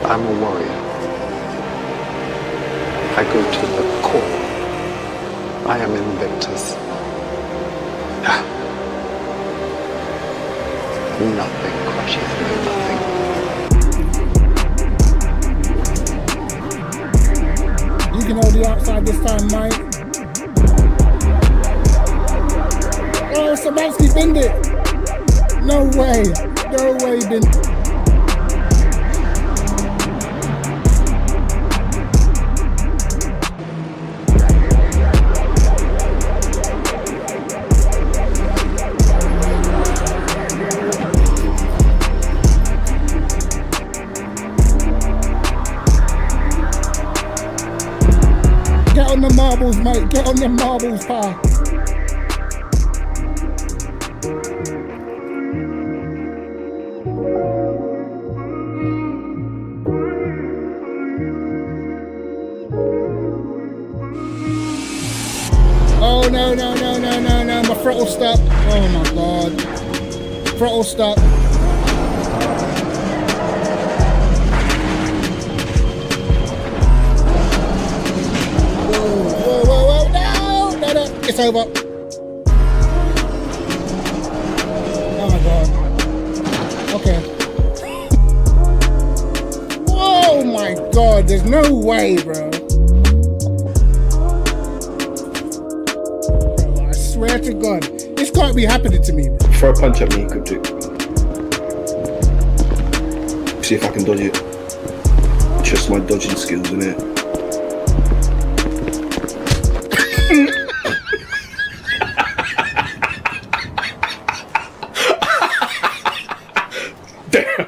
I'm a warrior. I go to the core. I am Invictus. Nothing crushes me, nothing. You can hold the outside this time, mate. Oh, Samansky binned it. No way. No way he didn't. Get on the marbles, mate. Get on the marbles, pal. Oh, no, no, no, no, no, no. My throttle stuck. Oh, my God. Throttle stuck. Whoa, whoa, whoa. No, no, no. It's over. Oh, my God. Okay. Oh, my God. There's no way, bro. Swear to God, this can't be happening to me, bro. Throw a punch at me, you could do. See if I can dodge it. Just my dodging skills, innit? Damn.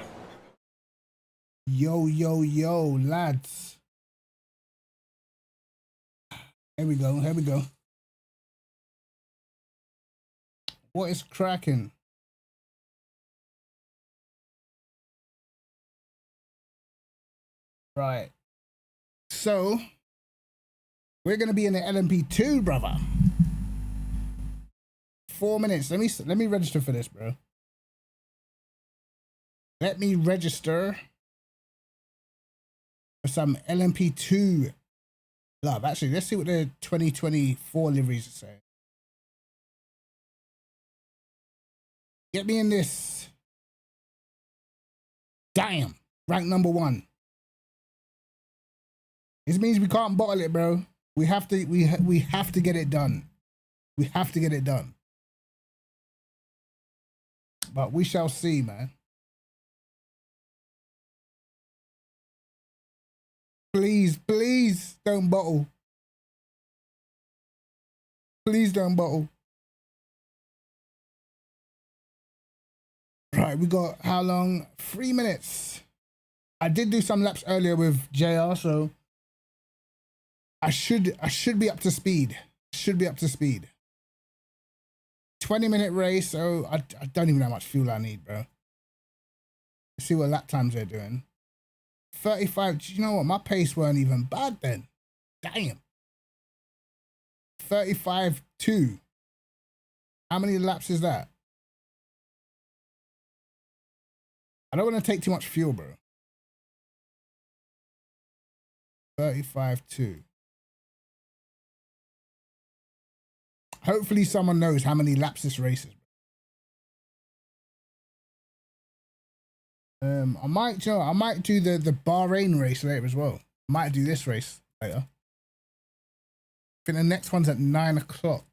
Yo, yo, yo, lads. Here we go, here we go. What is cracking? Right. So, we're going to be in the LMP2, brother. 4 minutes. Let me register for this, bro. Let me register for some LMP2 love. Actually, let's see what the 2024 liveries are saying. Get me in this. Damn. Rank number 1. This means we can't bottle it, bro. We have to get it done. We have to get it done. But we shall see, man. Please, please don't bottle. Please don't bottle. Right, we got how long? 3 minutes. I did do some laps earlier with JR, so I should be up to speed. Should be up to speed. 20-minute race, so I don't even know how much fuel I need, bro. Let's see what lap times they're doing. 35. You know what? My pace weren't even bad then. Damn. 35.2. How many laps is that? I don't want to take too much fuel, bro. 35.2. Hopefully someone knows how many laps this race is. I might do the Bahrain race later as well. I might do this race later. I think the next one's at 9 o'clock.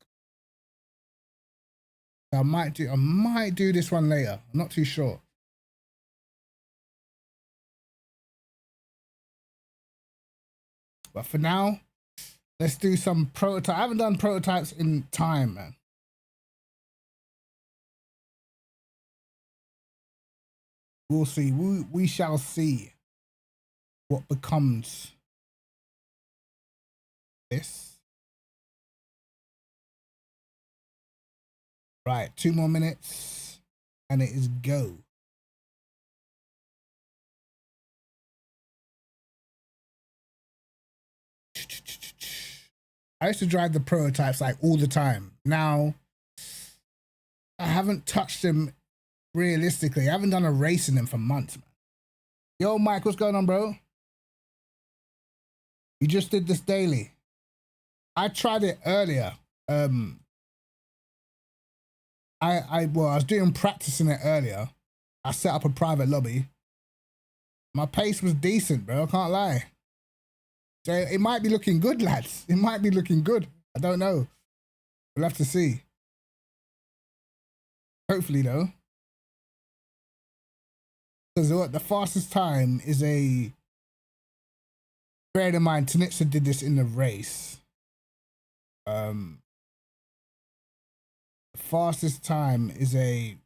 I might do this one later. I'm not too sure. But for now, let's do some prototype. I haven't done prototypes in time, man. We'll see. We shall see what becomes this. Right, 2 more minutes and it is go. I used to drive the prototypes like all the time. Now, I haven't touched them realistically. I haven't done a race in them for months, man. Yo, Mike, what's going on, bro? You just did this daily. I tried it earlier. I was doing practicing it earlier. I set up a private lobby. My pace was decent, bro. I can't lie. So it might be looking good, lads. It might be looking good. I don't know. We'll have to see. Hopefully, though. Because what the fastest time is a... Bear in mind, Tanitsa did this in the race. The fastest time is a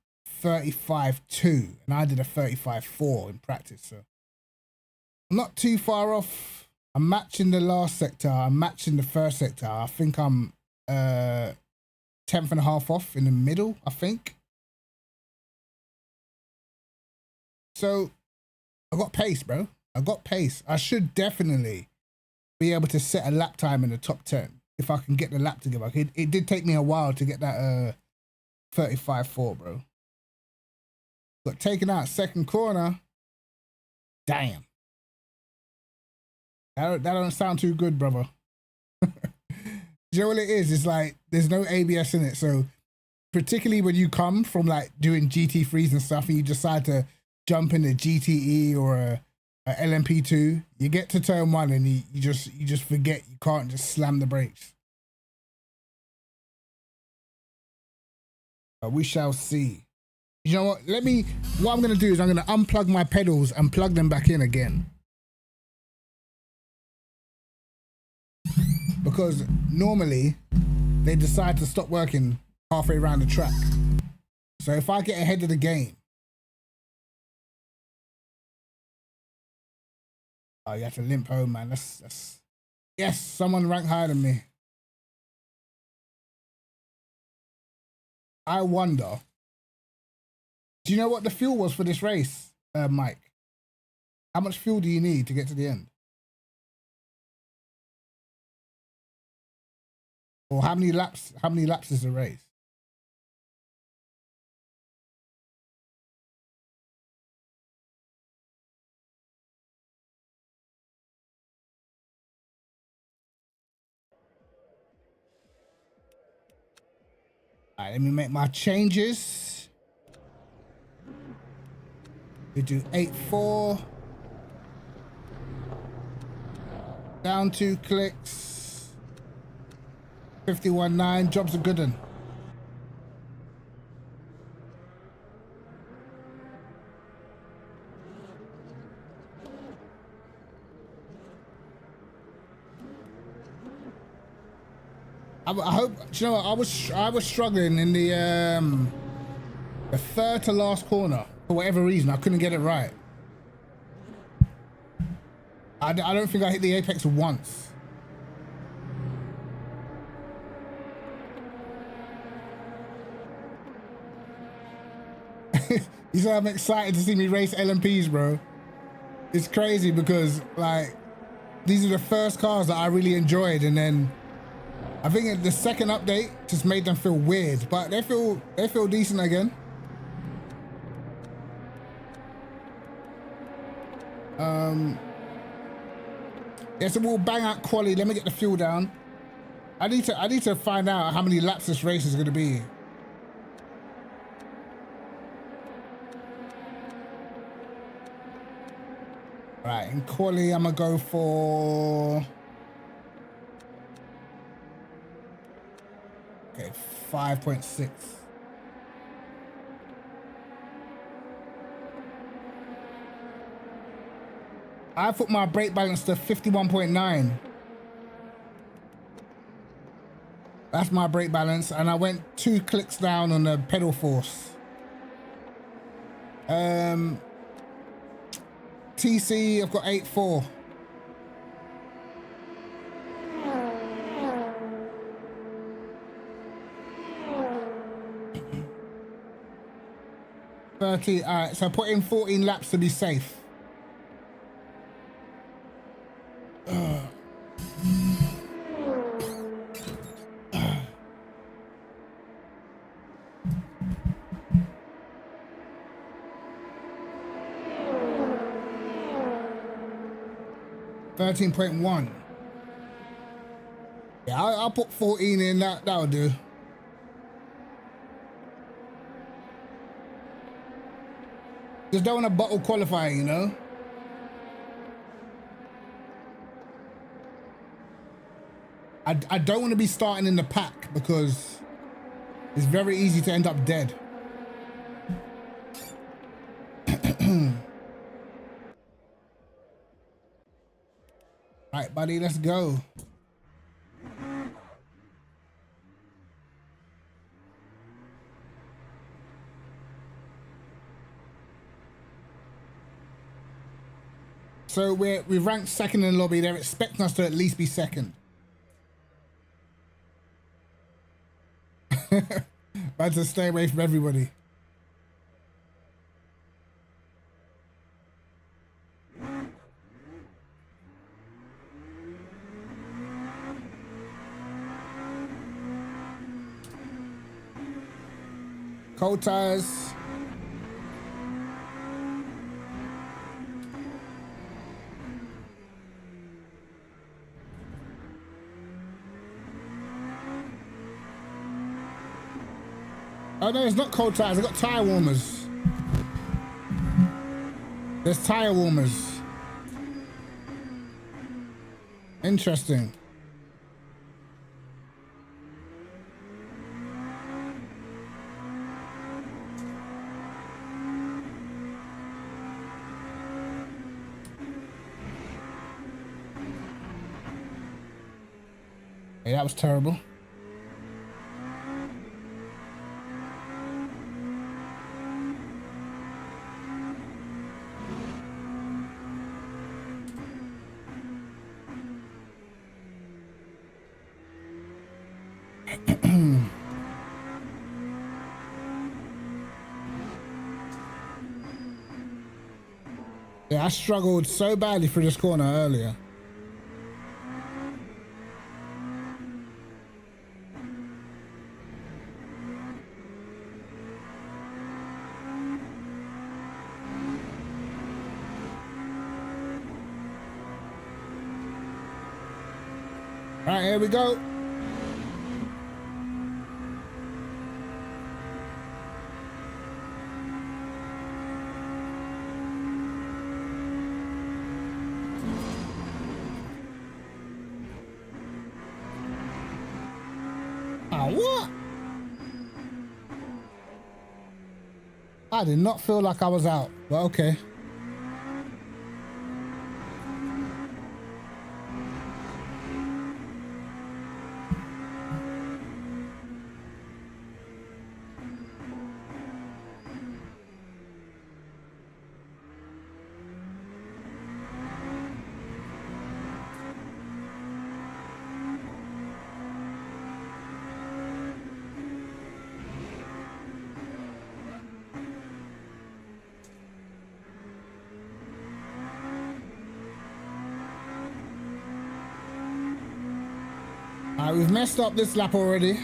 35.2, and I did a 35.4 in practice. So I'm not too far off. I'm matching the last sector. I'm matching the first sector. I think I'm 10th and a half off in the middle, I think. So I got pace, bro. I got pace. I should definitely be able to set a lap time in the top 10 if I can get the lap together. It did take me a while to get that 35.4, bro. Got taken out second corner. Damn. That don't sound too good, brother. You know what it is? It's like there's no ABS in it. So particularly when you come from like doing GT3s and stuff and you decide to jump in a GTE or a LMP2, you get to turn one and you just forget. You can't just slam the brakes. We shall see. You know what? What I'm going to do is I'm going to unplug my pedals and plug them back in again. Because normally they decide to stop working halfway around the track. So if I get ahead of the game, oh, you have to limp home, man. That's yes, someone ranked higher than me. I wonder, do you know what the fuel was for this race, Mike? How much fuel do you need to get to the end? Or how many laps is the race? All right, let me make my changes. We do 8.4. Down 2 clicks. 51.9. Job's a good one. I hope, you know what, I was struggling in the third to last corner for whatever reason. I couldn't get it right. I don't think I hit the apex once. You said I'm excited to see me race LMPs, bro. It's crazy because like these are the first cars that I really enjoyed, and then I think the second update just made them feel weird, but they feel decent again. Yeah, so we'll bang out quali. Let me get the fuel down. I need to find out how many laps this race is going to be. All right, in quali, I'm gonna go for 5.6. I put my brake balance to 51.9. That's my brake balance, and I went 2 clicks down on the pedal force. TC, I've got 8.4. All right, so I put in 14 laps to be safe. 13.1. Yeah, I'll put 14 in. That'll do. Just don't want to bottle qualifying, you know? I don't want to be starting in the pack because it's very easy to end up dead. Right, buddy, let's go. So we've ranked second in the lobby. They're expecting us to at least be second. But to stay away from everybody. Cold tires. Oh no, it's not cold tires. I got tire warmers. There's tire warmers. Interesting. Hey, that was terrible. Yeah, I struggled so badly through this corner earlier. All right, here we go. What? I did not feel like I was out, but okay. We've messed up this lap already.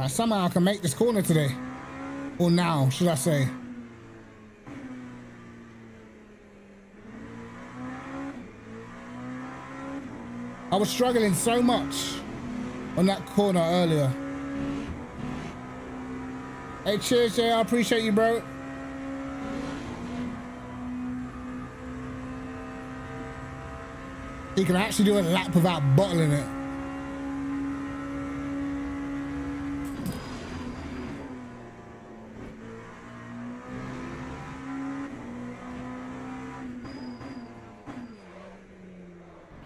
Somehow I can make this corner today. Or now, should I say. I was struggling so much on that corner earlier. Hey, cheers, Jay. I appreciate you, bro. You can actually do a lap without bottling it.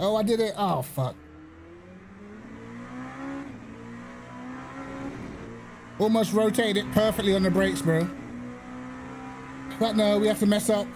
Oh, I did it. Oh, fuck. Almost rotated it perfectly on the brakes, bro. But no, we have to mess up.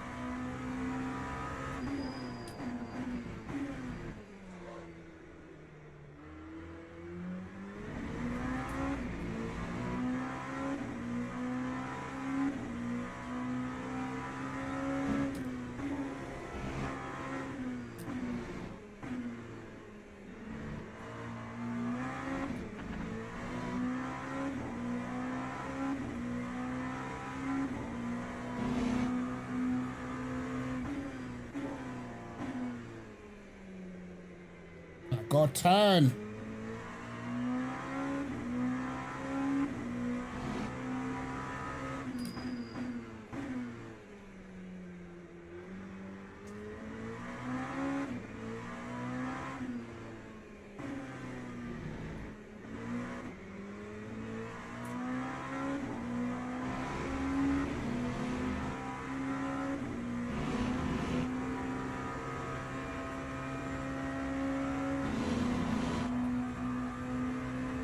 Oh, turn.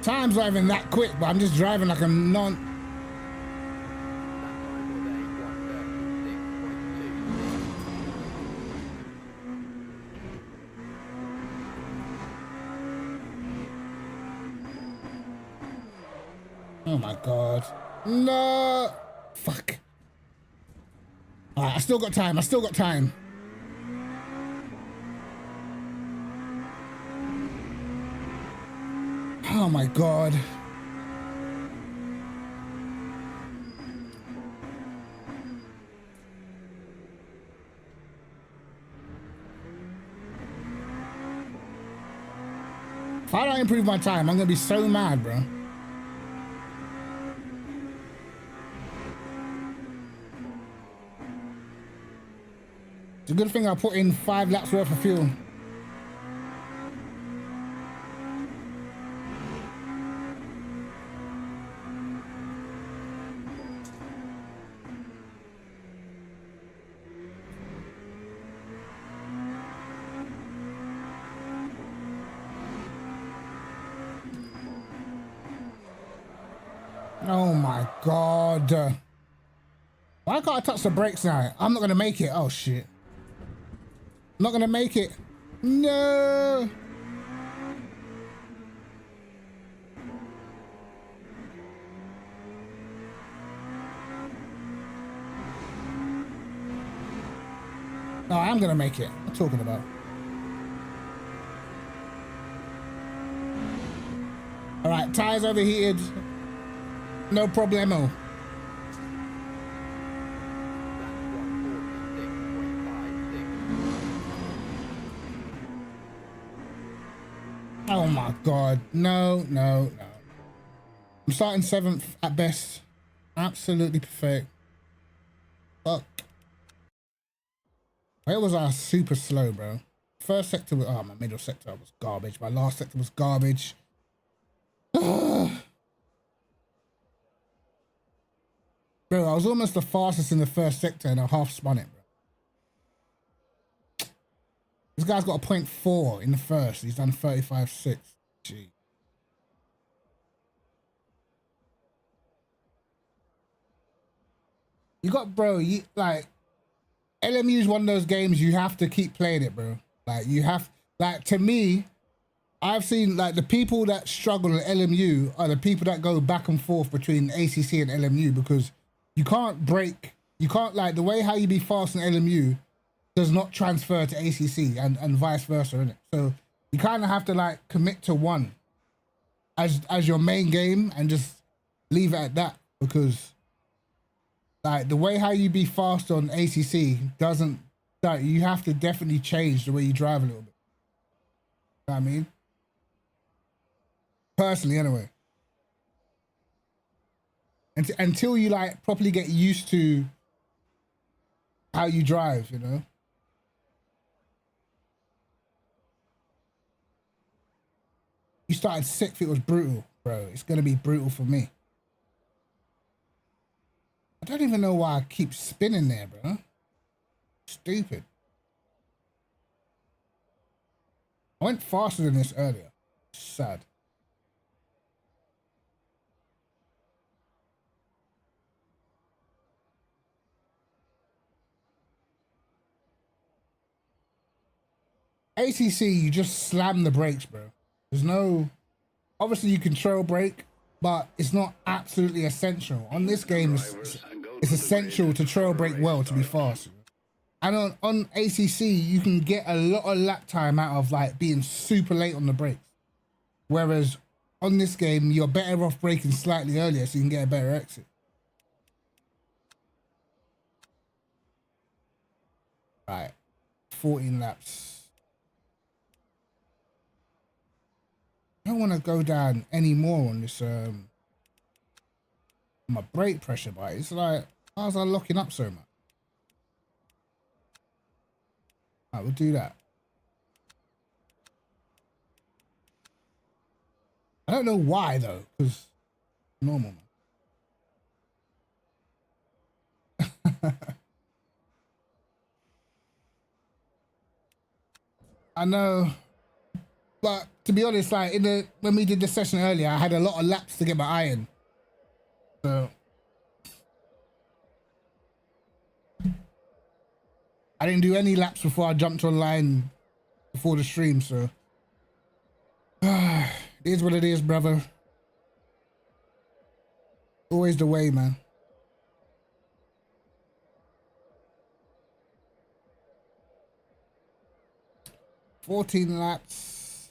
Time's not even that quick, but I'm just driving like a non. Oh my god. No. Fuck. Alright, I still got time. I still got time. Oh my god. If I don't improve my time, I'm gonna be so mad, bro. It's a good thing I put in 5 laps worth of fuel. Oh my god. Why can't I touch the brakes now? I'm not gonna make it. Oh shit. I'm not gonna make it. No. No, I am gonna make it. What are you talking about? Alright, tires overheated. No problemo. Oh my god. No, no, no. I'm starting 7th at best. Absolutely perfect. Fuck. Where was I super slow, bro? First sector was, oh, my middle sector was garbage. My last sector was garbage. Bro, I was almost the fastest in the first sector and I half spun it, bro. This guy's got a 0.4 in the first. He's done 35.6. Gee. You got, bro, you like, LMU is one of those games you have to keep playing it, bro. Like, you have, like, to me, I've seen, like, the people that struggle at LMU are the people that go back and forth between ACC and LMU because you can't break, you can't, like, the way how you be fast in LMU does not transfer to ACC and vice versa, innit? So you kind of have to, like, commit to one as your main game and just leave it at that because, like, the way how you be fast on ACC doesn't, like, you have to definitely change the way you drive a little bit. You know what I mean? Personally, anyway. Until you, like, properly get used to how you drive, you know? You started 6th, it was brutal, bro. It's going to be brutal for me. I don't even know why I keep spinning there, bro. Stupid. I went faster than this earlier. Sad. ACC, you just slam the brakes, bro. There's no... Obviously, you control brake, but it's not absolutely essential. On this game, it's essential to trail brake well to be fast. And on ACC, you can get a lot of lap time out of, like, being super late on the brakes. Whereas on this game, you're better off braking slightly earlier so you can get a better exit. Right, 14 laps. don't want to go down any more on this my brake pressure, but it's like, how was I locking up so much? Alright, we'll do that. I don't know why though, because normal, man. I know, but to be honest, like when we did the session earlier, I had a lot of laps to get my iron. So I didn't do any laps before I jumped online before the stream, so it is what it is, brother. Always the way, man. $14 laps.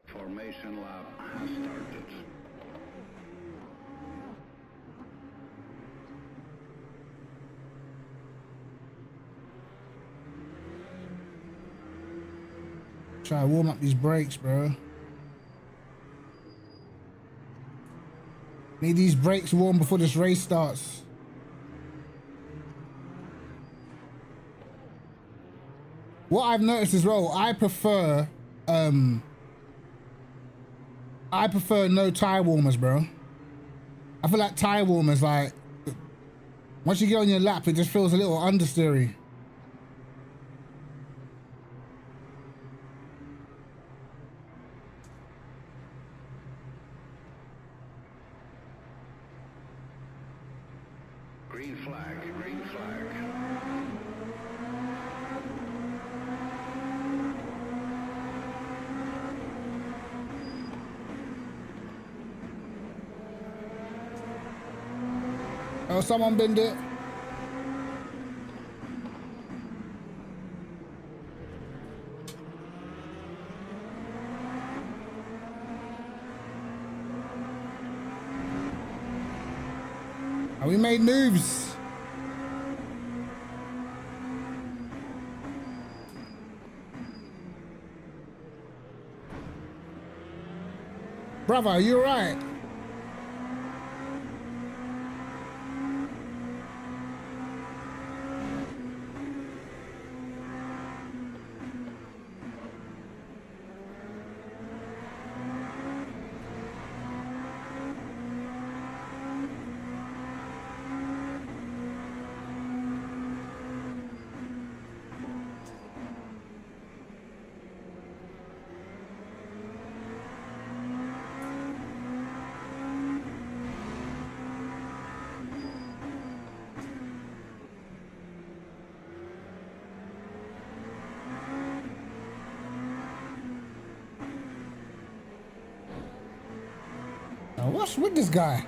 Formation lap has started. Try to warm up these brakes, bro. Need these brakes warm before this race starts. What I've noticed as well, I prefer no tire warmers, bro. I feel like tire warmers, like, once you get on your lap, it just feels a little understeery. Green flag, green flag. Oh, someone binned it. And we made moves. Brother, are you alright? Now, what's with this guy?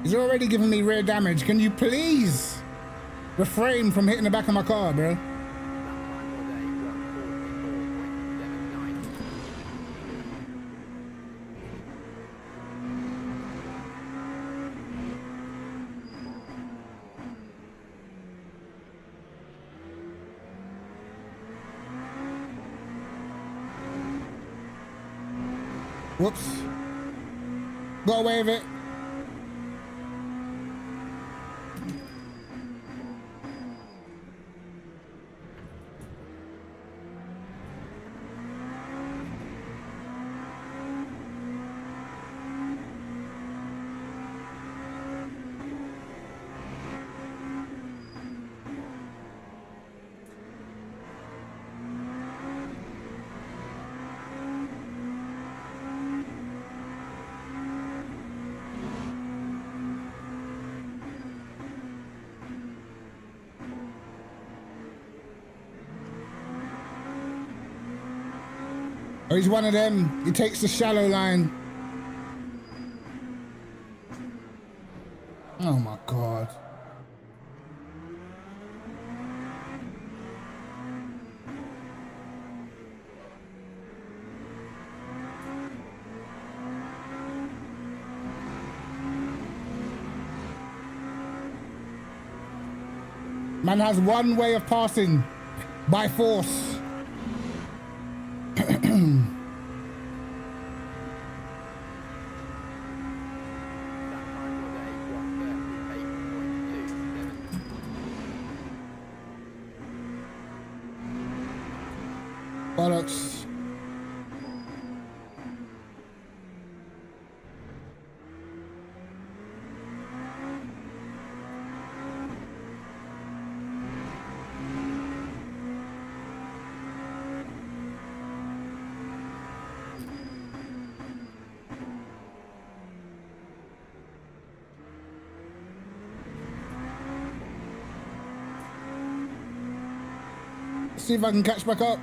He's already giving me rear damage. Can you please refrain from hitting the back of my car, bro? Whoops. Got away with it. Oh, he's one of them. He takes the shallow line. Oh my God. Man has one way of passing, by force. Bollocks. See if I can catch back up.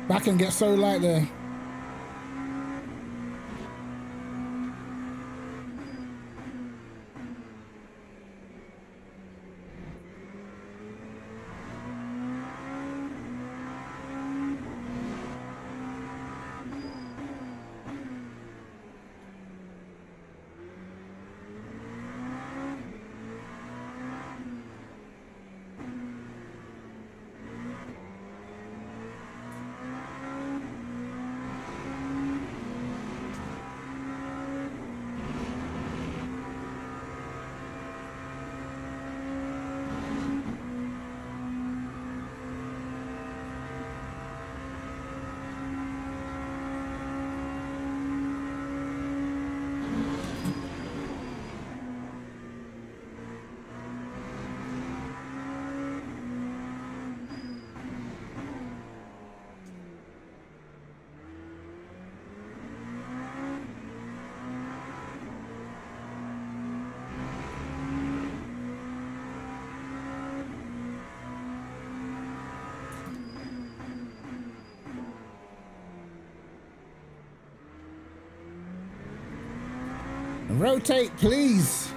Back and get so light there. Rotate, please.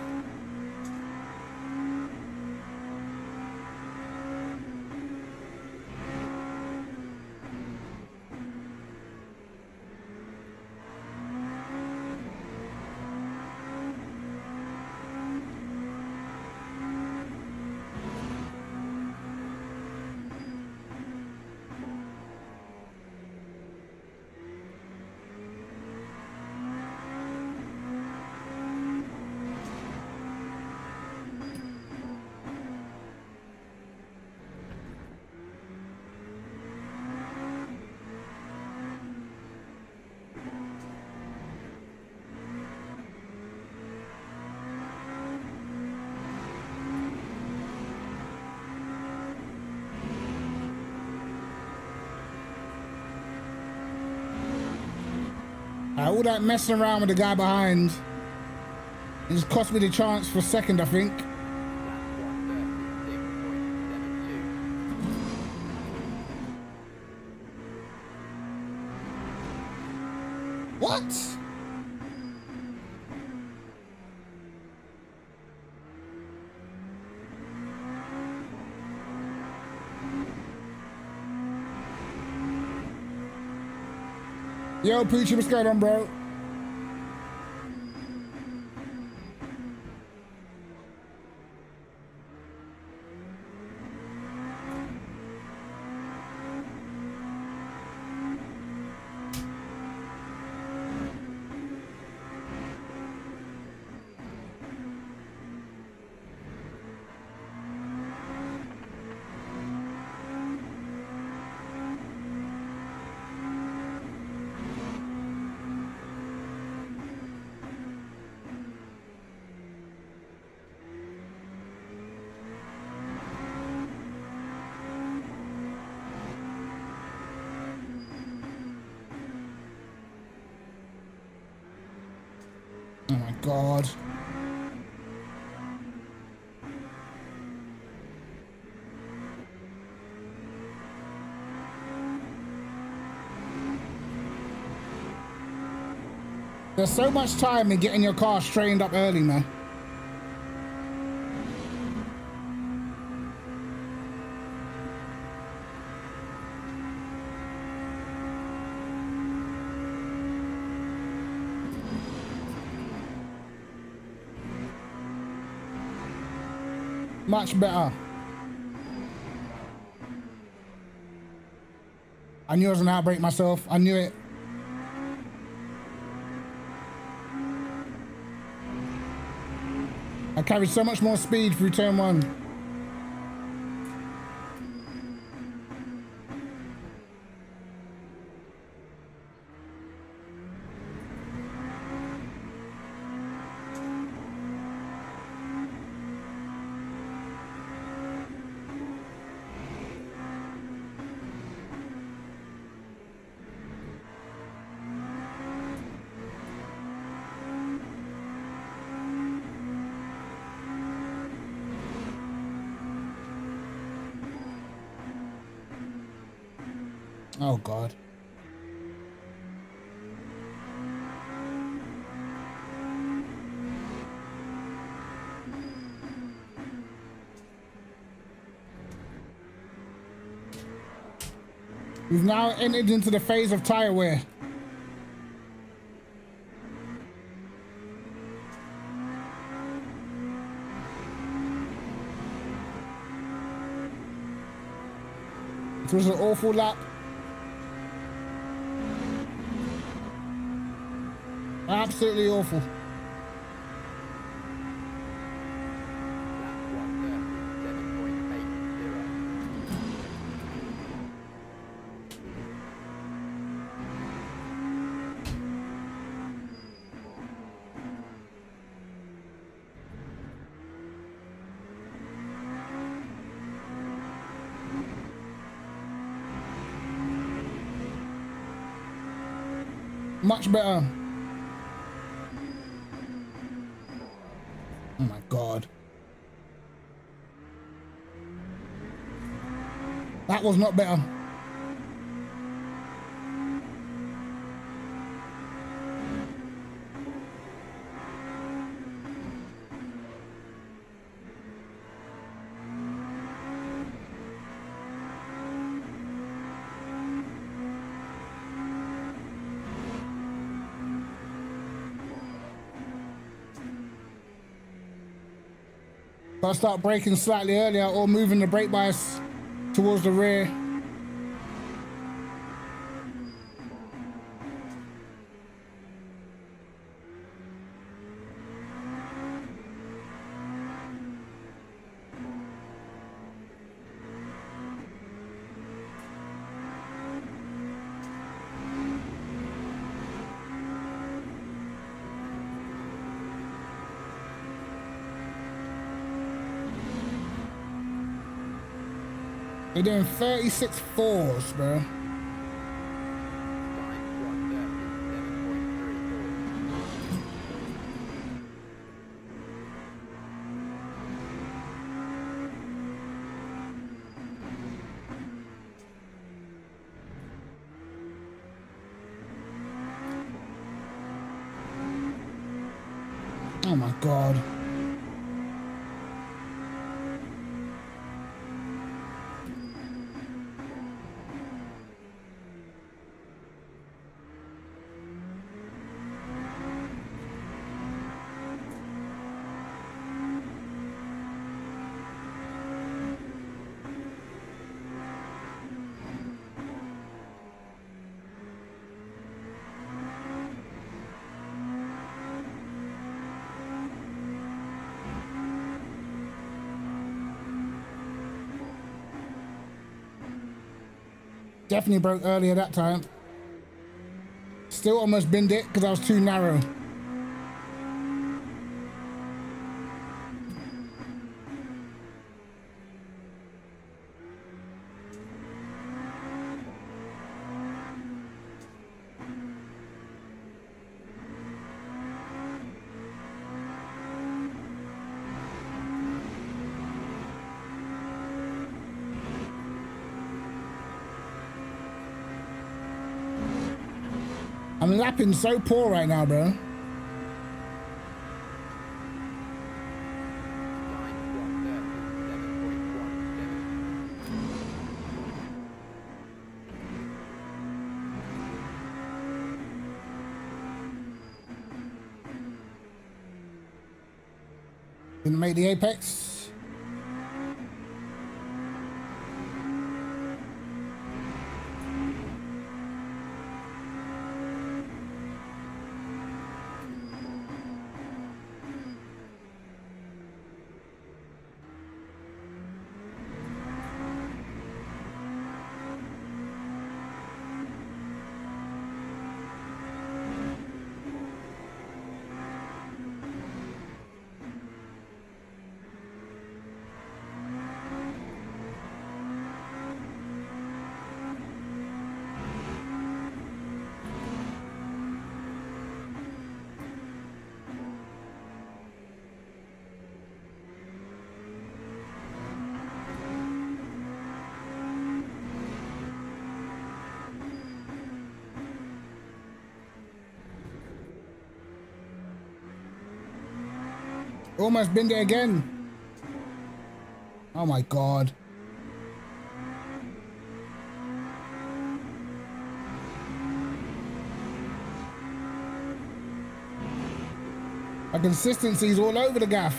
All that messing around with the guy behind, it just cost me the chance for a second, I think. What? Yo, Poochie, what's going on, bro? Oh my God. There's so much time in getting your car straightened up early, man. Much better. I knew I was gonna outbrake myself. I knew it. I carried so much more speed through turn one. Oh God. We've now entered into the phase of tire wear. It was an awful lap. Absolutely awful. Much better. Oh my God. That was not better. So I start braking slightly earlier or moving the brake bias towards the rear. We're doing 36 fours, bro. Oh my God. Definitely broke earlier that time. Still almost binned it because I was too narrow. I'm lapping so poor right now, bro. Didn't make the apex. Almost been there again. Oh my God. A consistency's all over the gaff.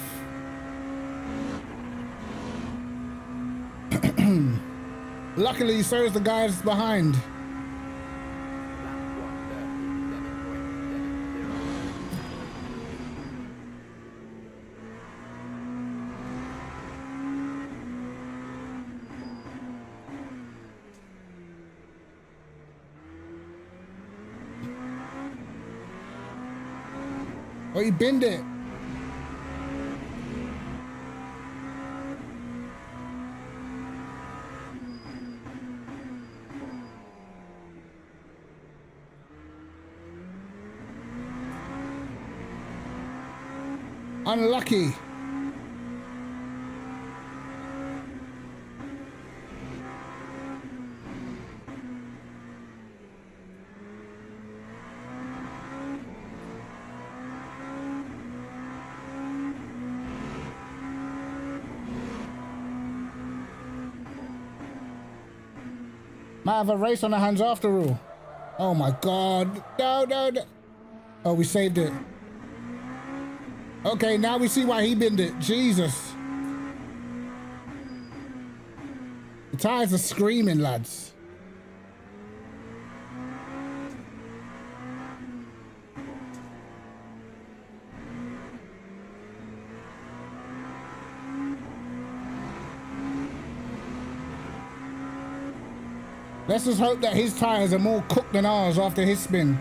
Luckily, so is the guys behind. Oh, he binned it. Unlucky. Might have a race on our hands after all. Oh my God. No, no, no. Oh, we saved it. Okay, now we see why he binned it. Jesus. The tires are screaming, lads. Let's just hope that his tires are more cooked than ours after his spin.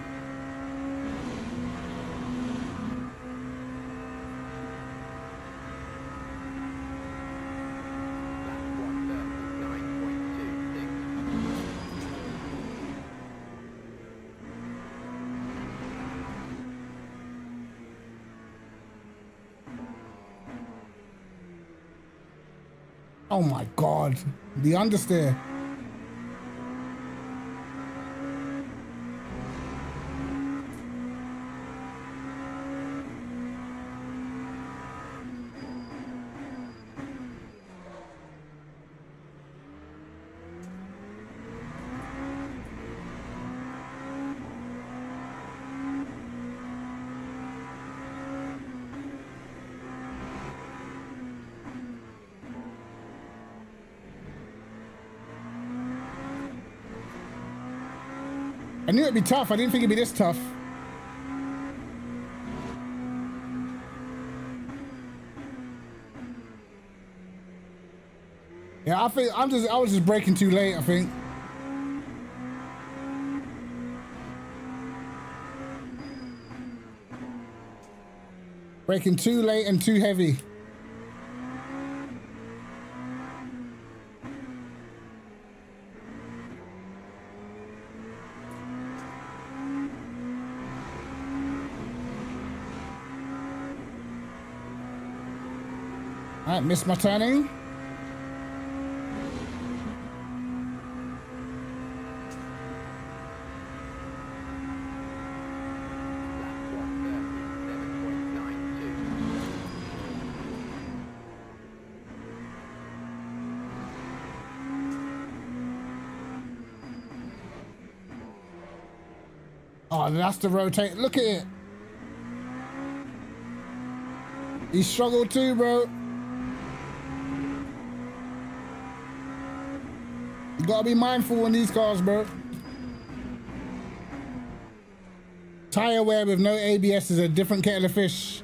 Oh my God, the understeer. I knew it'd be tough. I didn't think it'd be this tough. Yeah, I think I was just braking too late, I think. Braking too late and too heavy. All right, missed my turning. Oh, that's the rotate. Look at it. He struggled too, bro. You gotta be mindful in these cars, bro. Tire wear with no ABS is a different kettle of fish.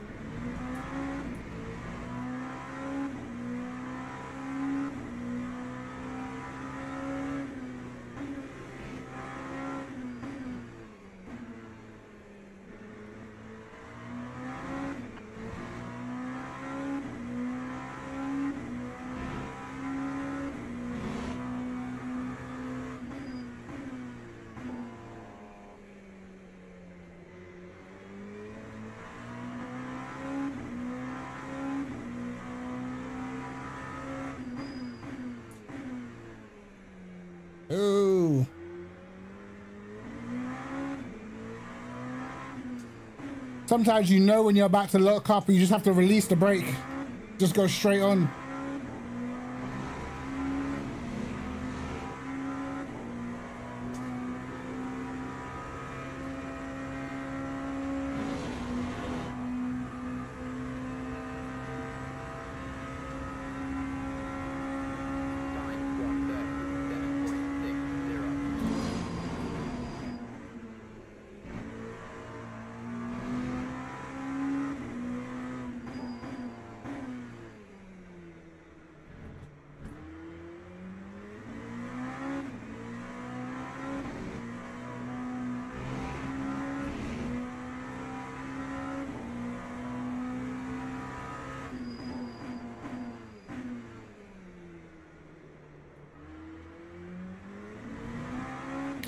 Sometimes you know when you're about to lock up, you just have to release the brake. Just go straight on.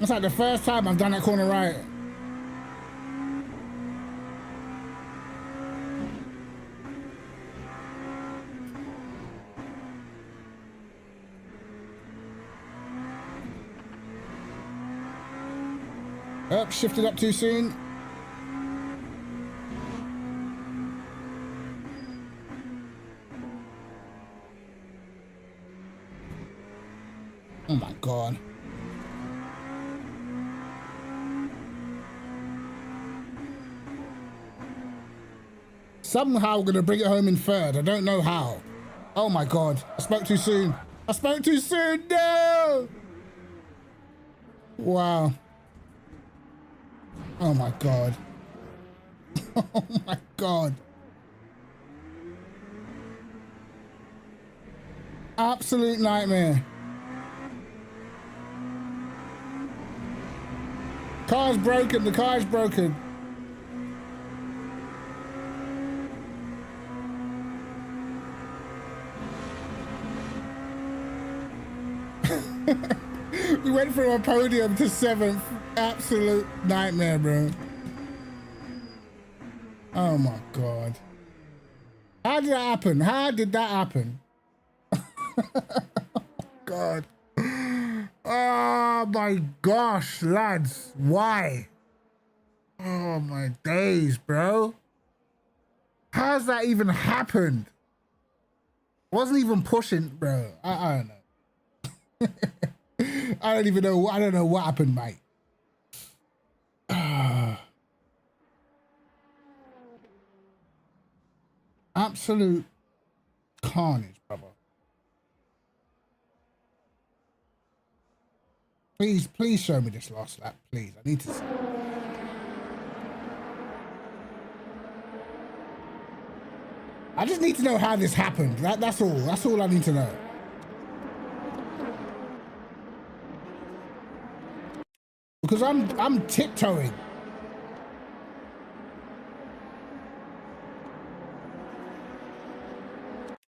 It's like the first time I've done that corner right. Oh, shifted up too soon. Oh my God. Somehow we're gonna bring it home in third. I don't know how. Oh my God. I spoke too soon. I spoke too soon. No. Wow. Oh my God. Oh my God. Absolute nightmare. Car's broken. The car's broken. We went from a podium to 7th. Absolute nightmare, bro. Oh my God. How did that happen? How did that happen? God. Oh my gosh, lads. Why? Oh my days, bro. How's that even happened? Wasn't even pushing, bro. I don't know. I don't even know. I don't know what happened, mate. Absolute carnage, brother. Please show me this last lap, please. I need to see. I just need to know how this happened. That's all. That's all I need to know. Because I'm tiptoeing.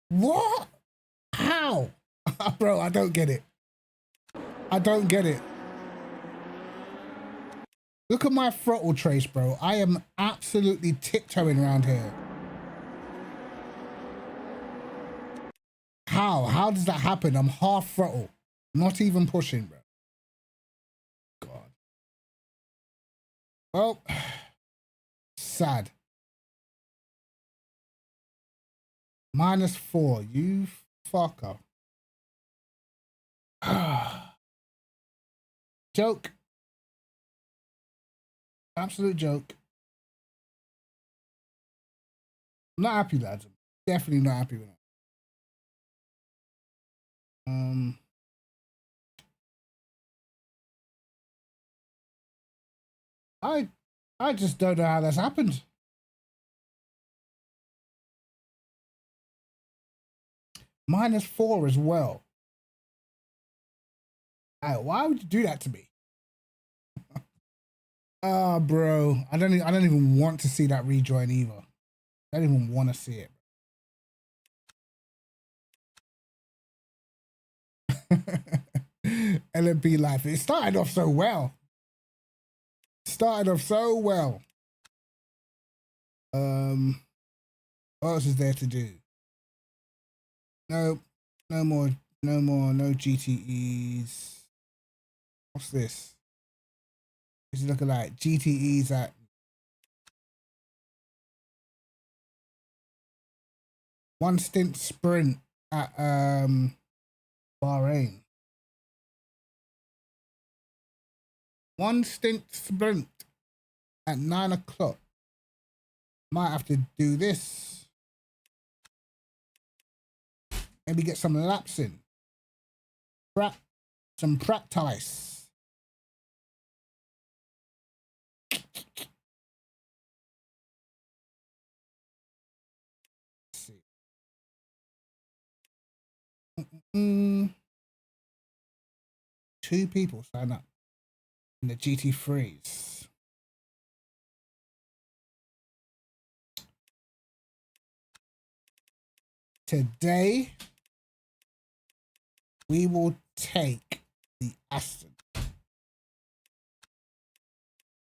What? How? Bro, I don't get it. I don't get it. Look at my throttle trace, bro. I am absolutely tiptoeing around here. How? How does that happen? I'm half throttle. Not even pushing, bro. God. Well, sad. -4. You fucker. Joke. Absolute joke. I'm not happy, lads. I'm definitely not happy with it. I just don't know how that's happened. -4 as well. Why would you do that to me? Ah, bro. I don't even want to see that rejoin either. I don't even want to see it. LMP life. It started off so well. Started off so well. What else is there to do? No more, no GTEs. What's this? It's looking like GTEs at 1 stint sprint at Bahrain. 1 stint sprint at 9 o'clock. Might have to do this. Maybe get some laps in. Some practice. Let's see. 2 people sign up in the GT3s. Today, we will take the Aston.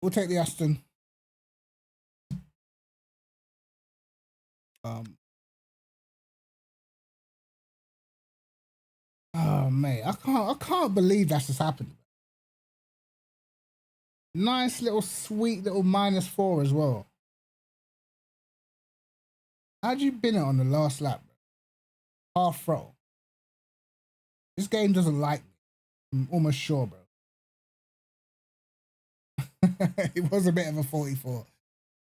We'll take the Aston. Oh mate, I can't believe that's just happened. Nice little sweet little -4 as well. How'd you bin it on the last lap, bro? Half throttle. This game doesn't like me. I'm almost sure, bro. It was a bit of a 44.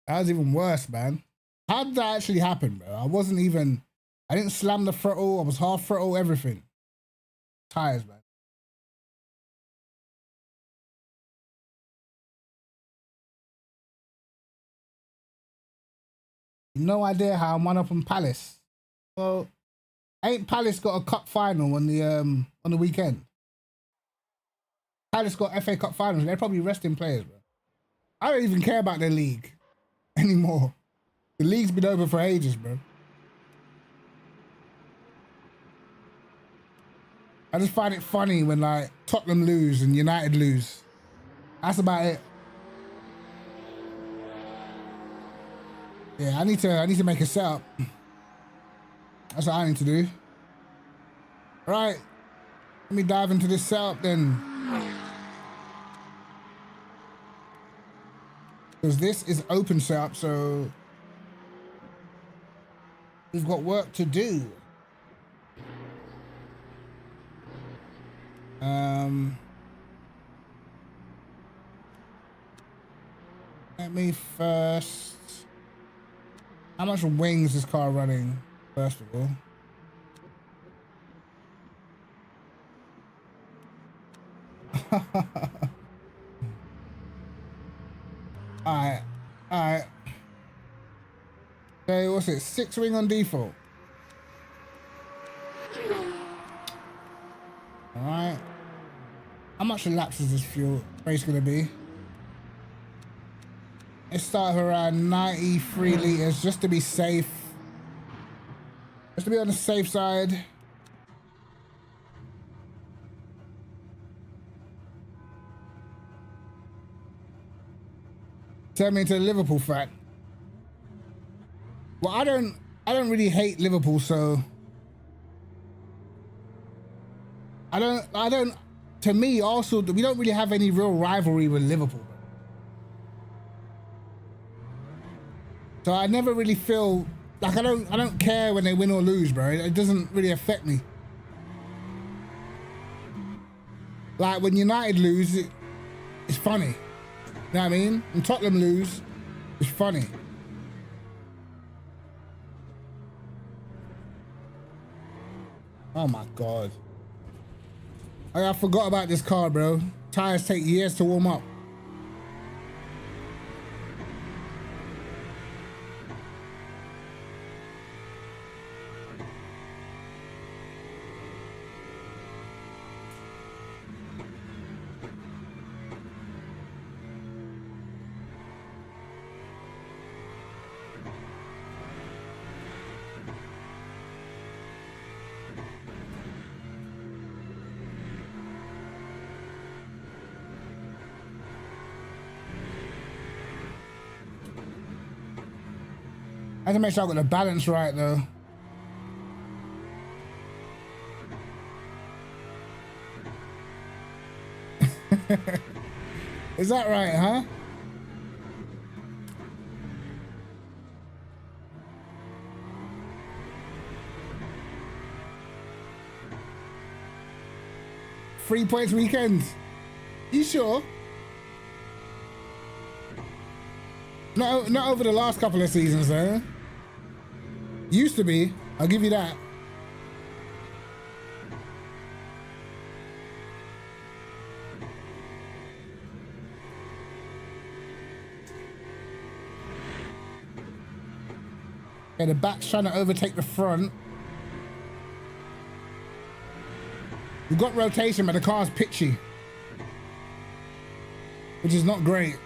That was even worse, man. How did that actually happen, bro? I didn't slam the throttle. I was half throttle, everything. Tires, man. No idea how I'm 1 up on Palace. Well, ain't Palace got a cup final on the weekend? Palace got FA Cup finals. They're probably resting players, bro. I don't even care about their league anymore. The league's been over for ages, bro. I just find it funny when like Tottenham lose and United lose. That's about it. Yeah, I need to make a setup. That's what I need to do. Right. Let me dive into this setup then. Because this is open setup, so we've got work to do. Let me first. How much wings is this car running? First of all. Alright. Okay, what's it? 6 wing on default. Alright. How much laps is this fuel race gonna be? Let's start around 93 liters just to be safe. Just to be on the safe side. Turn me into a Liverpool fan. Well, I don't really hate Liverpool, so I don't. To me, also, we don't really have any real rivalry with Liverpool. So I never really feel like I don't care when they win or lose, bro. It doesn't really affect me. Like when United lose, it's funny. You know what I mean? When Tottenham lose, it's funny. Oh my God. I forgot about this car, bro. Tires take years to warm up. I have to make sure I got the balance right, though. Is that right, huh? 3 points weekends. You sure? Not over the last couple of seasons, though. Used to be. I'll give you that. Okay, the back's trying to overtake the front. We've got rotation, but the car's pitchy, which is not great.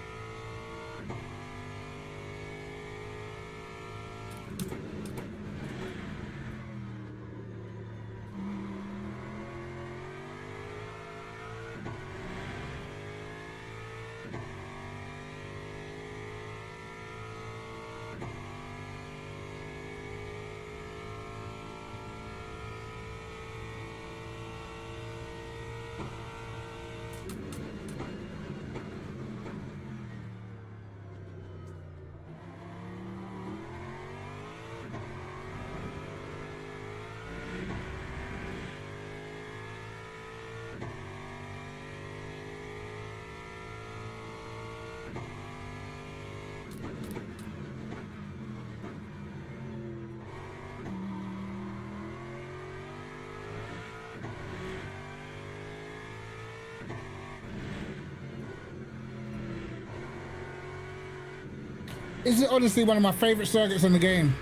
This is honestly one of my favorite circuits in the game.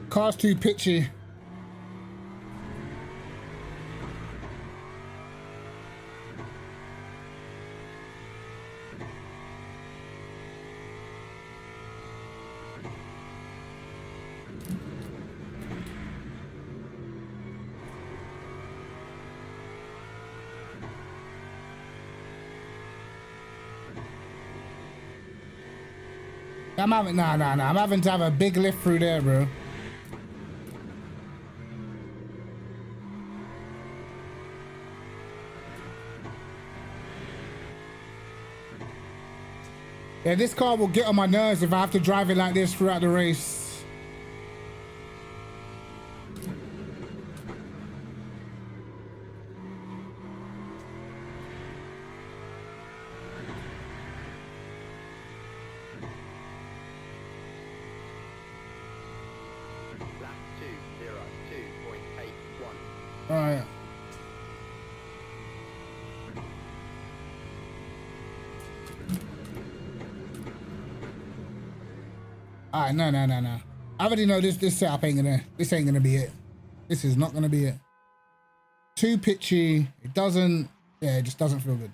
Car's too pitchy. I'm having, nah. I'm having to have a big lift through there, bro. Yeah, this car will get on my nerves if I have to drive it like this throughout the race. Alright. Alright, no. I already know this setup ain't gonna be it. This is not gonna be it. Too pitchy. It just doesn't feel good.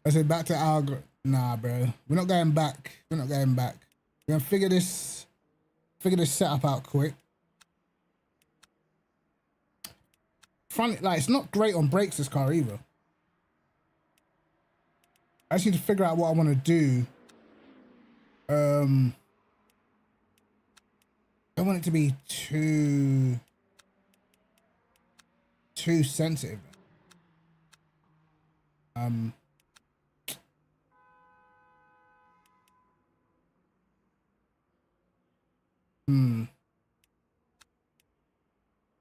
I said back to our, nah, bro. We're not going back. We're gonna figure this setup out quick. Front, like, it's not great on brakes, this car either. I just need to figure out what I want to do. I don't want it to be too sensitive.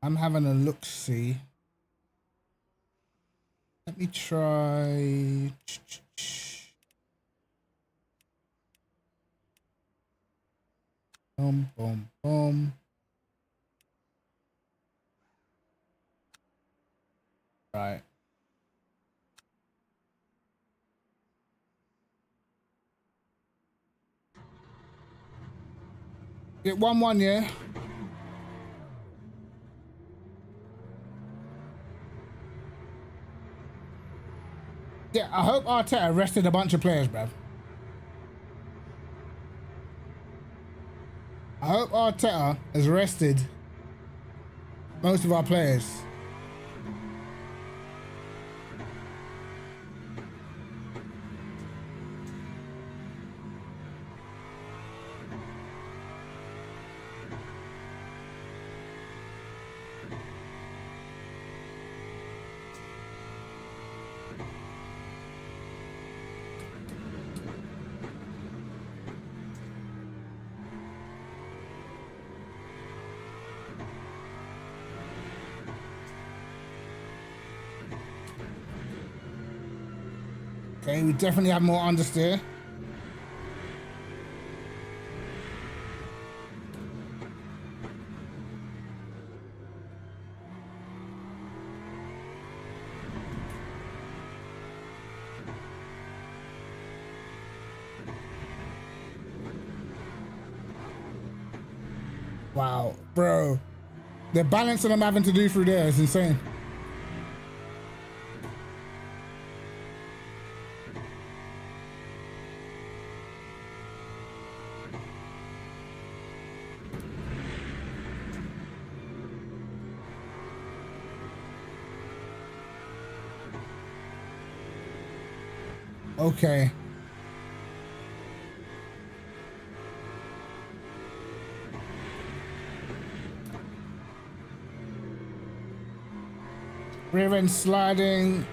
I'm having a look-see. Let me try. Boom. Right. Get 1-1, yeah. Yeah, I hope Arteta rested a bunch of players, bruv. I hope Arteta has rested most of our players. Okay, we definitely have more understeer. Wow, bro. The balance that I'm having to do through there is insane. Okay. Rear end sliding.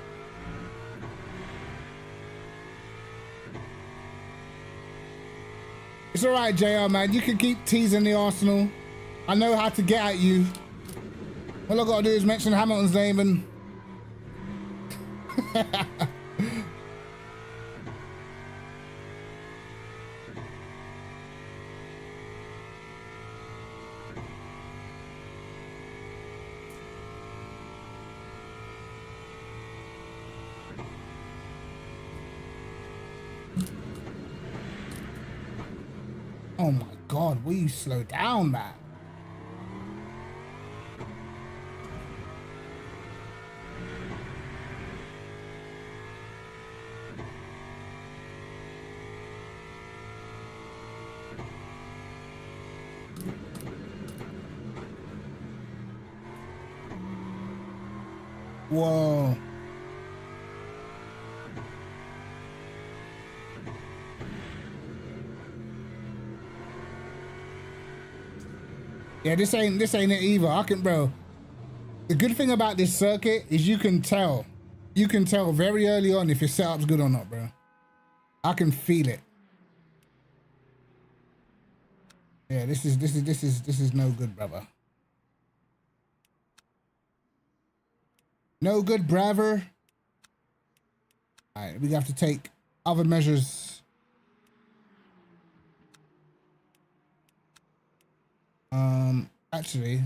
It's all right, JR, man. You can keep teasing the Arsenal. I know how to get at you. All I gotta do is mention Hamilton's name and... Oh my God, will you slow down, man? Whoa. Yeah, this ain't it either. I can, bro. The good thing about this circuit is you can tell very early on if your setup's good or not, bro. I can feel it. Yeah, this is no good, brother. No good, brother. All right, we have to take other measures. Actually,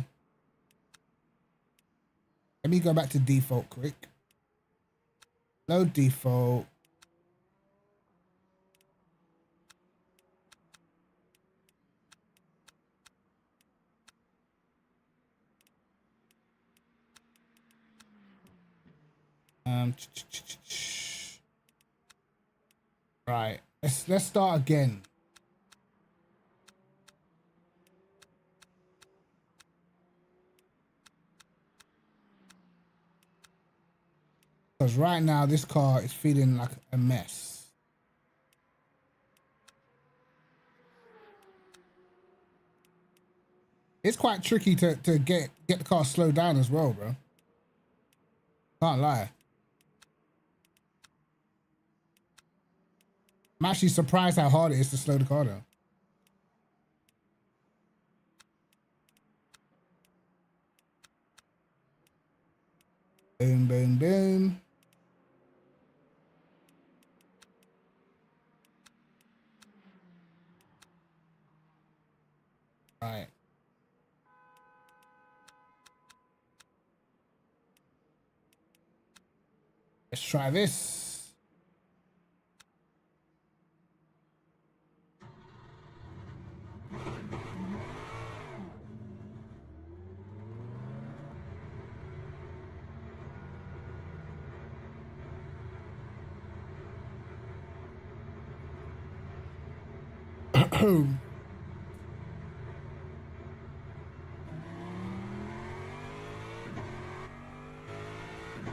let me go back to default quick. Load default. Right. Let's start again. Because right now this car is feeling like a mess. It's quite tricky to get the car slowed down as well, bro. Can't lie. I'm actually surprised how hard it is to slow the car down. Boom, boom, boom. Right. Let's try this.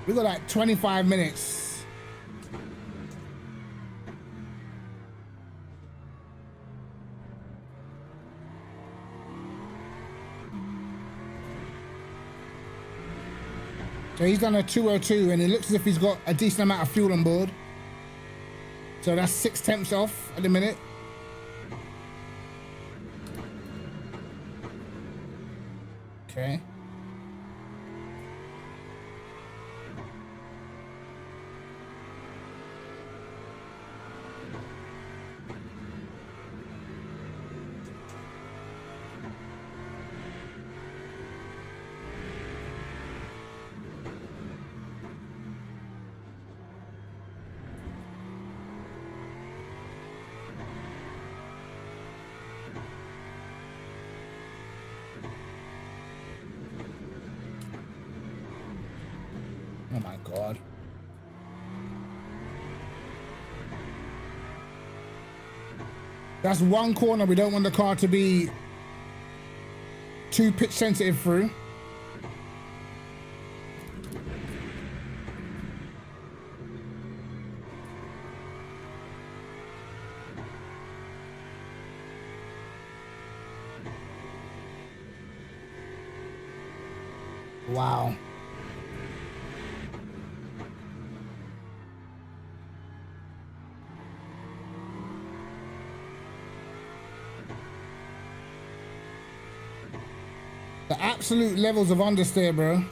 We got like 25 minutes. So he's done a 202 and it looks as if he's got a decent amount of fuel on board. So that's 6 temps off at the minute. Okay. Oh my God. That's one corner we don't want the car to be too pitch sensitive through. Wow. The absolute levels of understeer, bro.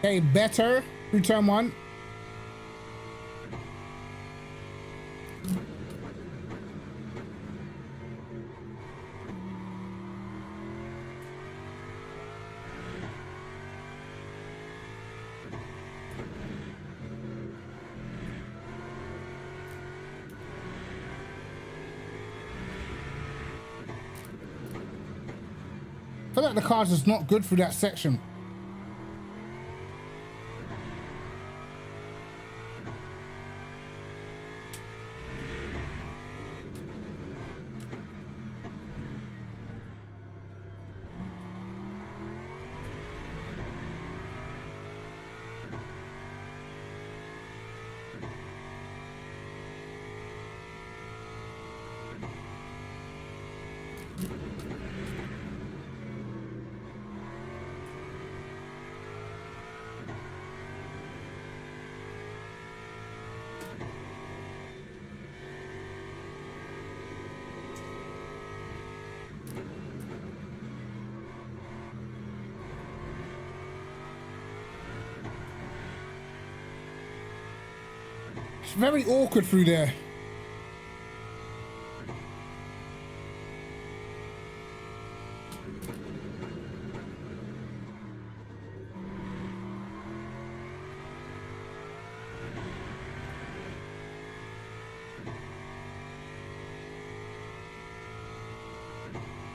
Okay, better through turn one. I feel like the car's just not good through that section. It's very awkward through there.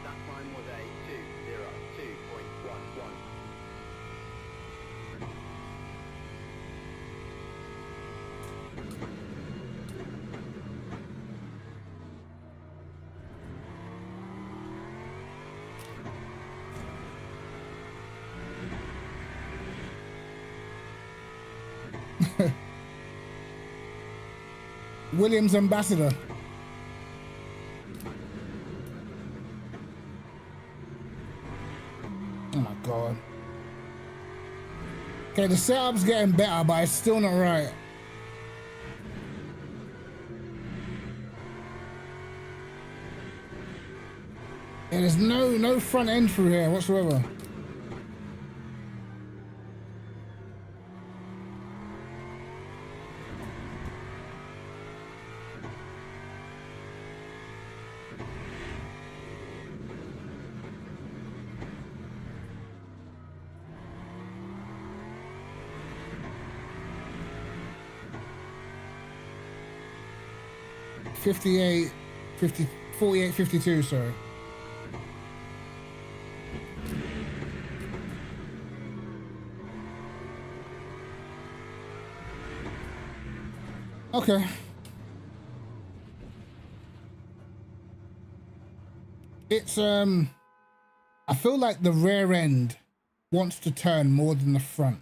That time was a 2:02.11. Williams ambassador. Oh my God. Okay, the setup's getting better, but it's still not right. And there's no front end through here whatsoever. $58, $50, $48, $52, sorry. Okay. It's I feel like the rear end wants to turn more than the front,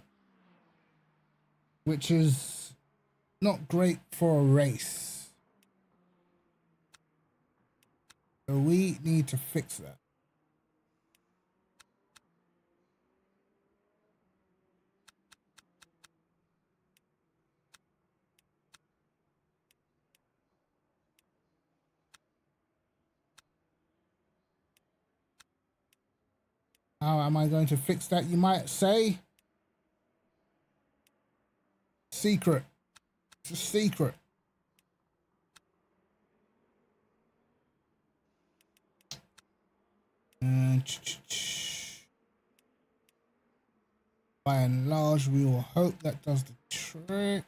which is not great for a race. So we need to fix that. How am I going to fix that, you might say? Secret. It's a secret. By and large, we will hope that does the trick.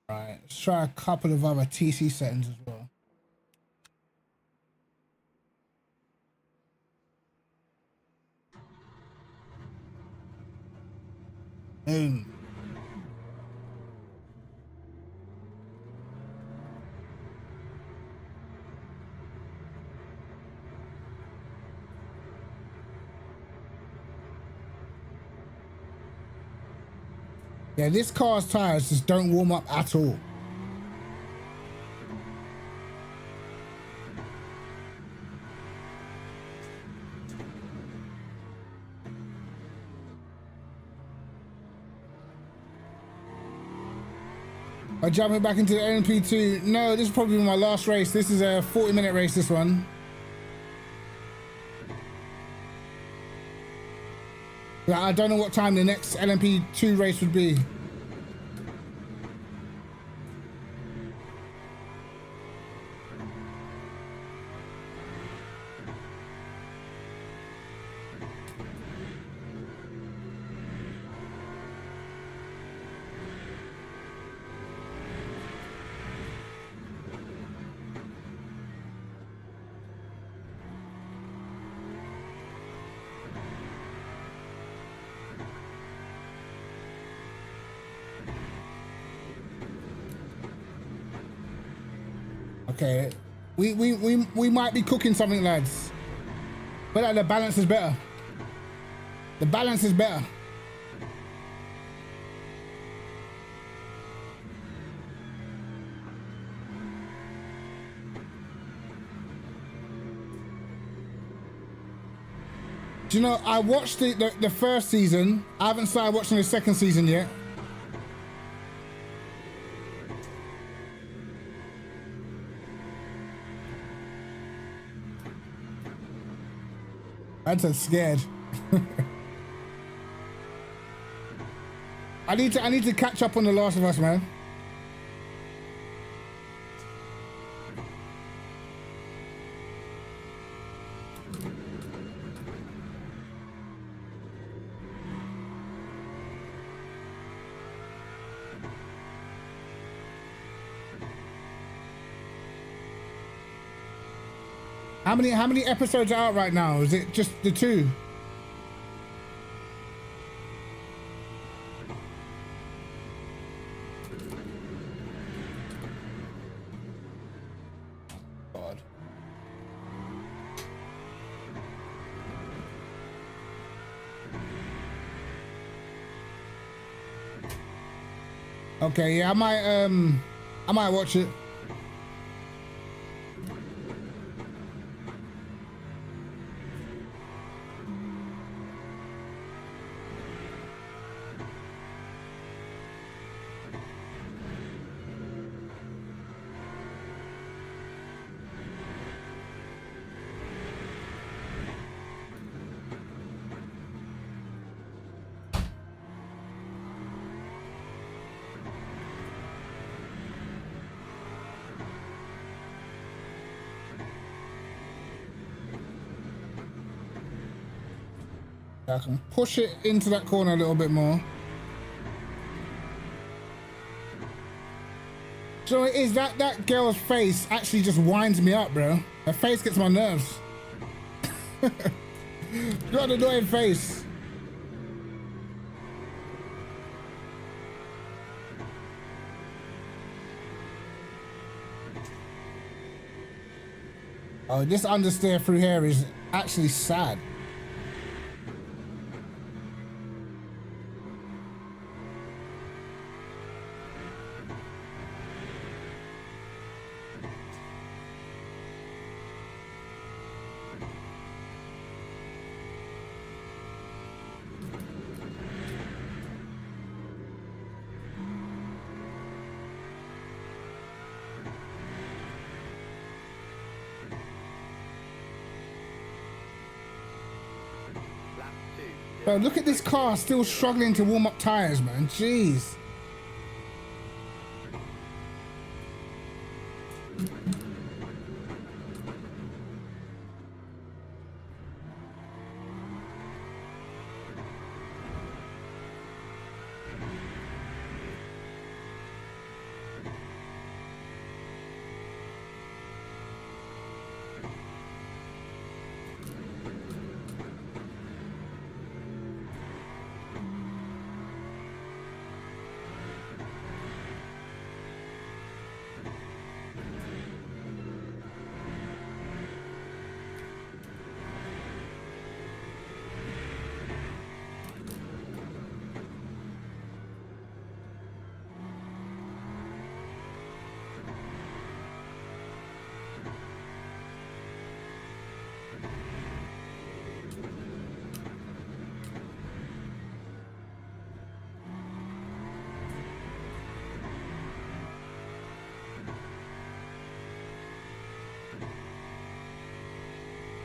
Right, let's try a couple of other TC settings as well. Boom. Yeah, this car's tires just don't warm up at all. I'm jumping back into the LMP2. No, this is probably my last race. This is a 40-minute race, this one. I don't know what time the next LMP2 race would be. Okay, we might be cooking something, lads. But the balance is better. The balance is better. Do you know, I watched the first season. I haven't started watching the second season yet. I'm so scared. I need to catch up on The Last of Us, man. How many episodes are out right now? Is it just the 2? God. Okay, yeah, I might watch it. I can push it into that corner a little bit more. Do you know what it is? That girl's face actually just winds me up, bro. Her face gets my nerves. She's got an annoying face. Oh, this understeer through here is actually sad. Bro, look at this car still struggling to warm up tires, man. Jeez.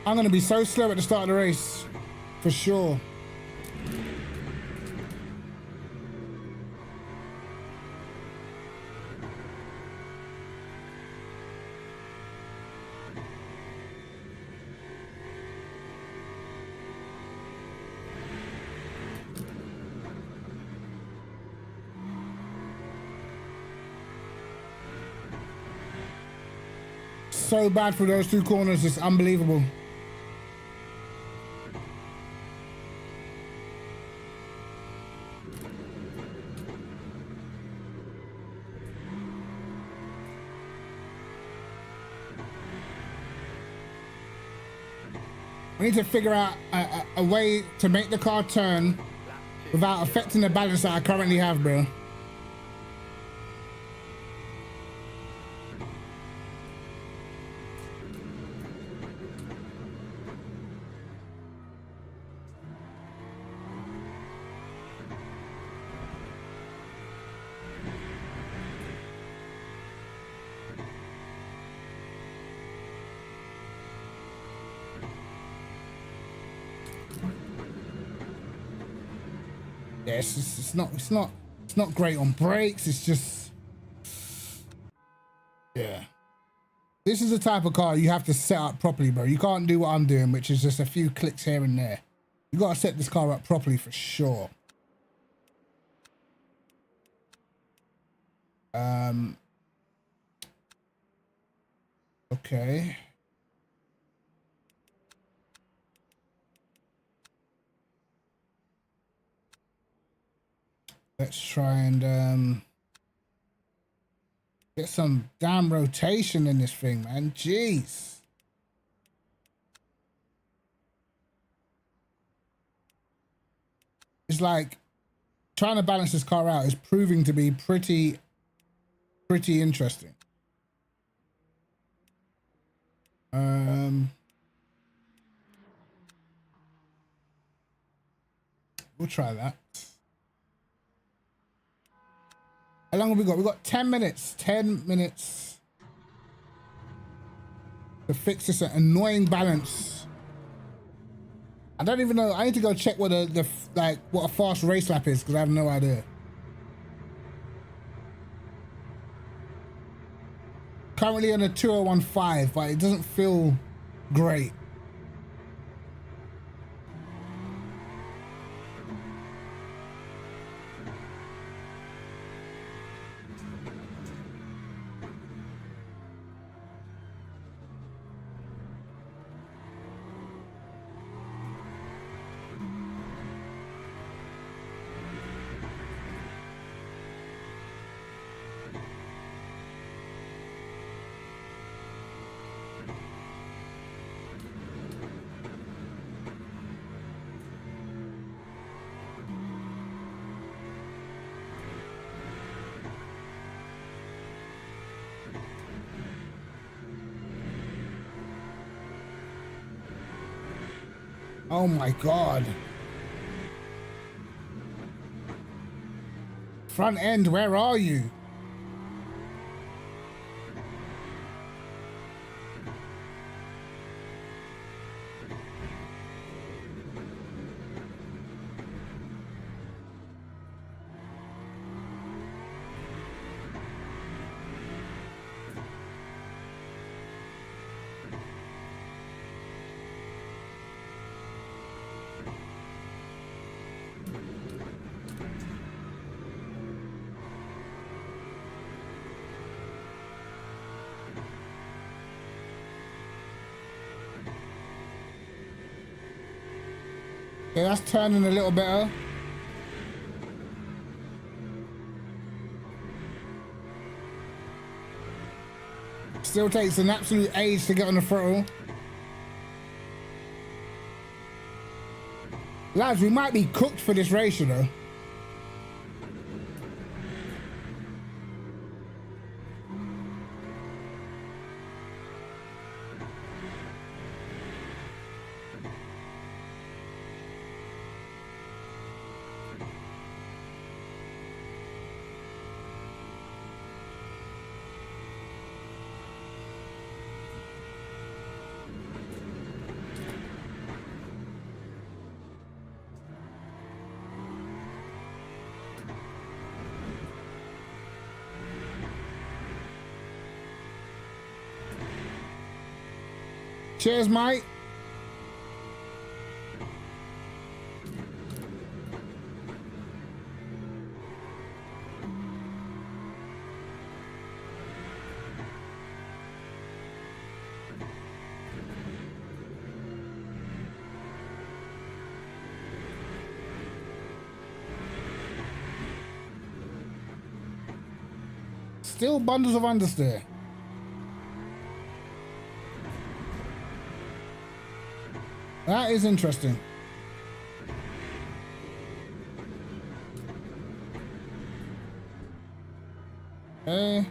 I'm going to be so slow at the start of the race, for sure. So bad for those two corners, it's unbelievable. I need to figure out a way to make the car turn without affecting the balance that I currently have, bro. Yeah, it's not great on brakes. It's just, yeah. This is the type of car you have to set up properly, bro. You can't do what I'm doing, which is just a few clicks here and there. You gotta set this car up properly for sure. Okay. Let's try and get some damn rotation in this thing, man. Jeez. It's like trying to balance this car out is proving to be pretty interesting. We'll try that. How long have we got? We've got 10 minutes. 10 minutes to fix this annoying balance. I don't even know. I need to go check what what a fast race lap is because I have no idea. Currently on a 2015, but it doesn't feel great. Oh my God. Front end, where are you? Yeah, that's turning a little better. Still takes an absolute age to get on the throttle. Lads, we might be cooked for this race, you know. Cheers, mate. Still bundles of understeer. That is interesting. Okay.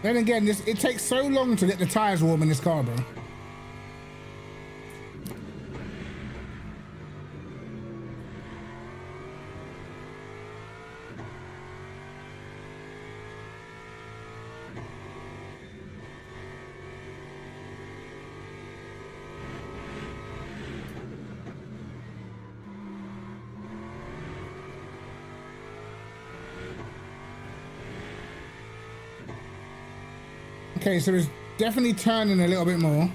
Then again, it takes so long to get the tires warm in this car, bro. Okay, so it's definitely turning a little bit more.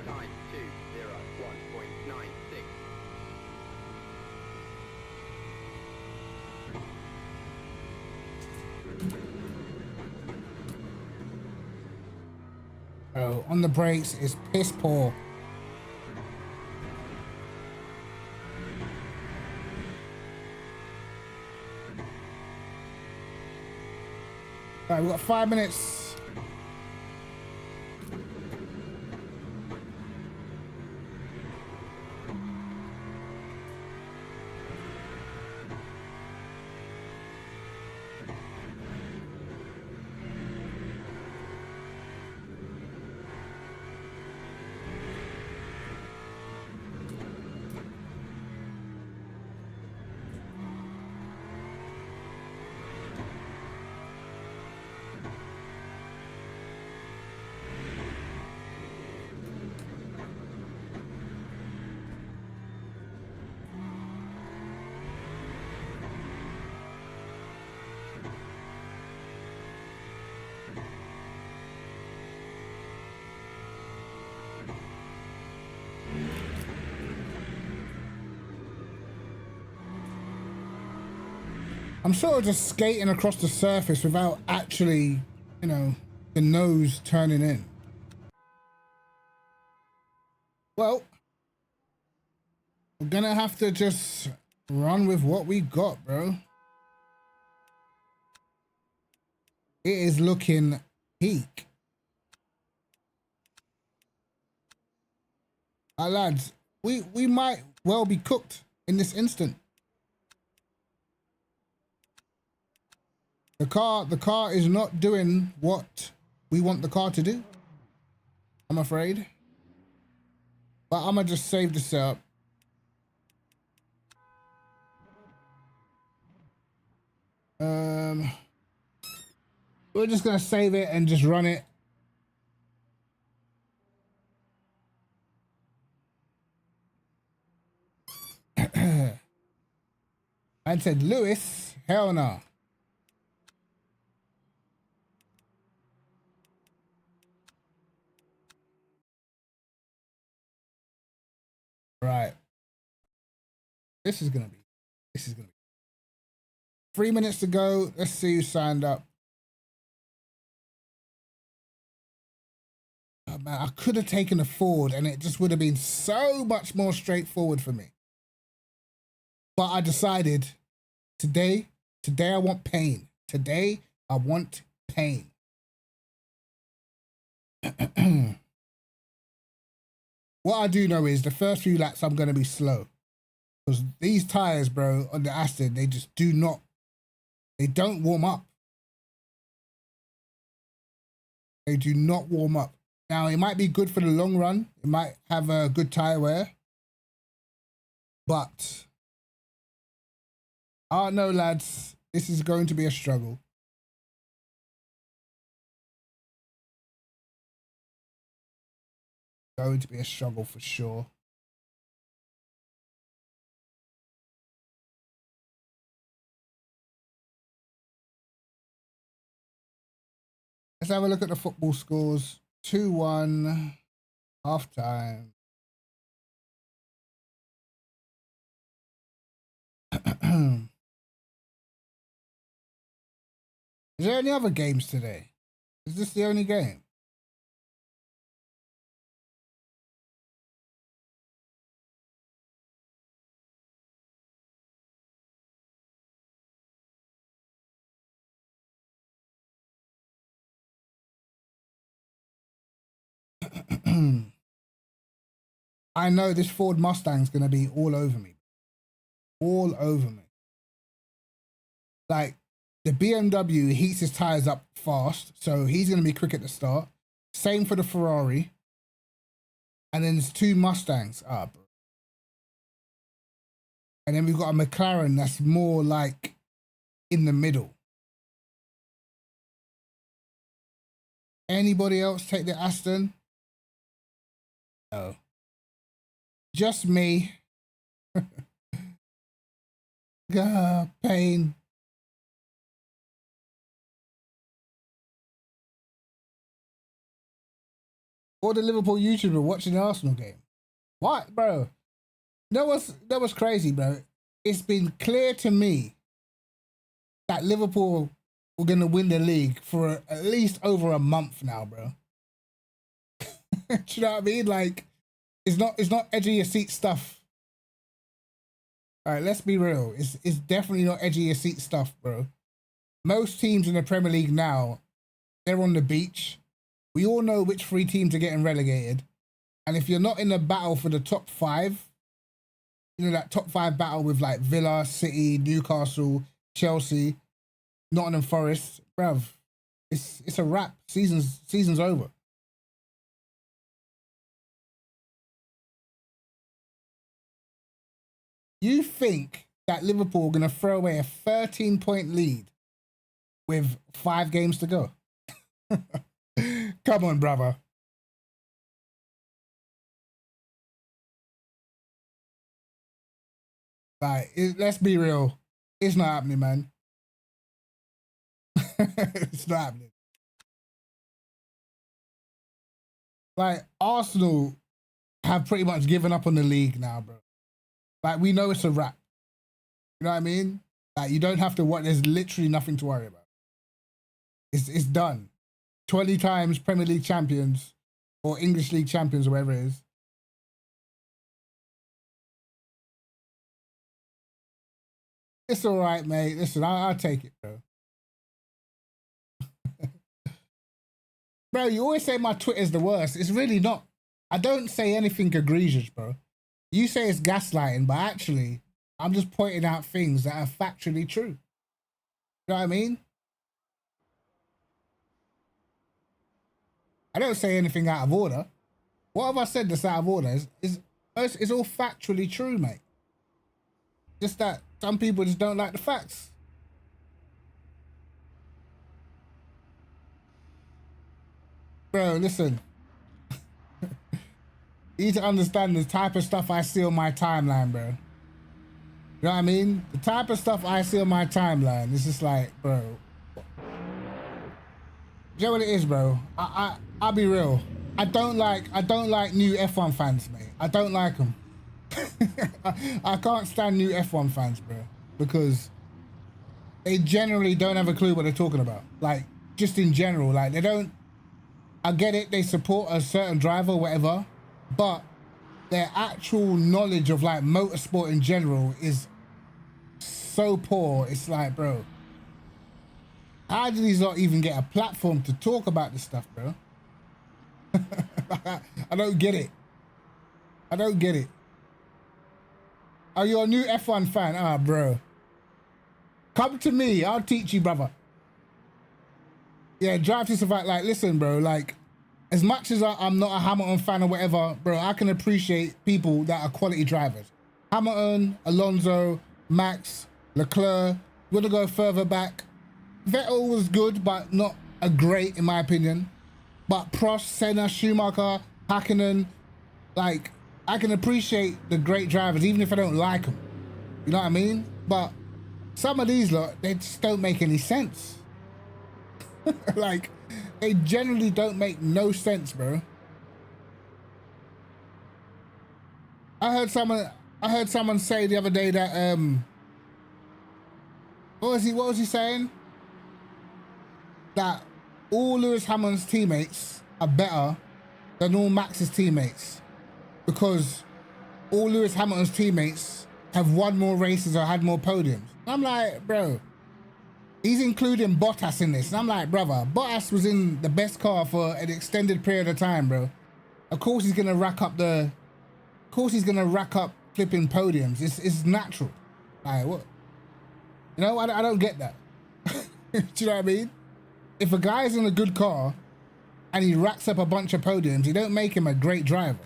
Time 2:01.96. Oh, on the brakes is piss poor. Right, we've got 5 minutes. I'm sort of just skating across the surface without actually, you know, the nose turning in. Well, we're gonna have to just run with what we got, bro. It is looking peak. Lads, we might well be cooked in this instant. The car is not doing what we want the car to do, I'm afraid. But I'm gonna just save this up. We're just gonna save it and just run it. I said, Lewis, hell no. Right. This is gonna be 3 minutes to go. Let's see who signed up. Oh, man, I could have taken a Ford and it just would have been so much more straightforward for me. But I decided today I want pain. Today I want pain. What I do know is the first few laps I'm going to be slow. Because these tires, bro, on the Aston, they just they don't warm up. They do not warm up. Now, it might be good for the long run. It might have a good tire wear. But, I know, lads, this is going to be a struggle. Going to be a struggle for sure. Let's have a look at the football scores. 2-1, half time. Is there any other games today? Is this the only game? I know this Ford Mustang's going to be all over me. All over me. Like, the BMW heats his tires up fast, so he's going to be quick at the start. Same for the Ferrari. And then there's 2 Mustangs up. And then we've got a McLaren that's more like in the middle. Anybody else take the Aston? No. Just me. Pain. Or the Liverpool YouTuber watching the Arsenal game. What, bro? That was crazy, bro. It's been clear to me that Liverpool were going to win the league for at least over a month now, bro. Do you know what I mean? Like, it's not edge of your seat stuff. All right, let's be real. It's definitely not edge of your seat stuff, bro. Most teams in the Premier League now, they're on the beach. We all know which 3 teams are getting relegated. And if you're not in the battle for the top 5, you know, that top 5 battle with like Villa, City, Newcastle, Chelsea, Nottingham Forest, bruv, it's a wrap. Season's over. You think that Liverpool are going to throw away a 13-point lead with 5 games to go? Come on, brother. Like, let's be real. It's not happening, man. It's not happening. Like, Arsenal have pretty much given up on the league now, bro. Like, we know it's a wrap. You know what I mean? Like, you don't have to worry. There's literally nothing to worry about. It's done. 20 times Premier League champions or English League champions or whatever it is. It's all right, mate. Listen, I'll take it, bro. Bro, you always say my Twitter's the worst. It's really not. I don't say anything egregious, bro. You say it's gaslighting, but actually, I'm just pointing out things that are factually true. You know what I mean? I don't say anything out of order. What have I said that's out of order? It's all factually true, mate. Just that some people just don't like the facts. Bro, listen. You need to understand the type of stuff I see on my timeline, bro. You know what I mean? The type of stuff I see on my timeline, it's just like, bro. You know what it is, bro? I'll be real. I don't like new F1 fans, mate. I don't like them. I can't stand new F1 fans, bro, because they generally don't have a clue what they're talking about. Like, just in general, like they don't. I get it, they support a certain driver, whatever, but their actual knowledge of like motorsport in general is so poor. It's like, bro, how do these not even get a platform to talk about this stuff, bro? I don't get it. I don't get it. Are you a new F1 fan? Ah, bro. Come to me. I'll teach you, brother. Yeah, Drive to Survive. Like, listen, bro. Like, as much as I'm not a Hamilton fan or whatever, bro, I can appreciate people that are quality drivers. Hamilton, Alonso, Max, Leclerc. You want to go further back? Vettel was good, but not a great, in my opinion. But Prost, Senna, Schumacher, Hakkinen, like, I can appreciate the great drivers, even if I don't like them. You know what I mean? But some of these lot, they just don't make any sense. Like, they generally don't make no sense, bro. I heard someone say the other day that what was he saying? That all Lewis Hamilton's teammates are better than all Max's teammates, because all Lewis Hamilton's teammates have won more races or had more podiums. I'm like, bro, he's including Bottas in this. And I'm like, brother, Bottas was in the best car for an extended period of time, bro. Of course he's gonna rack up flipping podiums. It's natural. Like, what? You know, I don't get that. Do you know what I mean? If a guy's in a good car and he racks up a bunch of podiums, you don't make him a great driver.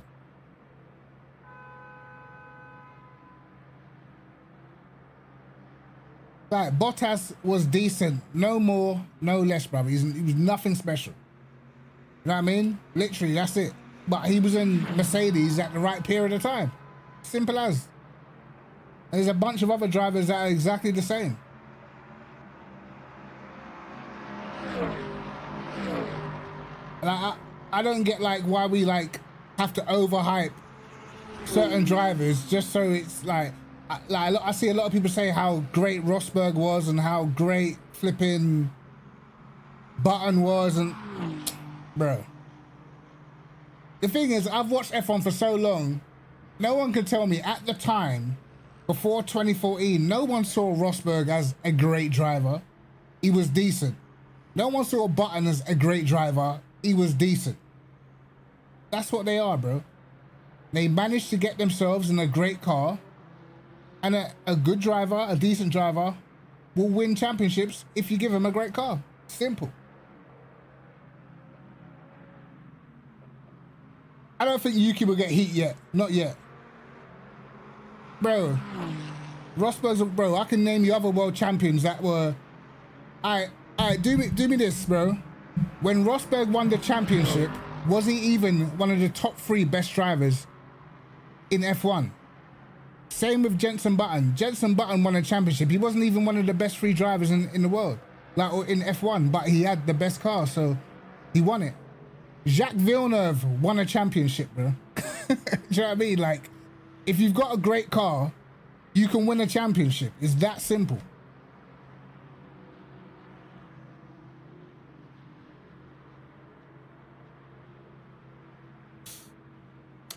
Like, Bottas was decent. No more, no less, brother. He was nothing special. You know what I mean? Literally, that's it. But he was in Mercedes at the right period of time. Simple as. And there's a bunch of other drivers that are exactly the same. And I don't get like why we like have to overhype certain drivers just so it's like I see a lot of people say how great Rosberg was and how great flipping Button was, and bro, the thing is, I've watched F1 for so long, no one could tell me at the time before 2014, no one saw Rosberg as a great driver. He was decent. No one saw Button as a great driver. He was decent. That's what they are, bro. They managed to get themselves in a great car, and a good driver, a decent driver, will win championships if you give him a great car. Simple. I don't think Yuki will get heat yet. Not yet. Bro, Rosberg's, bro, I can name you other world champions that were... Alright, do me this, bro. When Rosberg won the championship, was he even one of the top 3 best drivers in F1? Same with Jenson Button. Jenson Button won a championship. He wasn't even one of the best 3 drivers in the world, like, or in F1, but he had the best car, so he won it. Jacques Villeneuve won a championship, bro. Do you know what I mean? Like, if you've got a great car, you can win a championship. It's that simple.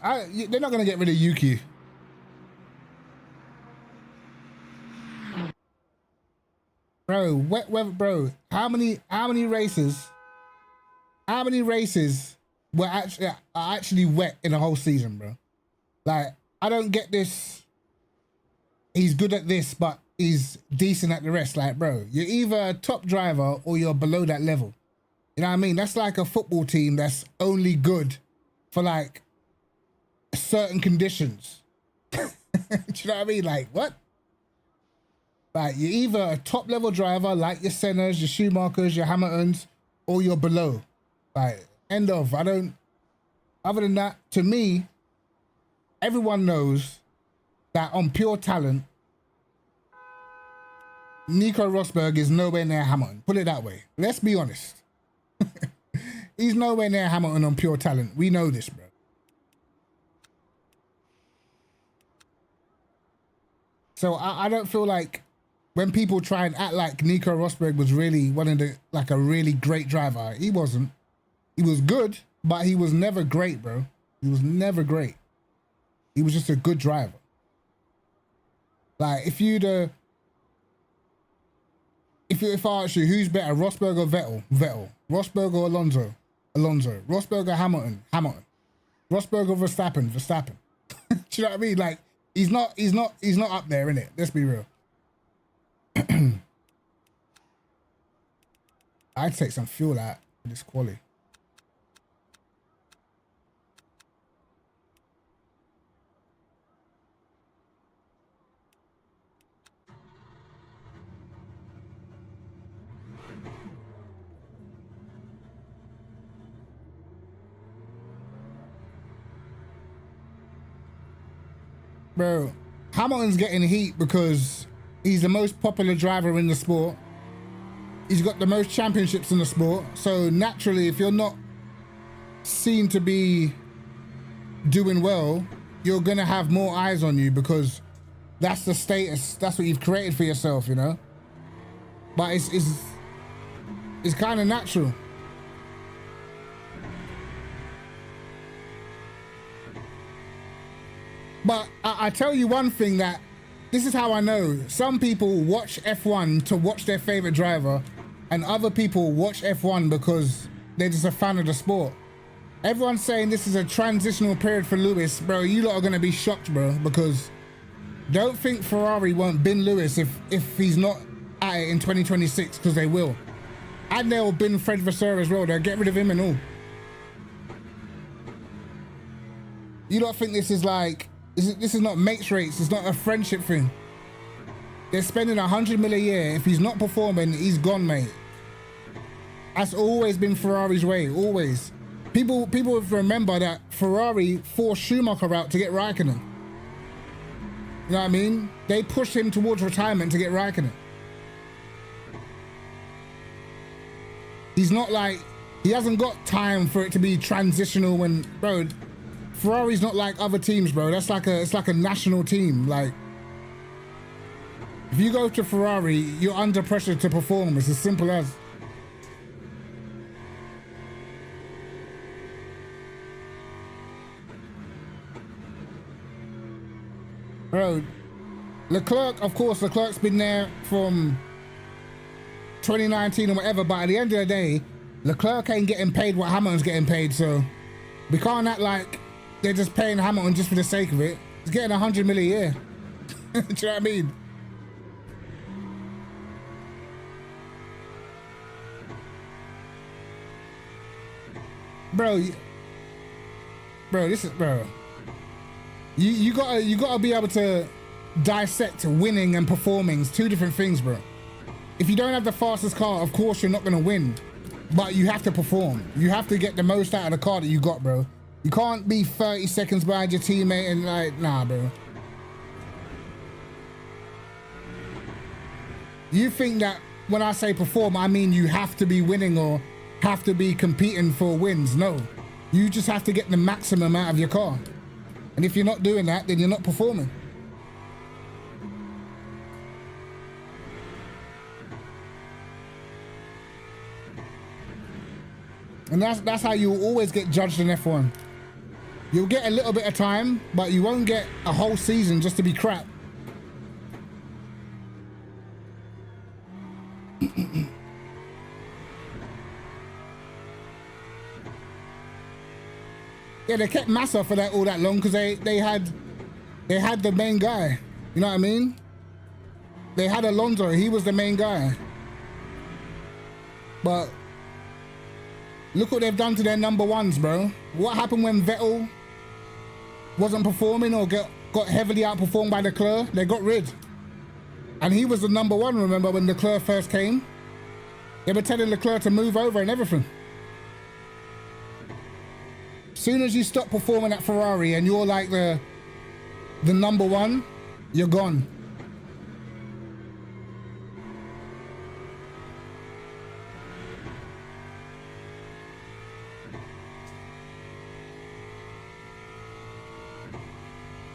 They're not going to get rid of Yuki. Bro, wet weather, bro. How many races were actually wet in a whole season, bro? Like, I don't get this. He's good at this, but he's decent at the rest. Like, bro, you're either a top driver or you're below that level. You know what I mean? That's like a football team that's only good for like certain conditions. Do you know what I mean? Like, what? Like, you're either a top level driver like your Sennas, your Schumachers, your Hamiltons, or you're below. Like, end of. Other than that, to me, everyone knows that on pure talent, Nico Rosberg is nowhere near Hamilton. Put it that way. Let's be honest. He's nowhere near Hamilton on pure talent. We know this, bro. So I don't feel like when people try and act like Nico Rosberg was really one of the, like a really great driver, he wasn't. He was good, but he was never great, bro. He was never great. He was just a good driver. Like if I ask you who's better, Rosberg or Vettel? Vettel. Rosberg or Alonso? Alonso. Rosberg or Hamilton? Hamilton. Rosberg or Verstappen? Verstappen. Do you know what I mean? Like he's not up there, innit? Let's be real. I'd take some fuel out of this quali. Bro, Hamilton's getting heat because he's the most popular driver in the sport. He's got the most championships in the sport. So naturally, if you're not seen to be doing well, you're going to have more eyes on you because that's the status. That's what you've created for yourself, you know? But it's kind of natural. But I tell you one thing, that this is how I know. Some people watch F1 to watch their favorite driver, and other people watch F1 because they're just a fan of the sport. Everyone's saying this is a transitional period for Lewis. Bro, you lot are going to be shocked, bro, because don't think Ferrari won't bin Lewis if he's not at it in 2026, because they will. And they'll bin Fred Vasseur as well. They'll get rid of him and all. You don't think this is like... This is not mates rates. It's not a friendship thing. They're spending 100 mil a year. If he's not performing, he's gone, mate. That's always been Ferrari's way, always. People remember that Ferrari forced Schumacher out to get Raikkonen. You know what I mean? They pushed him towards retirement to get Raikkonen. He's not like, he hasn't got time for it to be transitional when, bro, Ferrari's not like other teams, bro. That's like it's like a national team. Like, if you go to Ferrari, you're under pressure to perform. It's as simple as. Bro, Leclerc, of course, Leclerc's been there from 2019 or whatever, but at the end of the day, Leclerc ain't getting paid what Hamilton's getting paid, so we can't act like they're just paying Hamilton just for the sake of it. He's getting 100 mil a year. Do you know what I mean? Bro, this is, bro. You gotta be able to dissect winning and performing. It's two different things, bro. If you don't have the fastest car, of course you're not gonna win. But you have to perform. You have to get the most out of the car that you got, bro. You can't be 30 seconds behind your teammate and like, nah, bro. You think that when I say perform, I mean you have to be winning or have to be competing for wins. No, you just have to get the maximum out of your car. And if you're not doing that, then you're not performing. And that's how you always get judged in F1. You'll get a little bit of time, but you won't get a whole season just to be crap. Yeah, they kept Massa for that all that long because they had the main guy. You know what I mean? They had Alonso. He was the main guy. But look what they've done to their number ones, bro. What happened when Vettel wasn't performing or got heavily outperformed by Leclerc? They got rid. And he was the number one, remember, when Leclerc first came? They were telling Leclerc to move over and everything. Soon as you stop performing at Ferrari and you're like the number one, you're gone.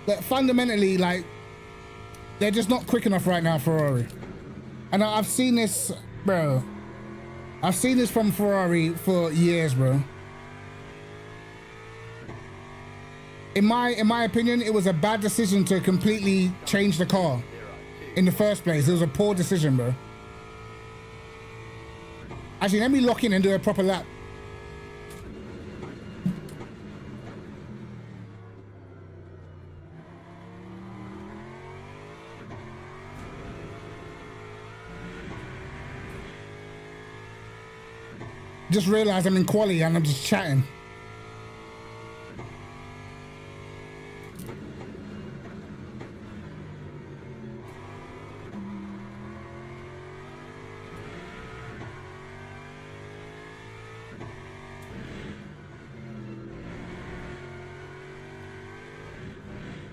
But fundamentally, like, They're just not quick enough right now, Ferrari. And I've seen this, bro. I've seen this from Ferrari for years, bro. In my opinion, it was a bad decision to completely change the car in the first place. It was a poor decision, bro. Actually, let me lock in and do a proper lap. Just realized I'm in quali and I'm just chatting.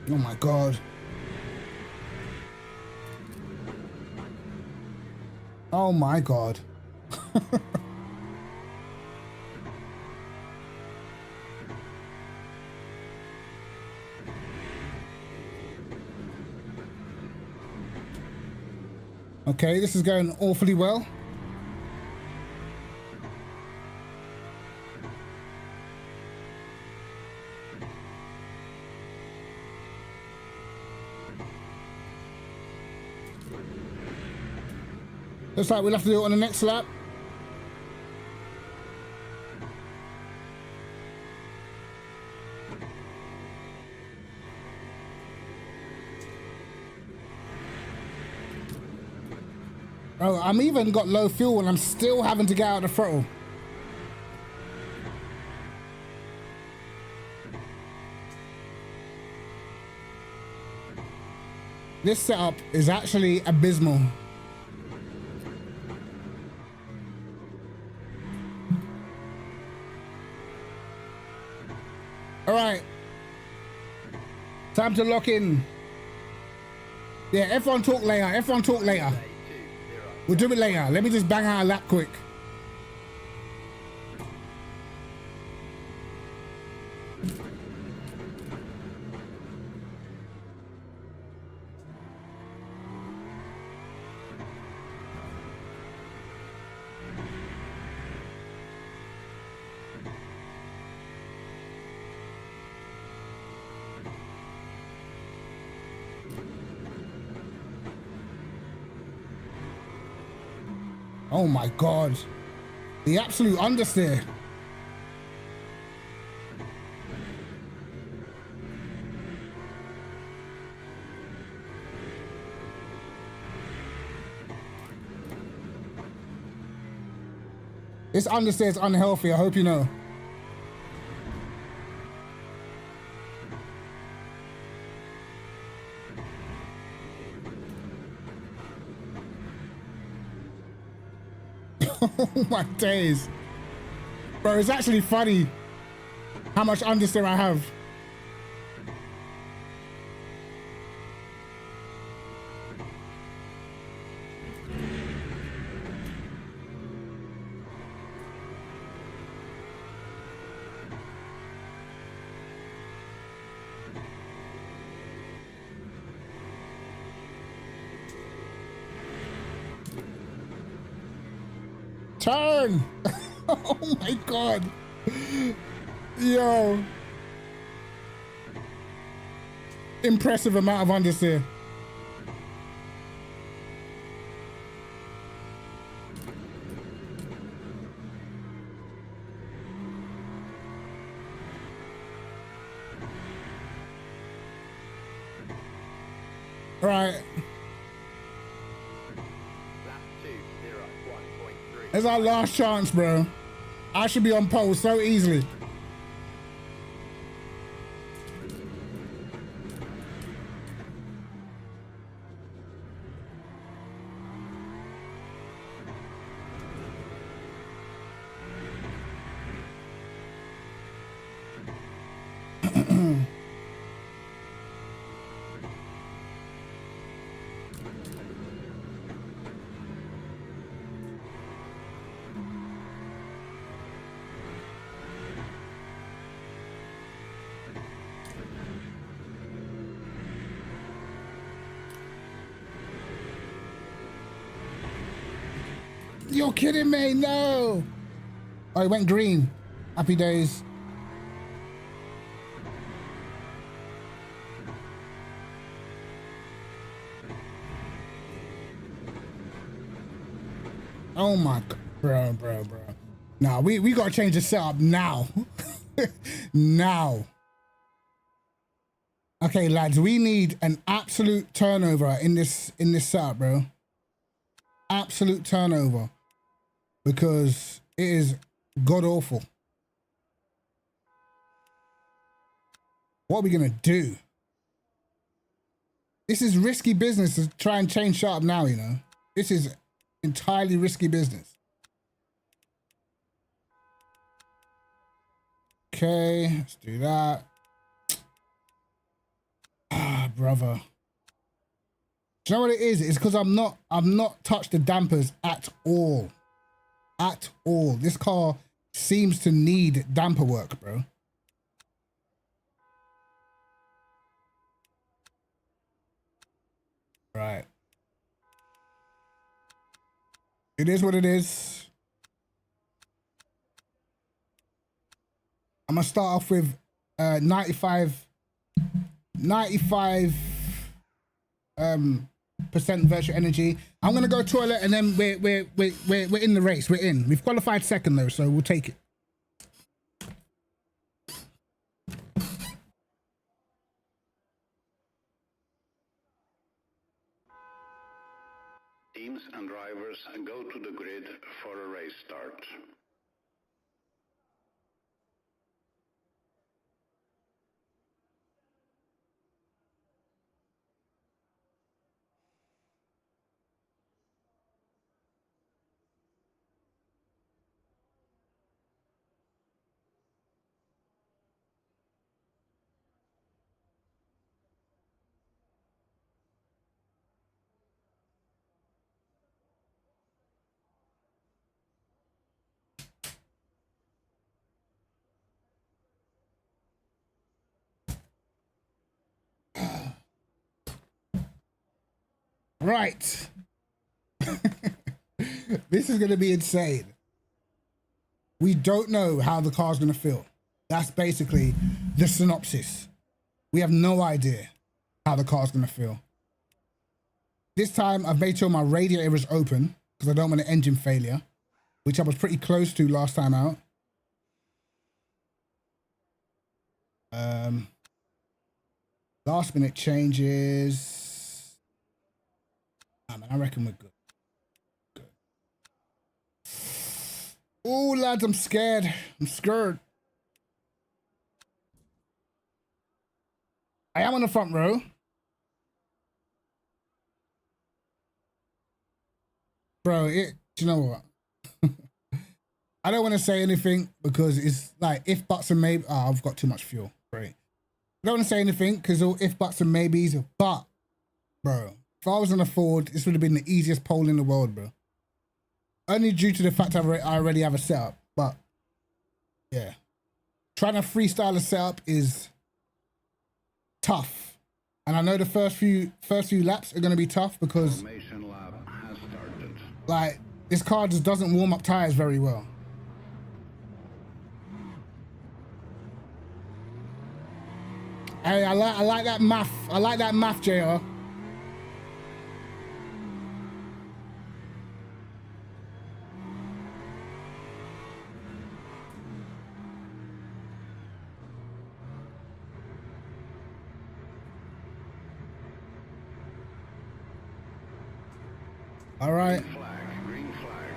Oh my God. Oh my God. Okay, this is going awfully well. Looks like we'll have to do it on the next lap. Oh, I'm even got low fuel and I'm still having to get out of the throttle. This setup is actually abysmal. All right, time to lock in. Yeah, F1 talk later, F1 talk later. We'll do it later. Let me just bang out a lap quick. Oh my God, the absolute understeer. This understeer is unhealthy, I hope you know. Oh my days. Bro, it's actually funny how much understeer I have. Turn! Oh my God. Yo. Impressive amount of understeer. All right. It's our last chance, bro. I should be on pole so easily. You're kidding me, no. Oh, it went green. Happy days. Oh my God, bro. Nah, we gotta change the setup now. Now. Okay, lads, we need an absolute turnover in this setup, bro. Absolute turnover. Because it is god awful. What are we gonna do? This is risky business to try and change setup now, you know. This is entirely risky business. Okay, let's do that. Ah, brother. Do you know what it is? It's because I've not touched the dampers at all. At all. This car seems to need damper work, bro. Right. It is what it is. I'm gonna start off with 95 percent virtual energy. I'm gonna go toilet and then we're in the race. We're in. We've qualified second though, so we'll take it. Teams and drivers go to the grid for a race start. Right. This is going to be insane. We don't know how the car's going to feel. That's basically the synopsis. We have no idea how the car's going to feel. This time I've made sure my radiator is open because I don't want an engine failure, which I was pretty close to last time out. Last minute changes. Man, I reckon we're good. Oh, lads, I'm scared. I'm scared. I am on the front row. Bro, do you know what? I don't want to say anything because it's like if, buts, and maybe. Oh, I've got too much fuel. Great. I don't want to say anything because all if, buts, and maybes. But, bro, if I was on a Ford, this would have been the easiest pole in the world, bro. Only due to the fact I already have a setup. But, yeah. Trying to freestyle a setup is tough. And I know the first few laps are going to be tough because, Formation lap has started. like, this car just doesn't warm up tires very well. Hey, I like that math. I like that math, JR. All right. Green flag.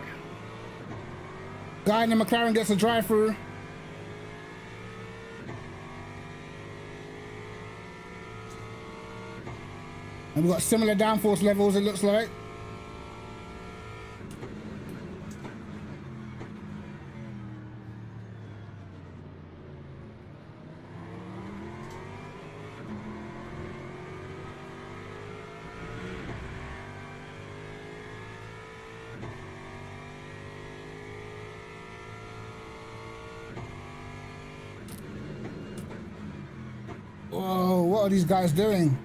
Guy in the McLaren gets a drive-through. And we've got similar downforce levels, it looks like. Whoa, what are these guys doing?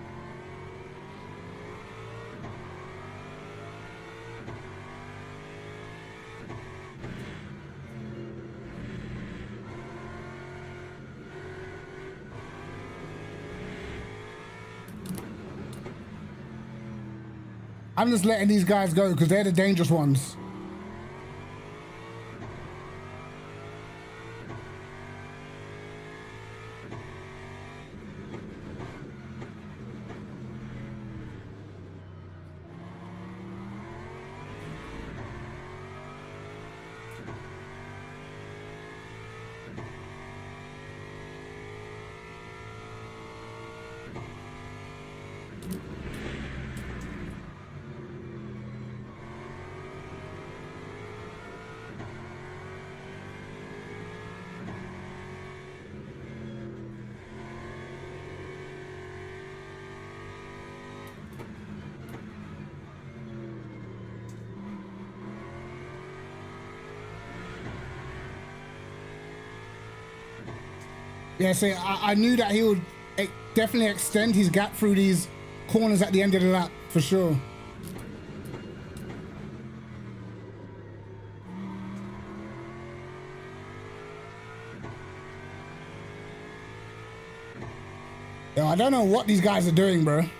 I'm just letting these guys go because they're the dangerous ones. Yeah, see, I knew that he would definitely extend his gap through these corners at the end of the lap, for sure. Yo, I don't know what these guys are doing, bro. Time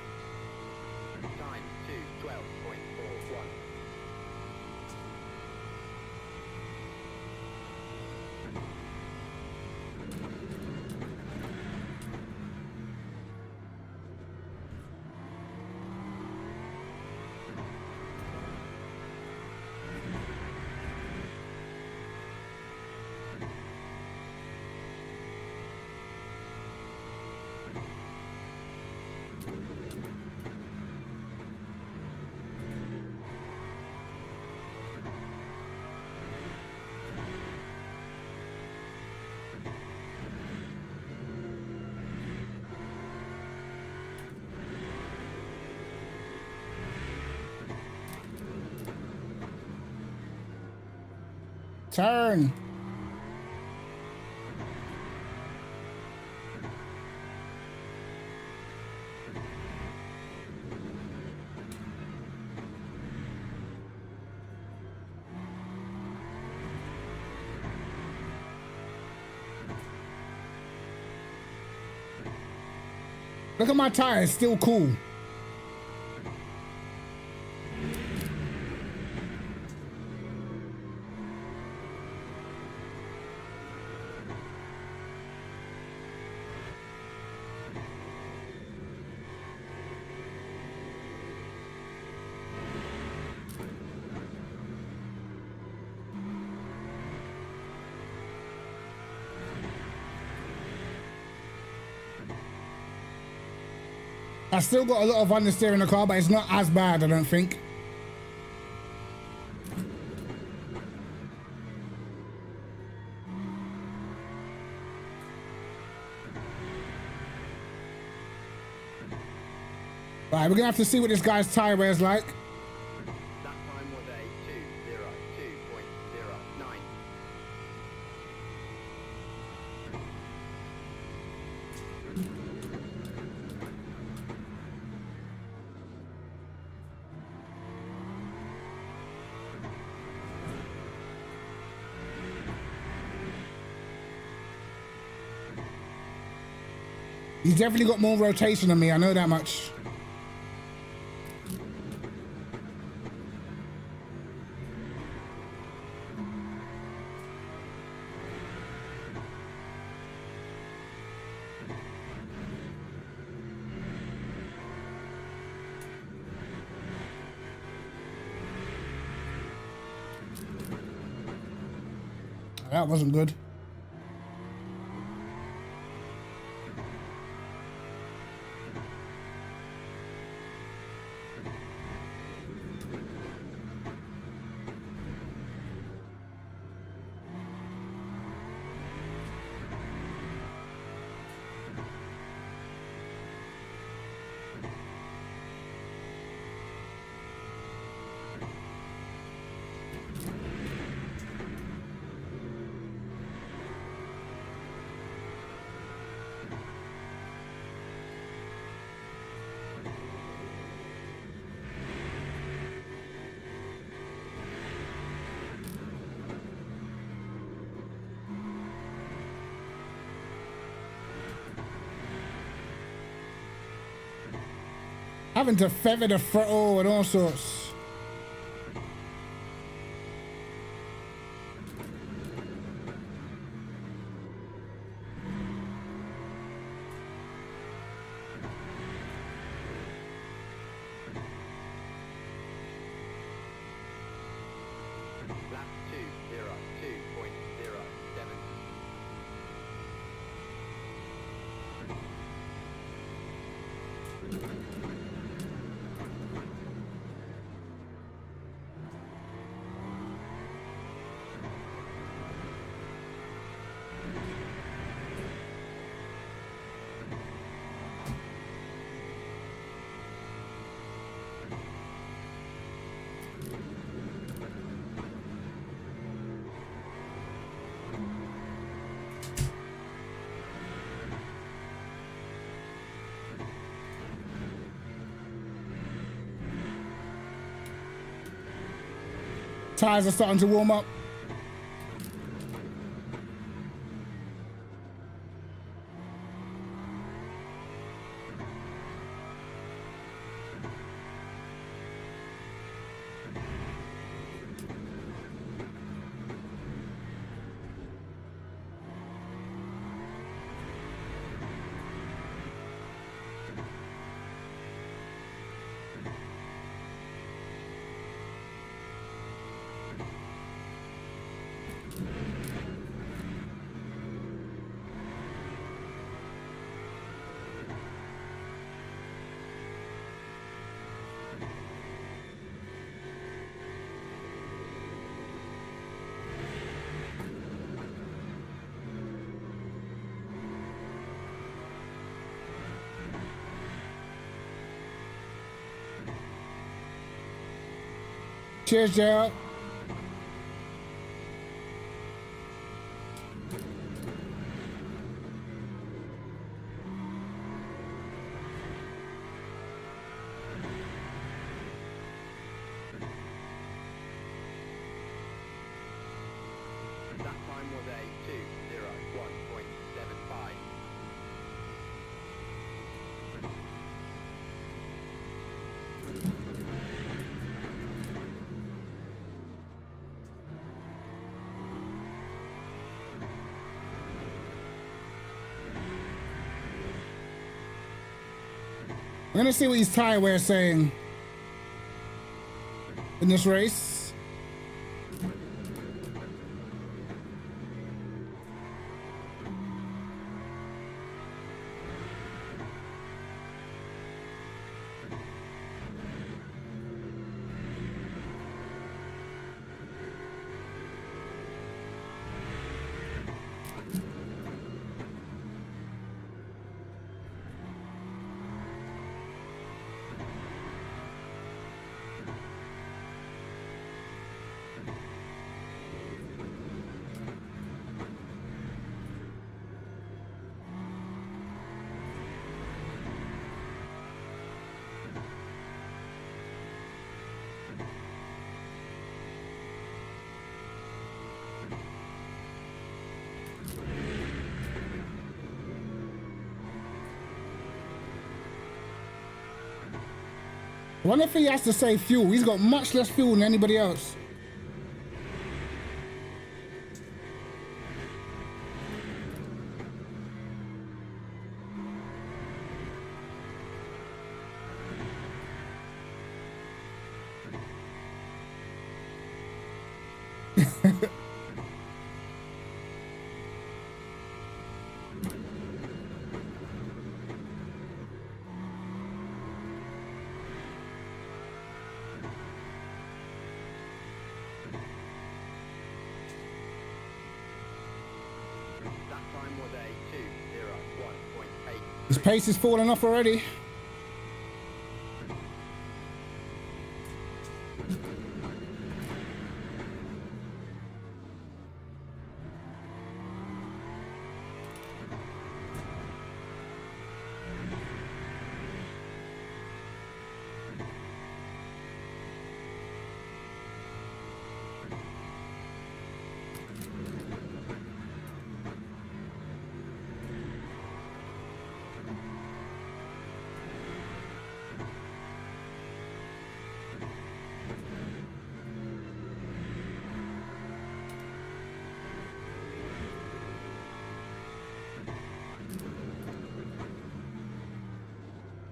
2:12.41. Turn. Look at my tires, still cool. I still got a lot of understeer in the car, but it's not as bad, I don't think. Right, we're gonna have to see what this guy's tire wear's like. That time was a 2:02.09. He's definitely got more rotation than me, I know that much. That wasn't good. Having to feather the throttle and all sorts. Lap 2:02.07. Tires are starting to warm up. Cheers, Gerald. That time was a 2:01.75. I'm gonna see what his tire wear is saying in this race. I wonder if he has to save fuel. He's got much less fuel than anybody else. That time was a 2:01.8. His pace is falling off already.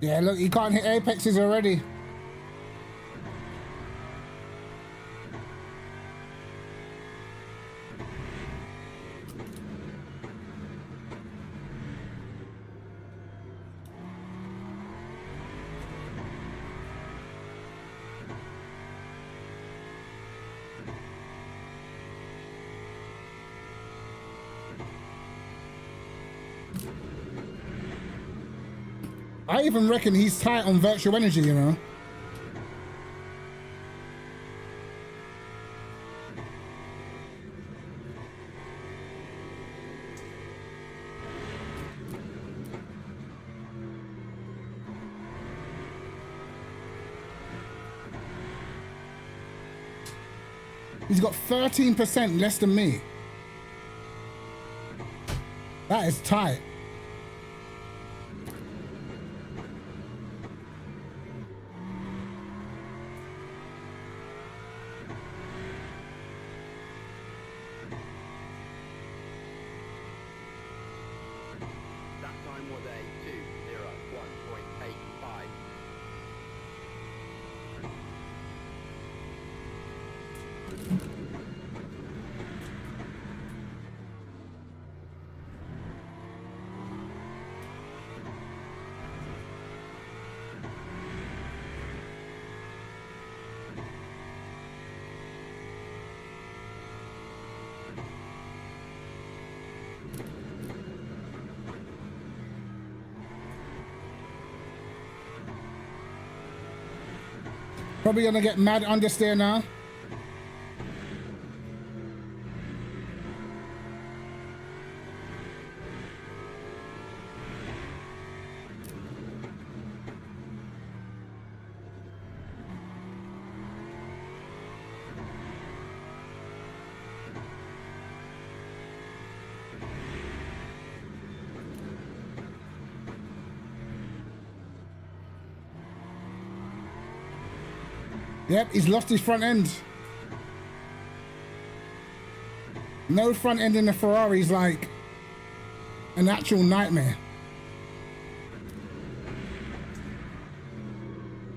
Yeah, look, he can't hit apexes already. I even reckon he's tight on virtual energy, you know. He's got 13% less than me. That is tight. That time was a 2:01.85. Probably gonna get mad understeer now. Yep, he's lost his front end. No front end in the Ferrari is like an actual nightmare.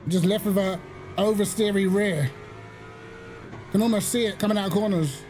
Just left with a oversteery rear. Can almost see it coming out of corners.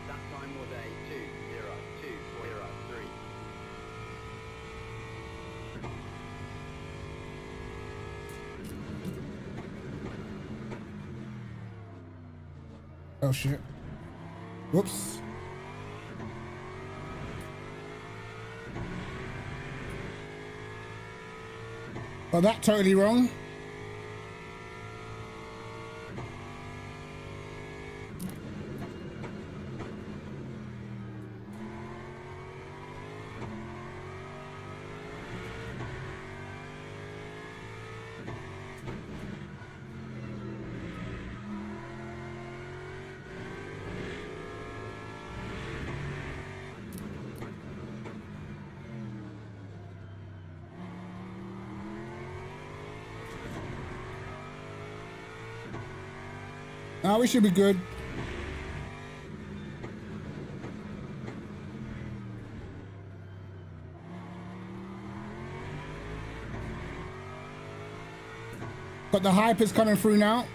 That time was a 2:02.03. Oh shit. Whoops. Got that totally wrong. We should be good. Got the hypers coming through now.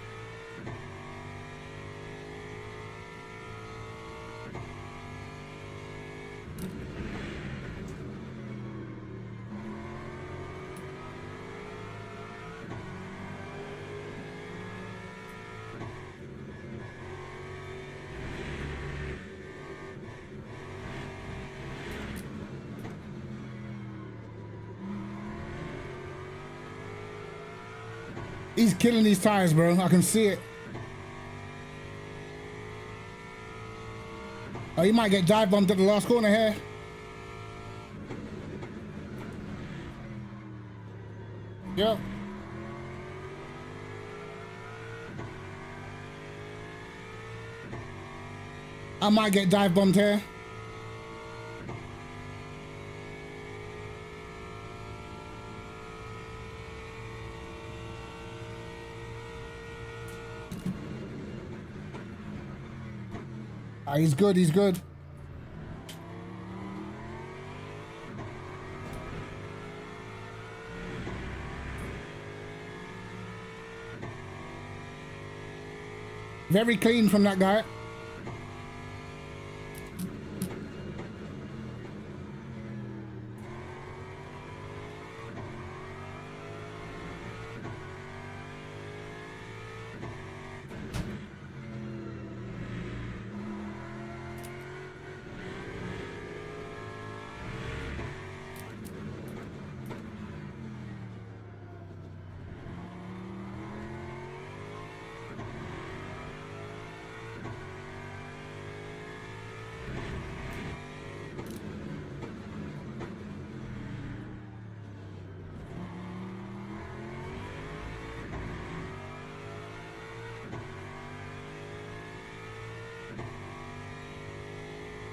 He's killing these tires, bro. I can see it. Oh, you might get dive bombed at the last corner here. Yep. I might get dive bombed here. Ah, he's good, he's good. Very clean from that guy.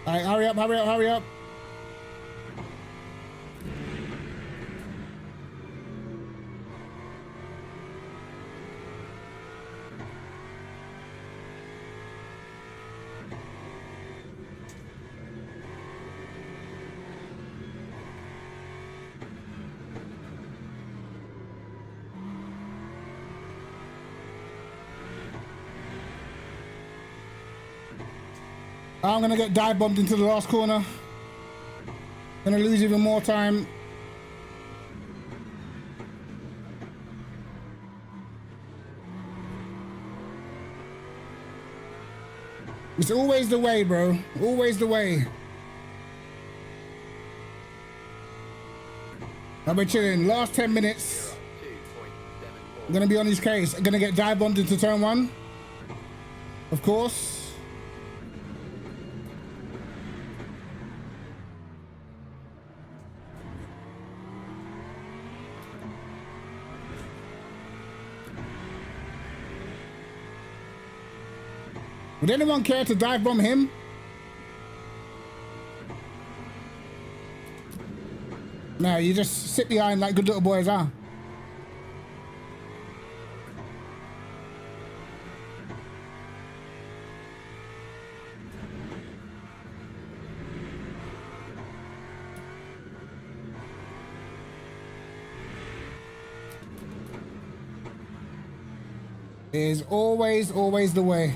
All right, hurry up, hurry up, hurry up. I'm gonna get dive bombed into the last corner. Gonna lose even more time. It's always the way, bro. Always the way. I've been chilling. Last 10 minutes. I'm gonna be on his case. I'm gonna get dive bombed into turn 1. Of course. Would anyone care to dive bomb him? No, you just sit behind like good little boys are. It is always, always the way.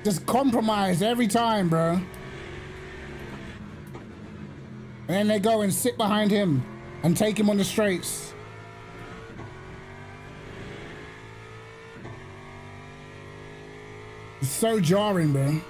Just compromise every time, bro. And then they go and sit behind him and take him on the straights. It's so jarring, bro.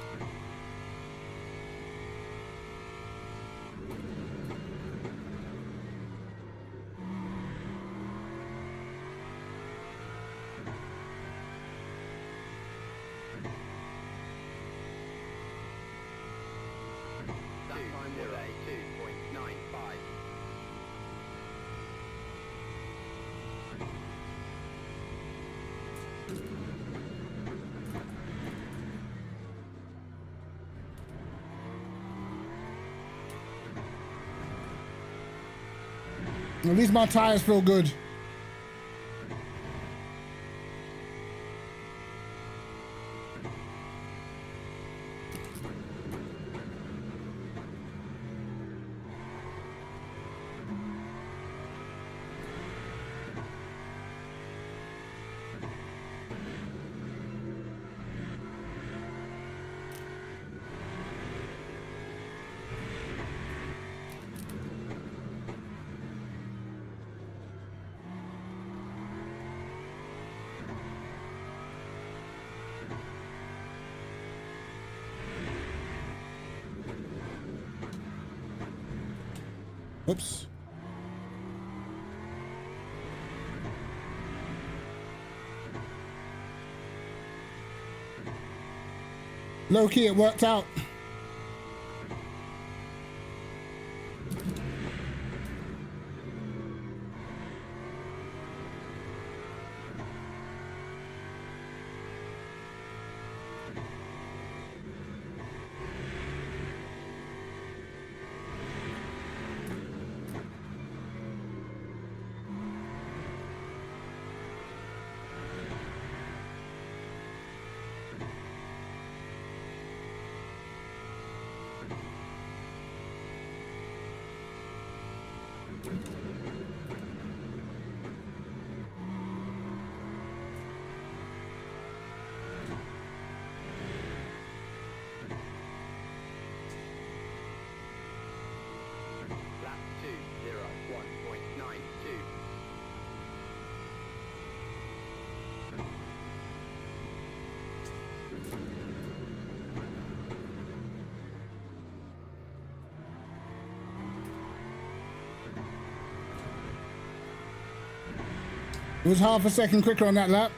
At least my tires feel good. Oops. Low key, it worked out. Lap 201.92. It was half a second quicker on that lap.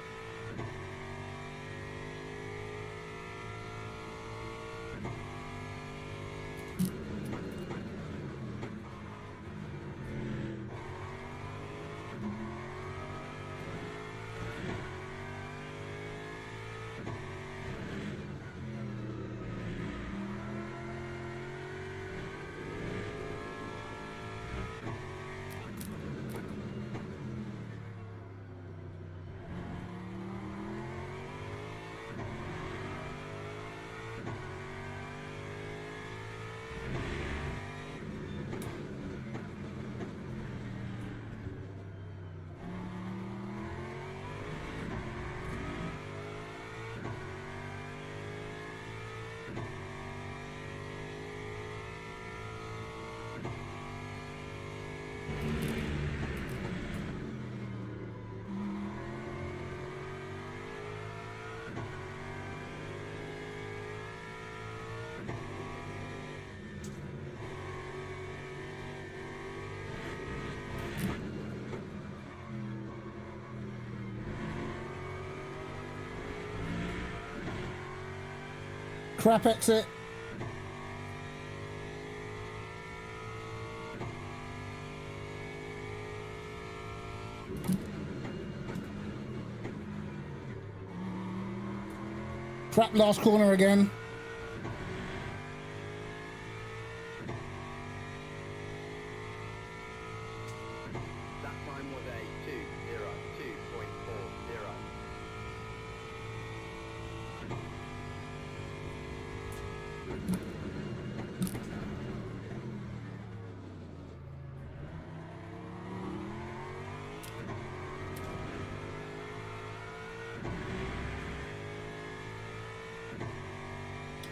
Crap exit. Crap last corner again. That time was a 2:02.40.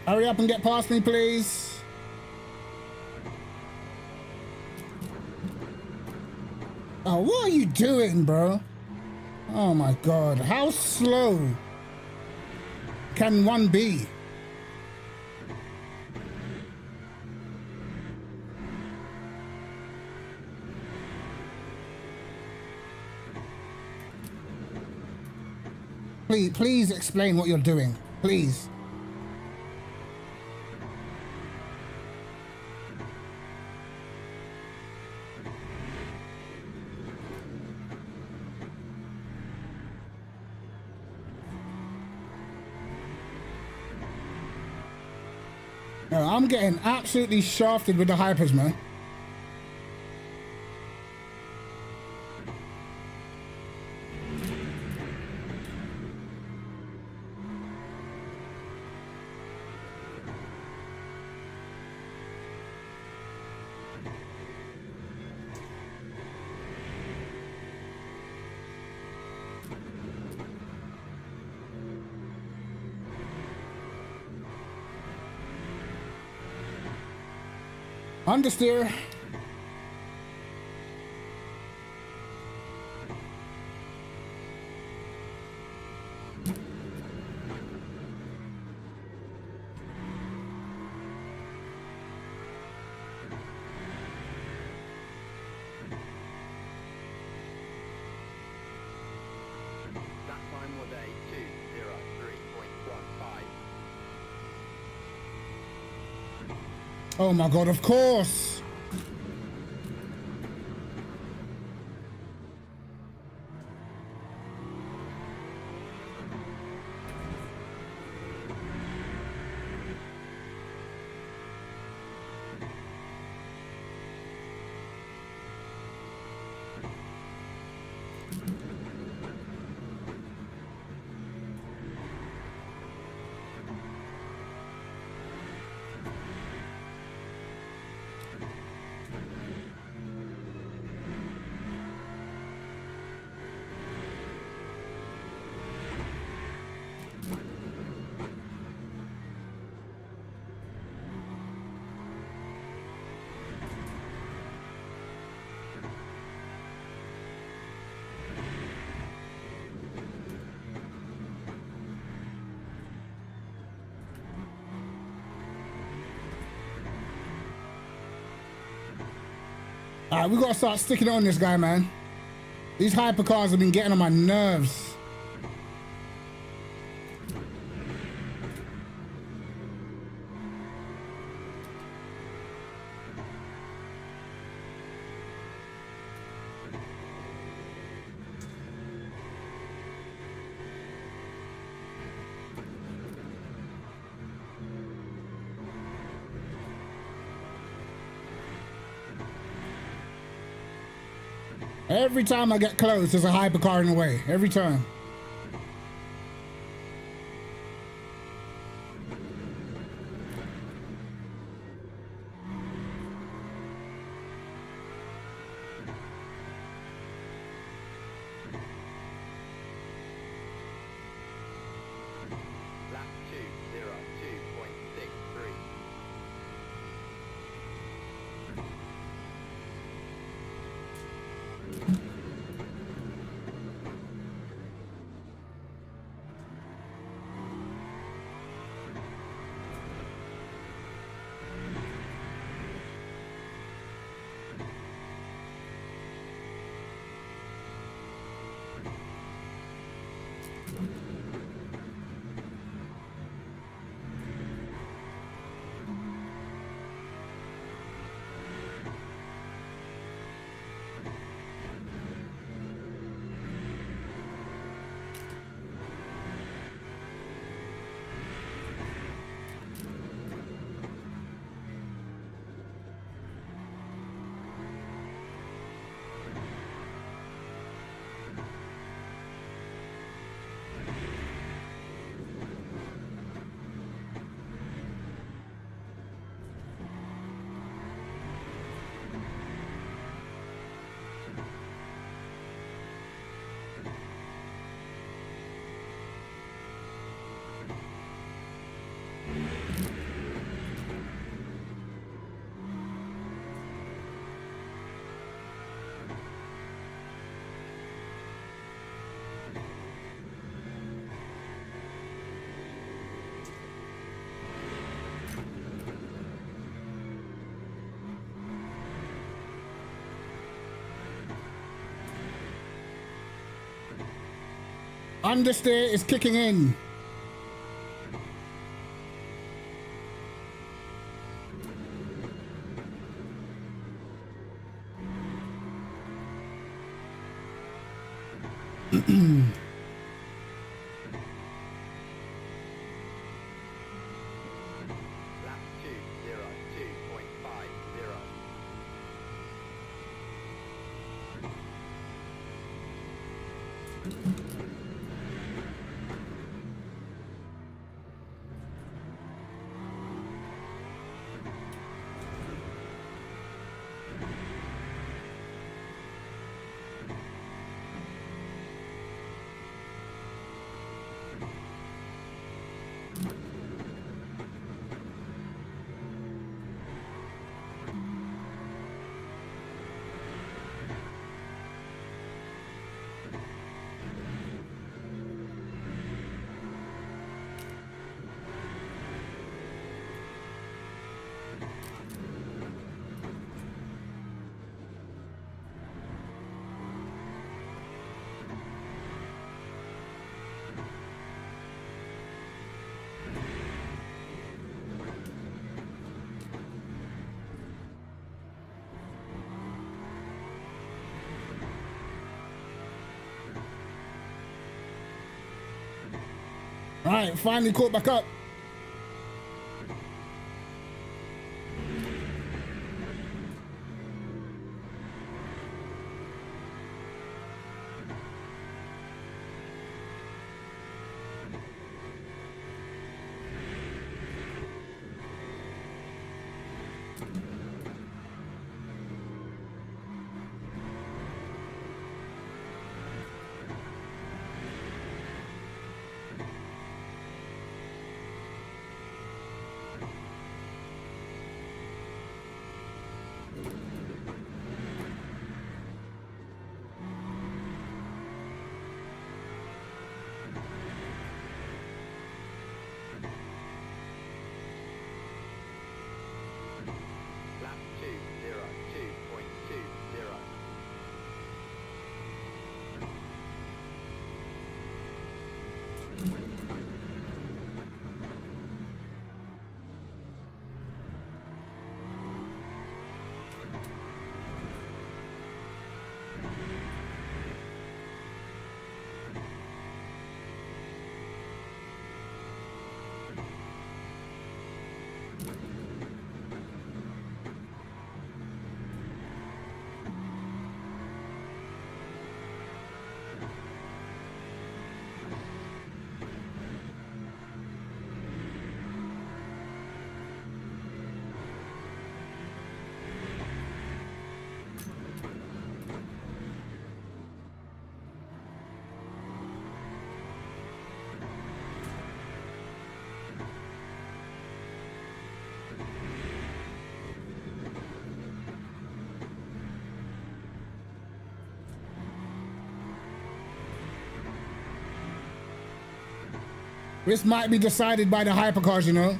Hurry up and get past me, please. Oh, what are you doing, bro? Oh my God, how slow can one be? Please explain what you're doing, please. No, I'm getting absolutely shafted with the hypers, man. Understeer. Oh my God, of course. All right, we gotta start sticking on this guy, man. These hypercars have been getting on my nerves. Every time I get close, there's a hypercar in the way. Every time. Lap 2:02.63. Understeer is kicking in. Lap 2:02.50. Right, finally caught back up. Lap 2:02.20. This might be decided by the hypercars, you know.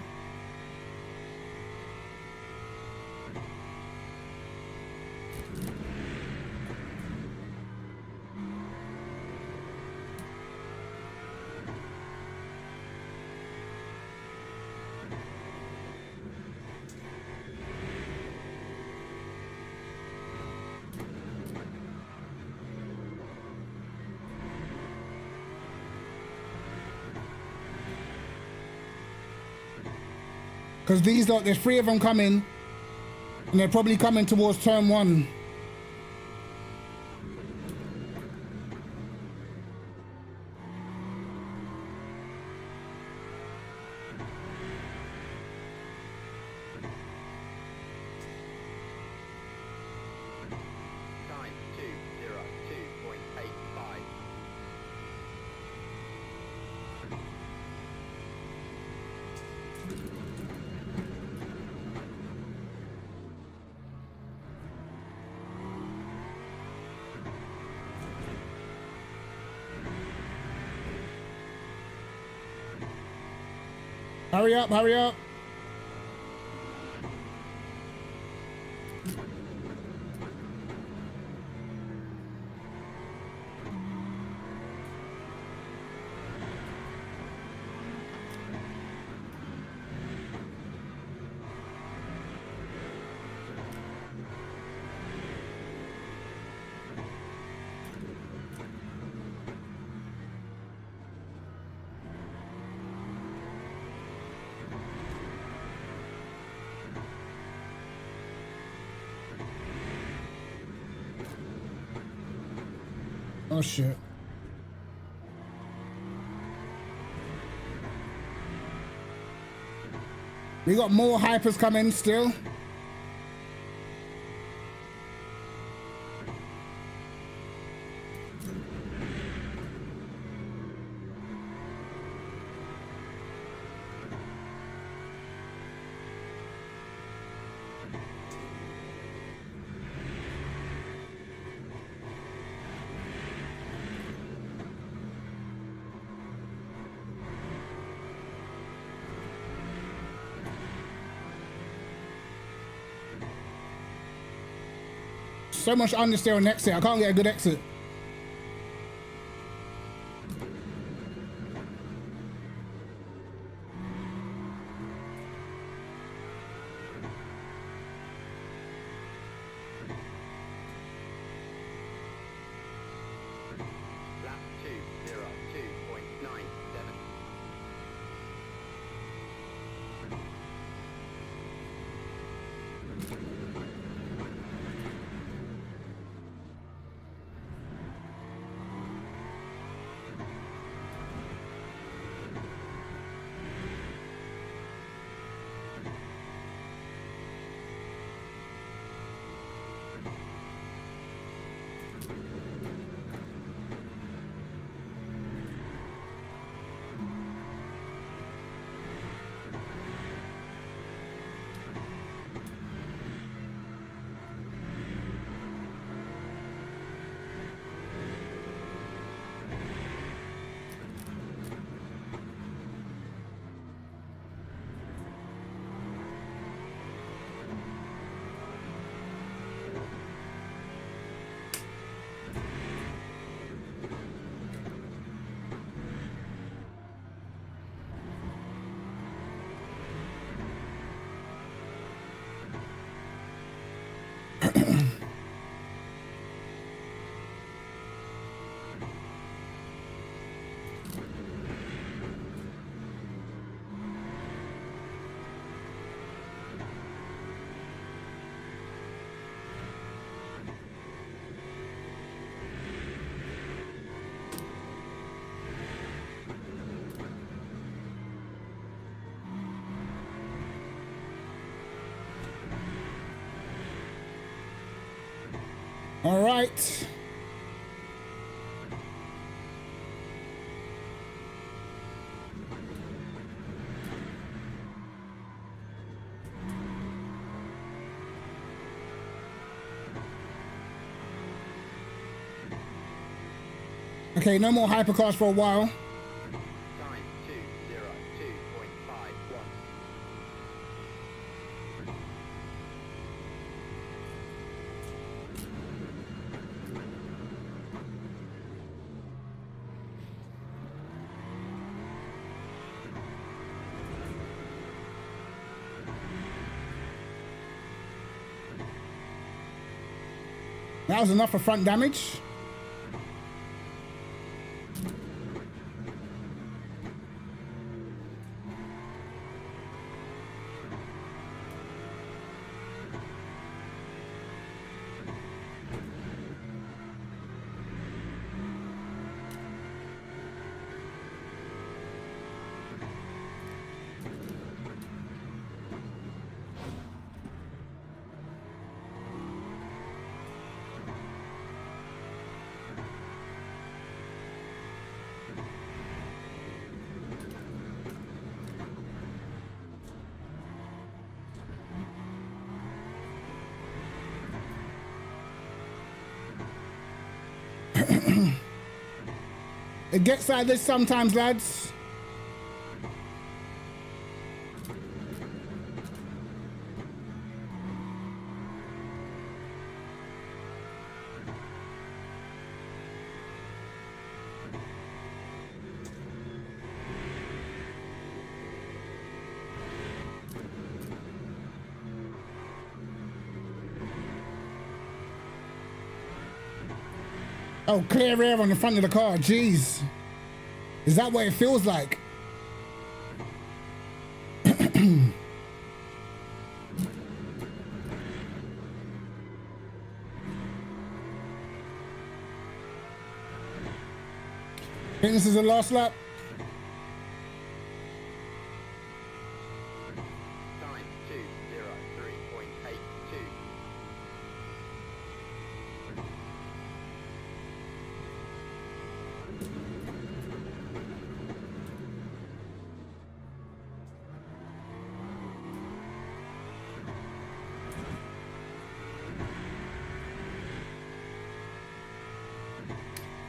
Because these lot, there's 3 of them coming, and they're probably coming towards turn 1. Time 2:02.85. Hurry up, hurry up. Oh shit. We got more hypers coming still. So much understeer on exit. I can't get a good exit. Lap 2:02.97. All right. Okay, no more hypercars for a while. Time 2:02.51. That was enough for front damage. It gets like this sometimes, lads. Oh, clear air on the front of the car. Jeez. Is that what it feels like? I think this is the last lap. Time 2:03.82.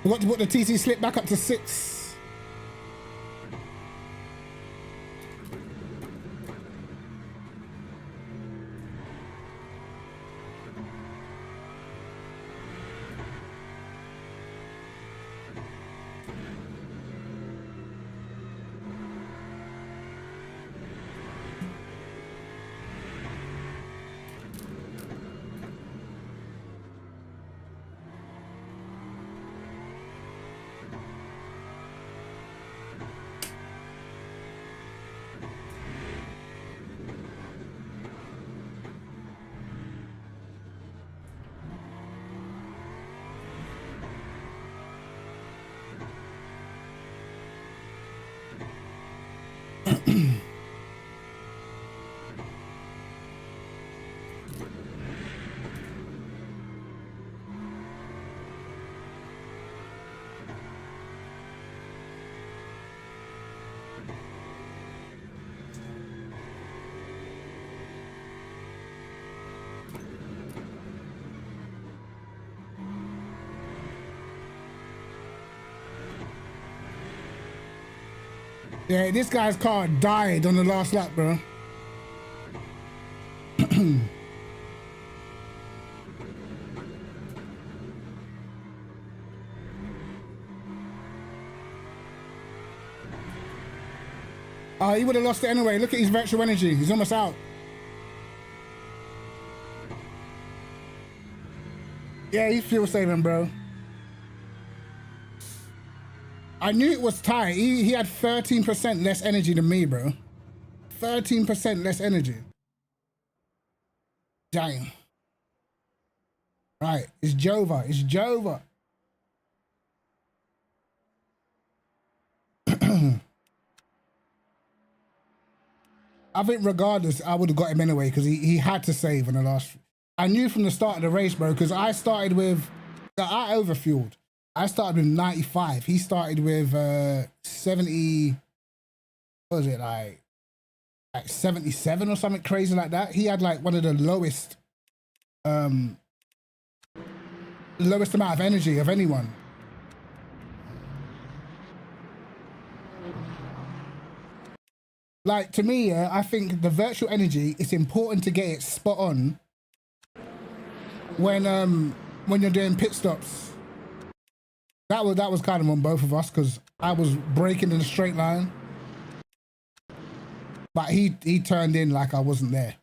Forgot to put the TC slip back up to 6. Yeah, this guy's car died on the last lap, bro. Oh, he would have lost it anyway. Look at his virtual energy. He's almost out. Yeah, he's fuel saving, bro. I knew it was tight. He had 13% less energy than me, bro. 13% less energy. Dang. Right, it's Jova. It's Jova. I think regardless, I would have got him anyway because he had to save in the last. I knew from the start of the race, bro, because I started with. I overfueled. I started with 95. He started with 70. What was it like 77 or something crazy like that? He had like one of the lowest amount of energy of anyone. Like, to me, yeah, I think the virtual energy, it's important to get it spot on when you're doing pit stops. That was kind of on both of us because I was braking in a straight line, but he turned in like I wasn't there.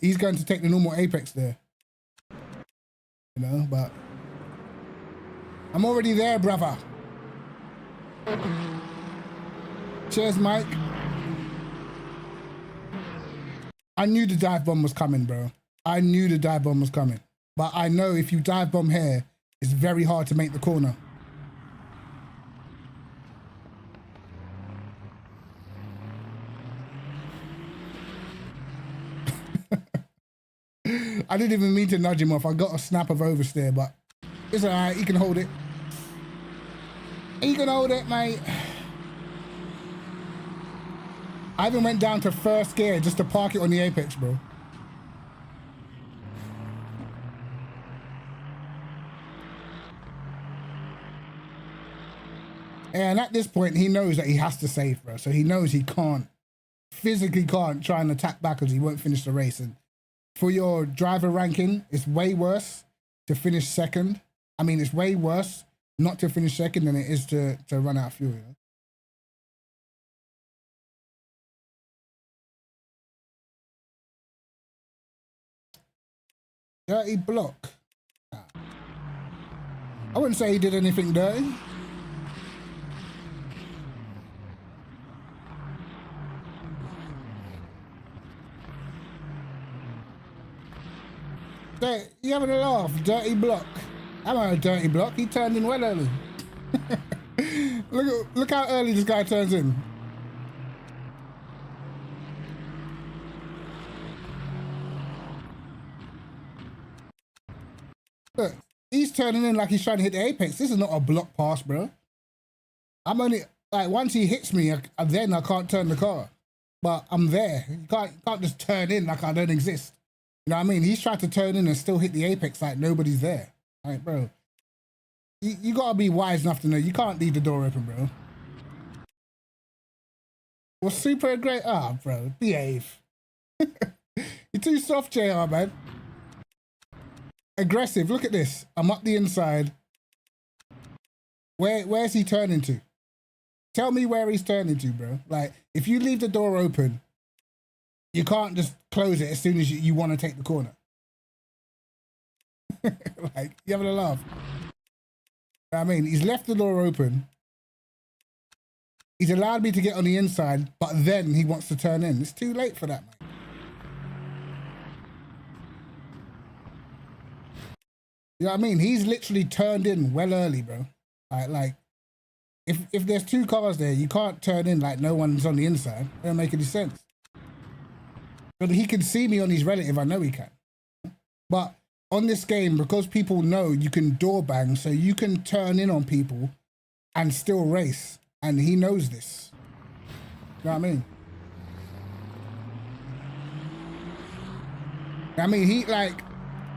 He's going to take the normal apex there, you know. But I'm already there, brother. Cheers, Mike. I knew the dive bomb was coming, bro. I knew the dive bomb was coming. But I know if you dive bomb here, it's very hard to make the corner. I didn't even mean to nudge him off. I got a snap of oversteer, but it's all right. He can hold it. He can hold it, mate. I even went down to first gear just to park it on the apex, bro. And at this point, he knows that he has to save, bro. So he knows he physically can't try and attack back because he won't finish the race. And for your driver ranking, it's way worse to finish second. I mean, it's way worse not to finish second than it is to run out of fuel, you know? Dirty block. I wouldn't say he did anything dirty. You having a laugh? Dirty block. I'm on a dirty block. He turned in well early. Look how early this guy turns in. Look, he's turning in like he's trying to hit the apex. This is not a block pass, bro. I'm only like once he hits me, then I can't turn the car. But I'm there. You can't just turn in like I don't exist. You know what I mean? He's tried to turn in and still hit the apex like nobody's there. Like, bro, you gotta be wise enough to know you can't leave the door open, bro. Well, super great. Ah, bro, behave. You're too soft, JR, man. Aggressive. Look at this. I'm up the inside. Where's he turning to? Tell me where he's turning to, bro. Like, if you leave the door open, you can't just close it as soon as you want to take the corner. Like, you having a laugh? I mean, he's left the door open. He's allowed me to get on the inside, but then he wants to turn in. It's too late for that, man. You know what I mean? He's literally turned in well early, bro. Like If there's two cars there, you can't turn in like no one's on the inside. It don't make any sense. But he can see me on his relative, I know he can. But on this game, because people know you can door bang, so you can turn in on people and still race. And he knows this. You know what I mean? I mean, he, like,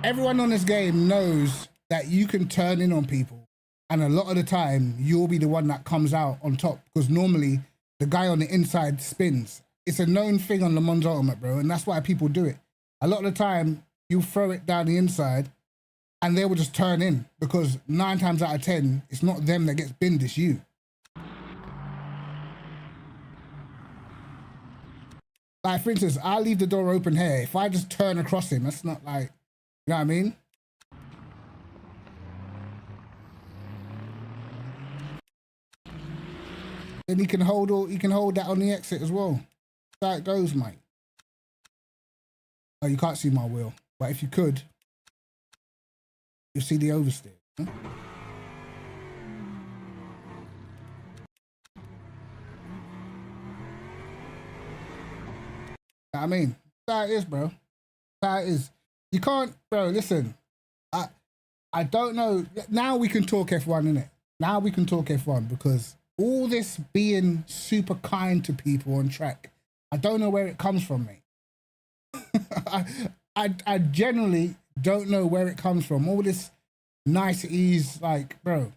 everyone on this game knows that you can turn in on people. And a lot of the time, you'll be the one that comes out on top. Because normally, the guy on the inside spins. It's a known thing on Le Mans Ultimate, bro. And that's why people do it. A lot of the time, you throw it down the inside, and they will just turn in. Because 9 times out of 10, it's not them that gets binned, it's you. Like, for instance, I'll leave the door open here. If I just turn across him, that's not like, you know what I mean? Then he can hold that on the exit as well. That's how it goes, mate. Oh, you can't see my wheel. But if you could, you'll see the oversteer. Huh? I mean, that's how it is, bro. That's how it is. You can't, bro, listen. I don't know. Now we can talk F1, innit? Now we can talk F1 because all this being super kind to people on track, I don't know where it comes from, mate. I generally don't know where it comes from. All this niceties, like, bro,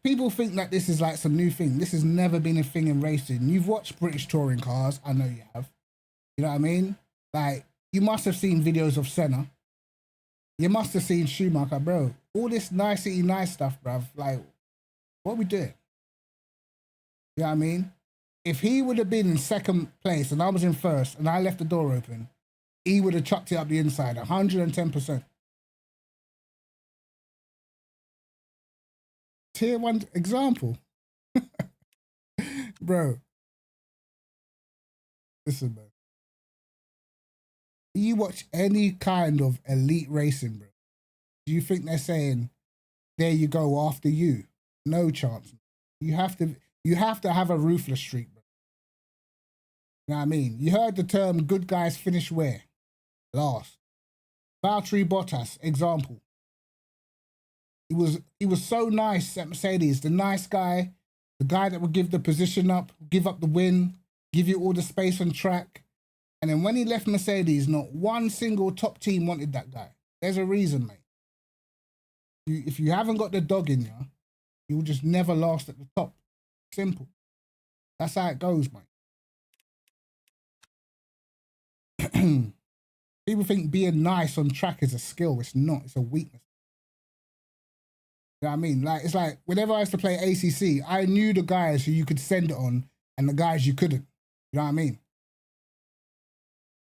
people think that this is like some new thing. This has never been a thing in racing. You've watched British touring cars. I know you have. You know what I mean? Like, you must have seen videos of Senna. You must have seen Schumacher, bro. All this nice stuff, bruv. Like, what are we doing? You know what I mean? If he would have been in second place and I was in first and I left the door open, he would have chucked it up the inside, 110%. Tier 1 example. Bro. Listen, man. You watch any kind of elite racing, bro. Do you think they're saying, there you go, after you? No chance. You have to have a ruthless streak, bro. You know what I mean? You heard the term good guys finish where? Last. Valtteri Bottas, example. He was so nice at Mercedes, the nice guy, the guy that would give the position up, give up the win, give you all the space on track. And then when he left Mercedes, not one single top team wanted that guy. There's a reason, mate. If you haven't got the dog in you, you'll just never last at the top. Simple. That's how it goes, mate. People think being nice on track is a skill. It's not. It's a weakness. You know what I mean? Like, it's like whenever I used to play ACC, I knew the guys who you could send it on and the guys you couldn't. You know what I mean?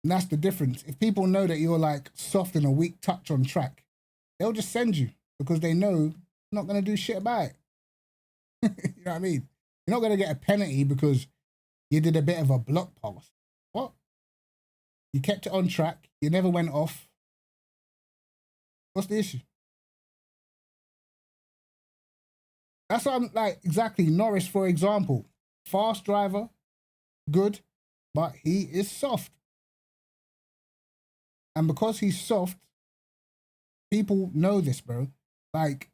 And that's the difference. If people know that you're like soft and a weak touch on track, they'll just send you because they know you're not going to do shit about it. You know what I mean? You're not going to get a penalty because you did a bit of a block pass. What? You kept it on track. You never went off. What's the issue? That's what I'm like, exactly. Norris, for example, fast driver, good, but he is soft. And because he's soft, people know this, bro. Like,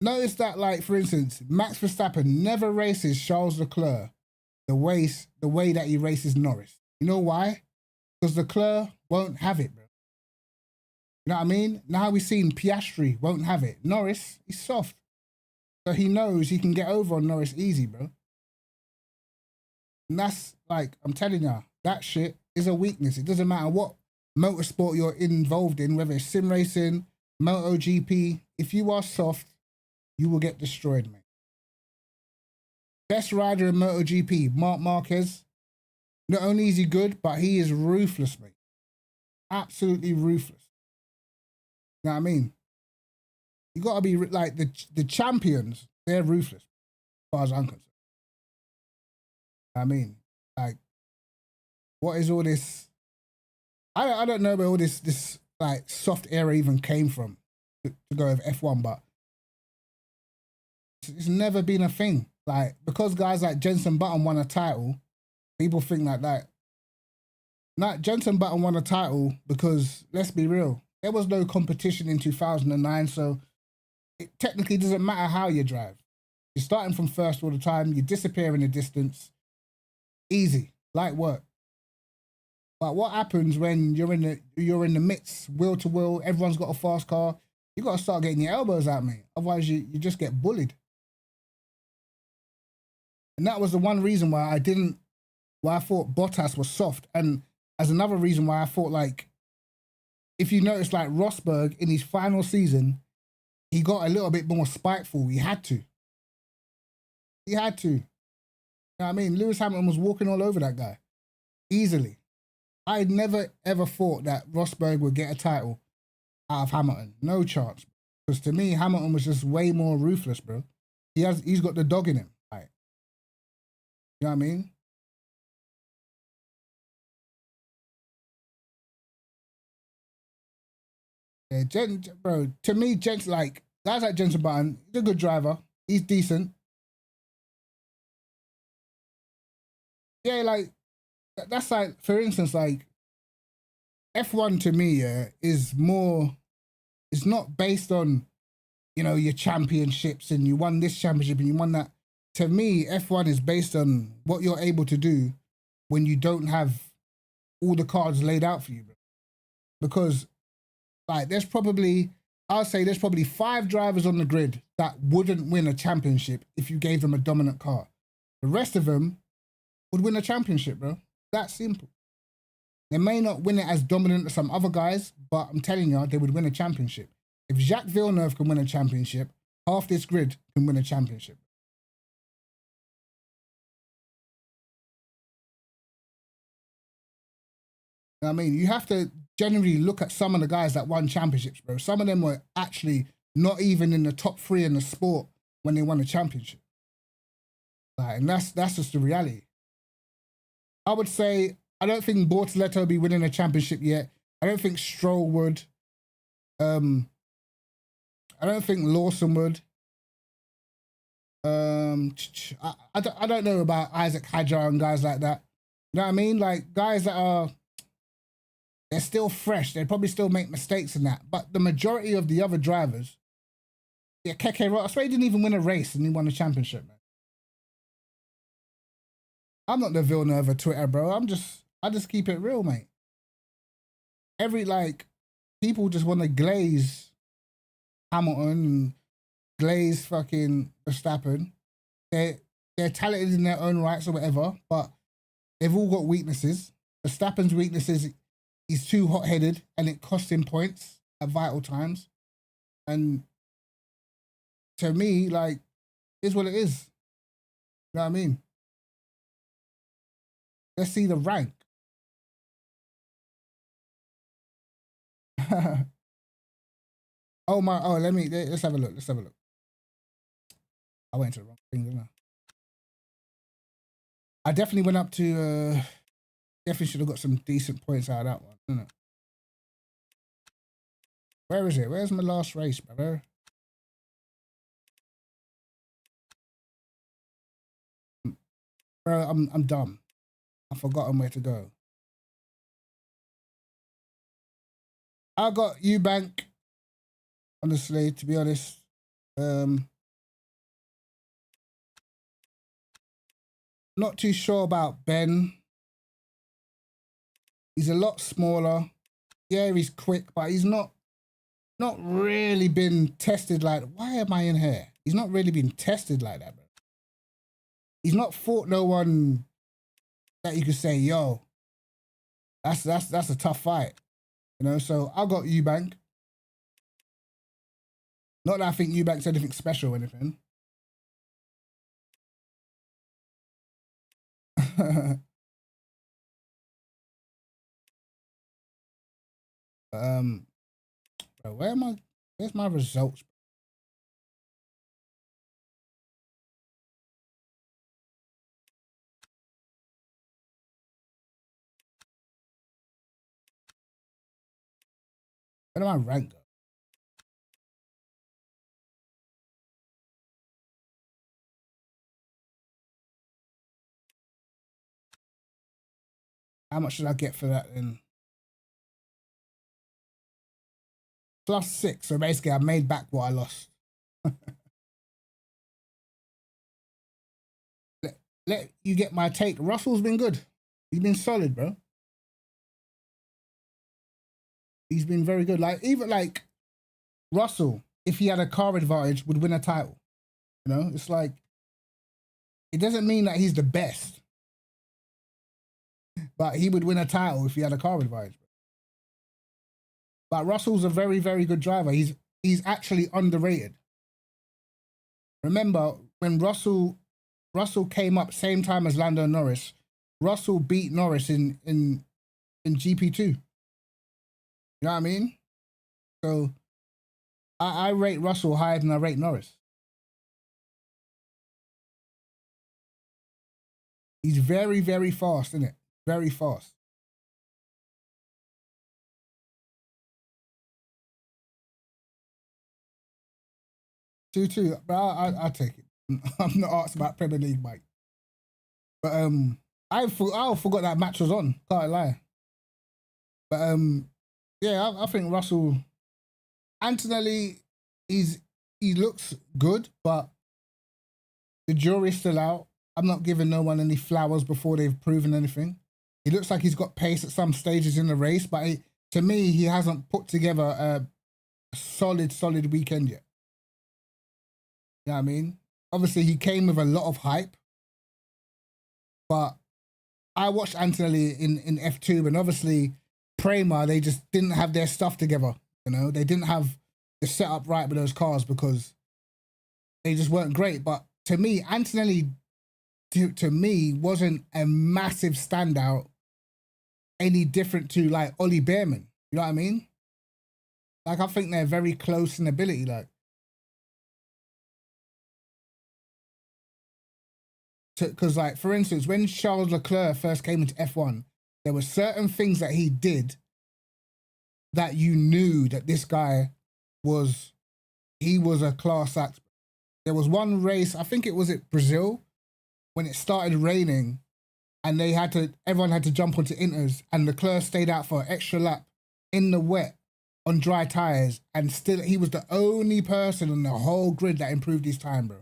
notice that, like, for instance, Max Verstappen never races Charles Leclerc the way that he races Norris. You know why? Because Leclerc won't have it, bro. You know what I mean? Now we've seen Piastri won't have it. Norris, he's soft. So he knows he can get over on Norris easy, bro. And that's, like, I'm telling you, that shit is a weakness. It doesn't matter what motorsport you're involved in, whether it's sim racing, MotoGP. If you are soft, you will get destroyed, mate. Best rider in MotoGP, Marc Marquez. Not only is he good, but he is ruthless, mate. Absolutely ruthless. You know what I mean? You got to be like the champions. They're ruthless, as far as I'm concerned. I mean, like, what is all this? I don't know where all this like soft era even came from to go with F1, but It's never been a thing. Like, because guys like Jenson Button won a title, people think like that. Not Jenson Button won a title because, let's be real, there was no competition in 2009, so it technically doesn't matter how you drive. You're starting from first all the time, you disappear in the distance. Easy, light work. But what happens when you're in the midst, wheel to wheel, everyone's got a fast car, you gotta start getting your elbows out, mate. Otherwise you just get bullied. And that was the one reason why I thought Bottas was soft. And as another reason why I thought, like, if you notice, like, Rosberg in his final season, he got a little bit more spiteful. He had to. You know what I mean? Lewis Hamilton was walking all over that guy. Easily. I never, ever thought that Rosberg would get a title out of Hamilton. No chance. Because to me, Hamilton was just way more ruthless, bro. He's got the dog in him. Like, you know what I mean? Yeah, bro, to me, like, guys like Jenson Button, he's a good driver. He's decent. Yeah, like, that's like, for instance, like, F1 to me, yeah, is more, it's not based on, you know, your championships and you won this championship and you won that. To me, F1 is based on what you're able to do when you don't have all the cards laid out for you, bro. Because, like, I'll say there's probably 5 drivers on the grid that wouldn't win a championship if you gave them a dominant car. The rest of them would win a championship, bro. That simple. They may not win it as dominant as some other guys, but I'm telling you, they would win a championship. If Jacques Villeneuve can win a championship, half this grid can win a championship. You know what I mean? You have to generally look at some of the guys that won championships, bro. Some of them were actually not even in the top 3 in the sport when they won a championship. Like, and that's just the reality. I would say, I don't think Bortoleto will be winning a championship yet. I don't think Stroll would. I don't think Lawson would. I don't know about Isaac Hadjar and guys like that. You know what I mean? Like, guys that they're still fresh. They probably still make mistakes in that. But the majority of the other drivers, yeah, Keke Rosberg, I swear he didn't even win a race and he won a championship, man. I'm not the Villeneuve of Twitter, bro. I just keep it real, mate. People just want to glaze Hamilton and glaze fucking Verstappen. They're talented in their own rights or whatever, but they've all got weaknesses. Verstappen's weakness is he's too hot-headed and it costs him points at vital times. And to me, like, is what it is. You know what I mean? Let's see the rank. Let's have a look. I went to the wrong thing, didn't I? I definitely went up to, definitely should have got some decent points out of that one, didn't it? Where is it? Where's my last race, brother? Bro, I'm dumb. I've forgotten where to go. I got Eubank, honestly, to be honest. Not too sure about Ben. He's a lot smaller. Yeah, he's quick, but he's not really been tested like, why am I in here? He's not really been tested like that, bro. He's not fought no one that you could say, yo, that's a tough fight. You know, so I got Eubank. Not that I think Eubank's anything special or anything. Bro, where's my results? Where do my rank go? How much should I get for that then? +6. So basically, I made back what I lost. let you get my take. Russell's been good. He's been solid, bro. He's been very good. Like, even like Russell, if he had a car advantage, would win a title. You know, it's like, it doesn't mean that he's the best, but he would win a title if he had a car advantage. But Russell's a very, very good driver. He's actually underrated. Remember when Russell came up same time as Lando Norris, Russell beat Norris in GP2. You know what I mean? So I rate Russell higher than I rate Norris. He's very, very fast, isn't it? Very fast. Two, but I'll take it. I'm not asked about Premier League, Mike. But I forgot that match was on. Can't lie. But yeah, I think Russell, Antonelli, he looks good, but the jury's still out. I'm not giving no one any flowers before they've proven anything. He looks like he's got pace at some stages in the race, but to me, he hasn't put together a solid weekend yet. You know what I mean? Obviously, he came with a lot of hype, but I watched Antonelli in F2, and obviously, Prema, they just didn't have their stuff together. You know, they didn't have the setup right with those cars because they just weren't great. But to me, Antonelli, to me, wasn't a massive standout, any different to like Ollie Behrman. You know what I mean? Like, I think they're very close in ability. Like, because like, for instance, when Charles Leclerc first came into F1, there were certain things that he did that you knew that this guy was a class act. There was one race, I think it was at Brazil, when it started raining and everyone had to jump onto inters, and Leclerc stayed out for an extra lap in the wet on dry tires, and still he was the only person on the whole grid that improved his time, bro.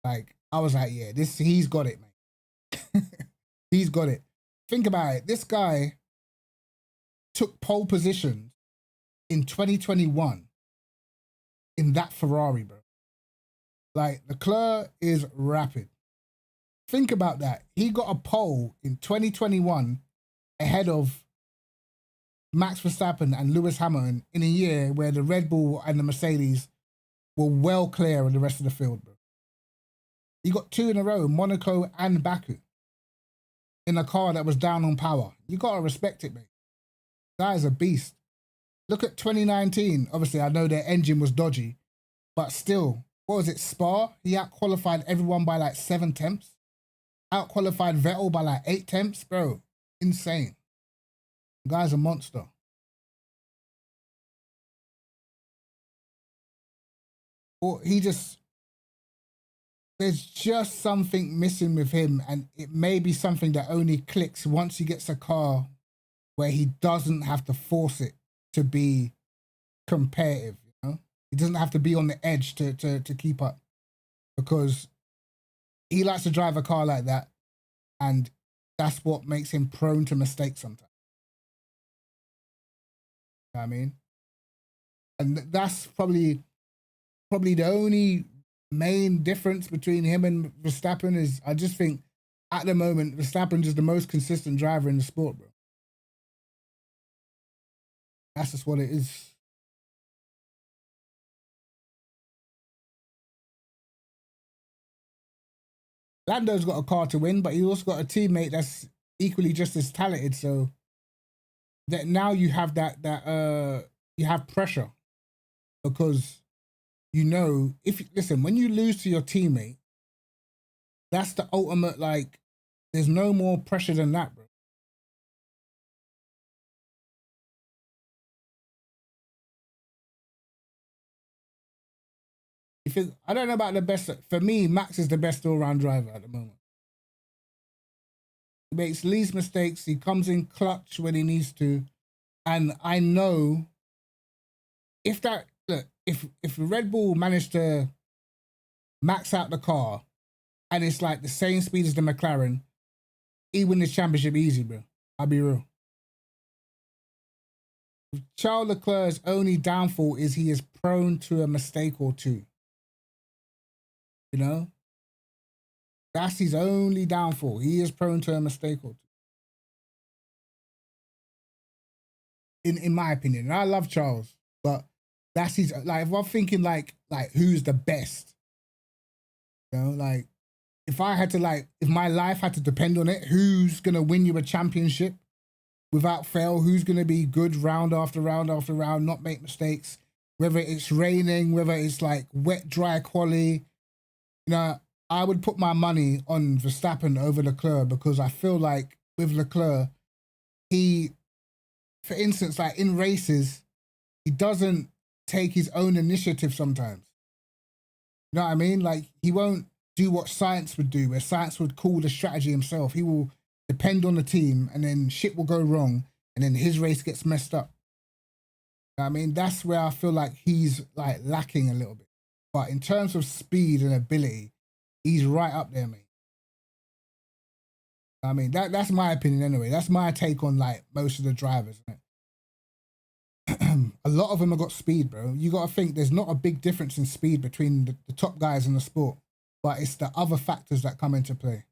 Like, I was like, yeah, he's got it, mate. He's got it. Think about it. This guy took pole positions in 2021 in that Ferrari, bro. Like, Leclerc is rapid. Think about that. He got a pole in 2021 ahead of Max Verstappen and Lewis Hamilton in a year where the Red Bull and the Mercedes were well clear of the rest of the field, bro. He got 2 in a row, Monaco and Baku, in a car that was down on power. You got to respect it, mate. That is a beast. Look at 2019. Obviously, I know their engine was dodgy, but still, what was it, Spa? He out-qualified everyone by like 7 tenths. Out-qualified Vettel by like 8 tenths. Bro, insane. The guy's a monster. Or there's just something missing with him, and it may be something that only clicks once he gets a car where he doesn't have to force it to be competitive, you know? He doesn't have to be on the edge to keep up, because he likes to drive a car like that, and that's what makes him prone to mistakes sometimes. You know what I mean? And that's probably the only main difference between him and Verstappen is, I just think at the moment Verstappen's just the most consistent driver in the sport, bro. That's just what it is. Lando's got a car to win, but he's also got a teammate that's equally just as talented. So that now you have you have pressure, because you know, when you lose to your teammate, that's the ultimate, like, there's no more pressure than that, bro. I don't know about the best. For me, Max is the best all-round driver at the moment. He makes least mistakes. He comes in clutch when he needs to. And I know if Red Bull managed to max out the car and it's like the same speed as the McLaren, he win this championship easy, bro. I'll be real. Charles Leclerc's only downfall is he is prone to a mistake or two. You know? That's his only downfall. He is prone to a mistake or two. In my opinion. And I love Charles, but that's his, like, if I'm thinking like who's the best, you know, like if I had to, like, if my life had to depend on it, who's gonna win you a championship without fail, who's gonna be good round after round after round, not make mistakes, whether it's raining, whether it's like wet, dry quali, you know, I would put my money on Verstappen over Leclerc, because I feel like with Leclerc, he, for instance, like in races, he doesn't take his own initiative sometimes. You know what I mean? Like, he won't do what science would do, where science would call the strategy himself. He will depend on the team, and then shit will go wrong, and then his race gets messed up. You know what I mean? That's where I feel like he's like lacking a little bit. But in terms of speed and ability, he's right up there, mate. I mean, that's my opinion anyway. That's my take on like most of the drivers. Right? A lot of them have got speed, bro. You got to think there's not a big difference in speed between the top guys in the sport, but it's the other factors that come into play.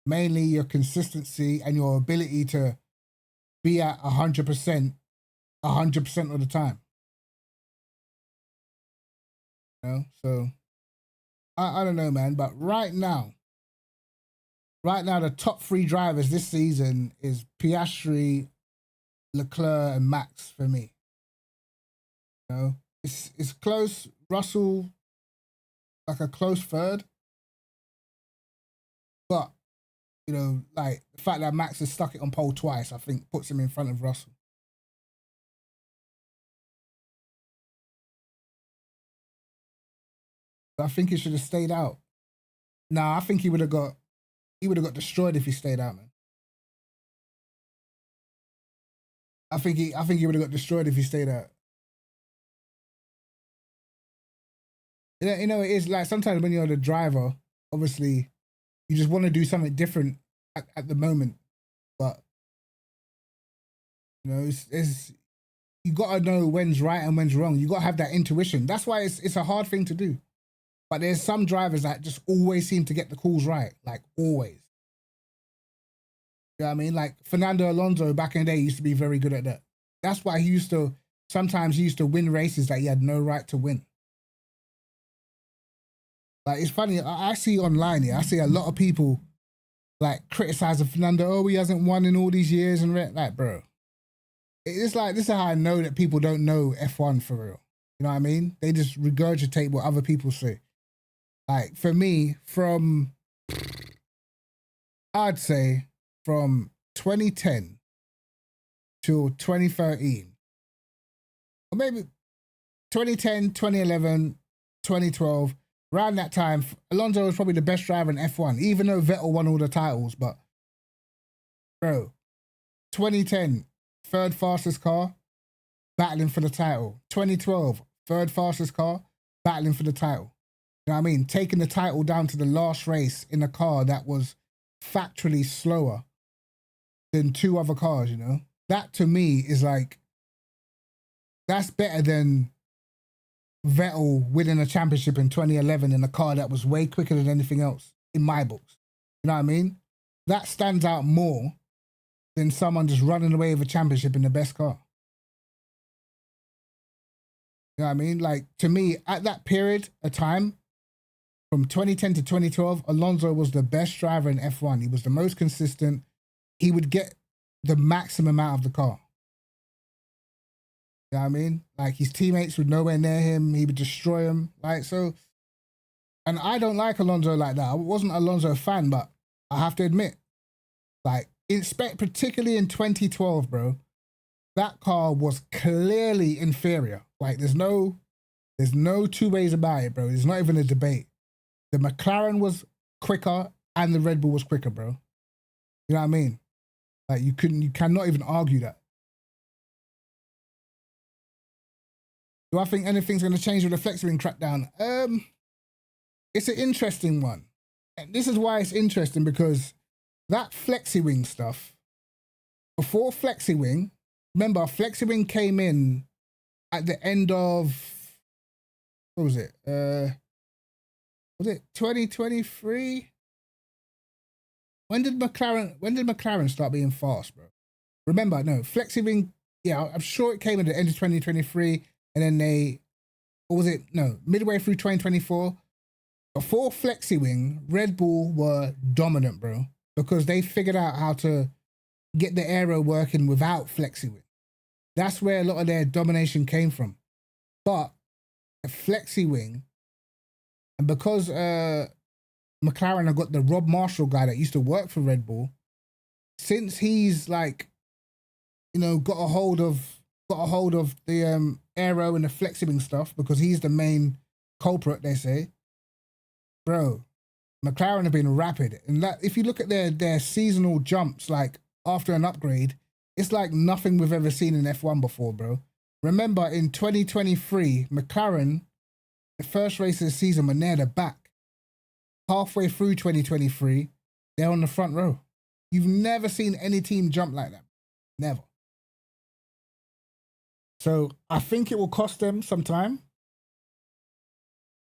Mainly your consistency and your ability to be at 100% of the time. You know, so I don't know, man. But right now, the top three drivers this season is Piastri, Leclerc, and Max for me. You know, it's close. Russell, like a close third. But, you know, like the fact that Max has stuck it on pole twice, I think puts him in front of Russell. I think he should have stayed out. Nah, I think he would have got destroyed if he stayed out, man. I think he would have got destroyed if he stayed out. You know, it is like sometimes when you're the driver, obviously, you just want to do something different at the moment. But, you know, it's you got to know when's right and when's wrong. You got to have that intuition. That's why it's a hard thing to do. But there's some drivers that just always seem to get the calls right, like always. You know what I mean? Like Fernando Alonso back in the day used to be very good at that. That's why he sometimes used to win races that he had no right to win. Like, it's funny, I see online here, I see a lot of people like criticizing Fernando. Oh, he hasn't won in all these years, and like, bro, it's like, this is how I know that people don't know F1 for real. You know what I mean? They just regurgitate what other people say. Like, for me, I'd say from 2010 till 2013, or maybe 2010, 2011, 2012, around that time, Alonso was probably the best driver in F1, even though Vettel won all the titles. But, bro, 2010, third fastest car, battling for the title. 2012, third fastest car, battling for the title. You know what I mean? Taking the title down to the last race in a car that was factually slower than two other cars, you know? That to me is like, that's better than Vettel winning a championship in 2011 in a car that was way quicker than anything else in my books. You know what I mean? That stands out more than someone just running away with a championship in the best car. You know what I mean? Like, to me, at that period of time, from 2010 to 2012, Alonso was the best driver in F1. He was the most consistent. He would get the maximum out of the car. You know what I mean? Like, his teammates would nowhere near him. He would destroy them. Like, so, and I don't like Alonso like that. I wasn't an Alonso fan, but I have to admit, like, particularly in 2012, bro, that car was clearly inferior. Like, there's no two ways about it, bro. There's not even a debate. The McLaren was quicker and the Red Bull was quicker, bro. You You know what I mean? Like you cannot even argue that. Do I think anything's going to change with the flexi-wing crackdown? It's an interesting one. And this is why it's interesting, because that flexi-wing stuff, before flexi-wing, remember flexi-wing came in at the end of, what was it? Was it 2023? When did McLaren start being fast, bro? Remember, no, flexi-wing, yeah, I'm sure it came at the end of 2023, and then midway through 2024. Before flexi-wing, Red Bull were dominant, bro, because they figured out how to get the aero working without flexi-wing. That's where a lot of their domination came from. But the flexi-wing, and because McLaren have got the Rob Marshall guy that used to work for Red Bull, since he's like, you know, got a hold of the aero and the flexi-wing stuff, because he's the main culprit, they say. Bro, McLaren have been rapid. And that, if you look at their seasonal jumps, like after an upgrade, it's like nothing we've ever seen in F1 before, bro. Remember in 2023, McLaren, the first race of the season, when they're at the back, halfway through 2023, they're on the front row. You've never seen any team jump like that. Never. So I think it will cost them some time.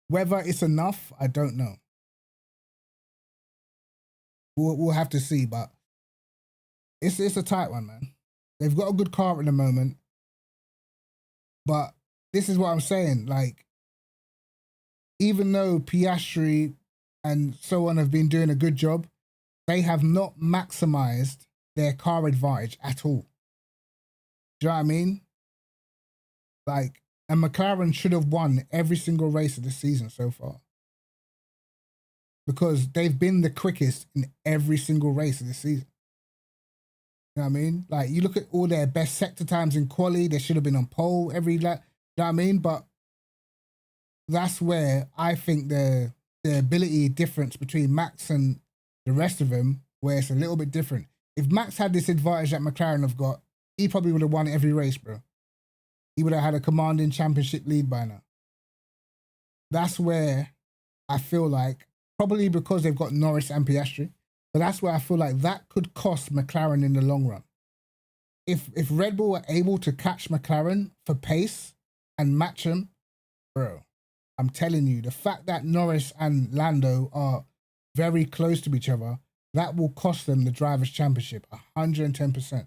Whether it's enough, I don't know. We'll have to see, but it's a tight one, man. They've got a good car at the moment, but this is what I'm saying. Like, even though Piastri and so on have been doing a good job, they have not maximized their car advantage at all. Do you know what I mean? Like, and McLaren should have won every single race of the season so far, because they've been the quickest in every single race of the season. You know what I mean? Like, you look at all their best sector times in quali, they should have been on pole every lap. You know what I mean? But that's where I think the ability difference between Max and the rest of them, where it's a little bit different. If Max had this advantage that McLaren have got, he probably would have won every race, bro. He would have had a commanding championship lead by now. That's where I feel like, probably because they've got Norris and Piastri, but that's where I feel like that could cost McLaren in the long run. If Red Bull were able to catch McLaren for pace and match them, bro, I'm telling you, the fact that Norris and Lando are very close to each other, that will cost them the Drivers' Championship 110%.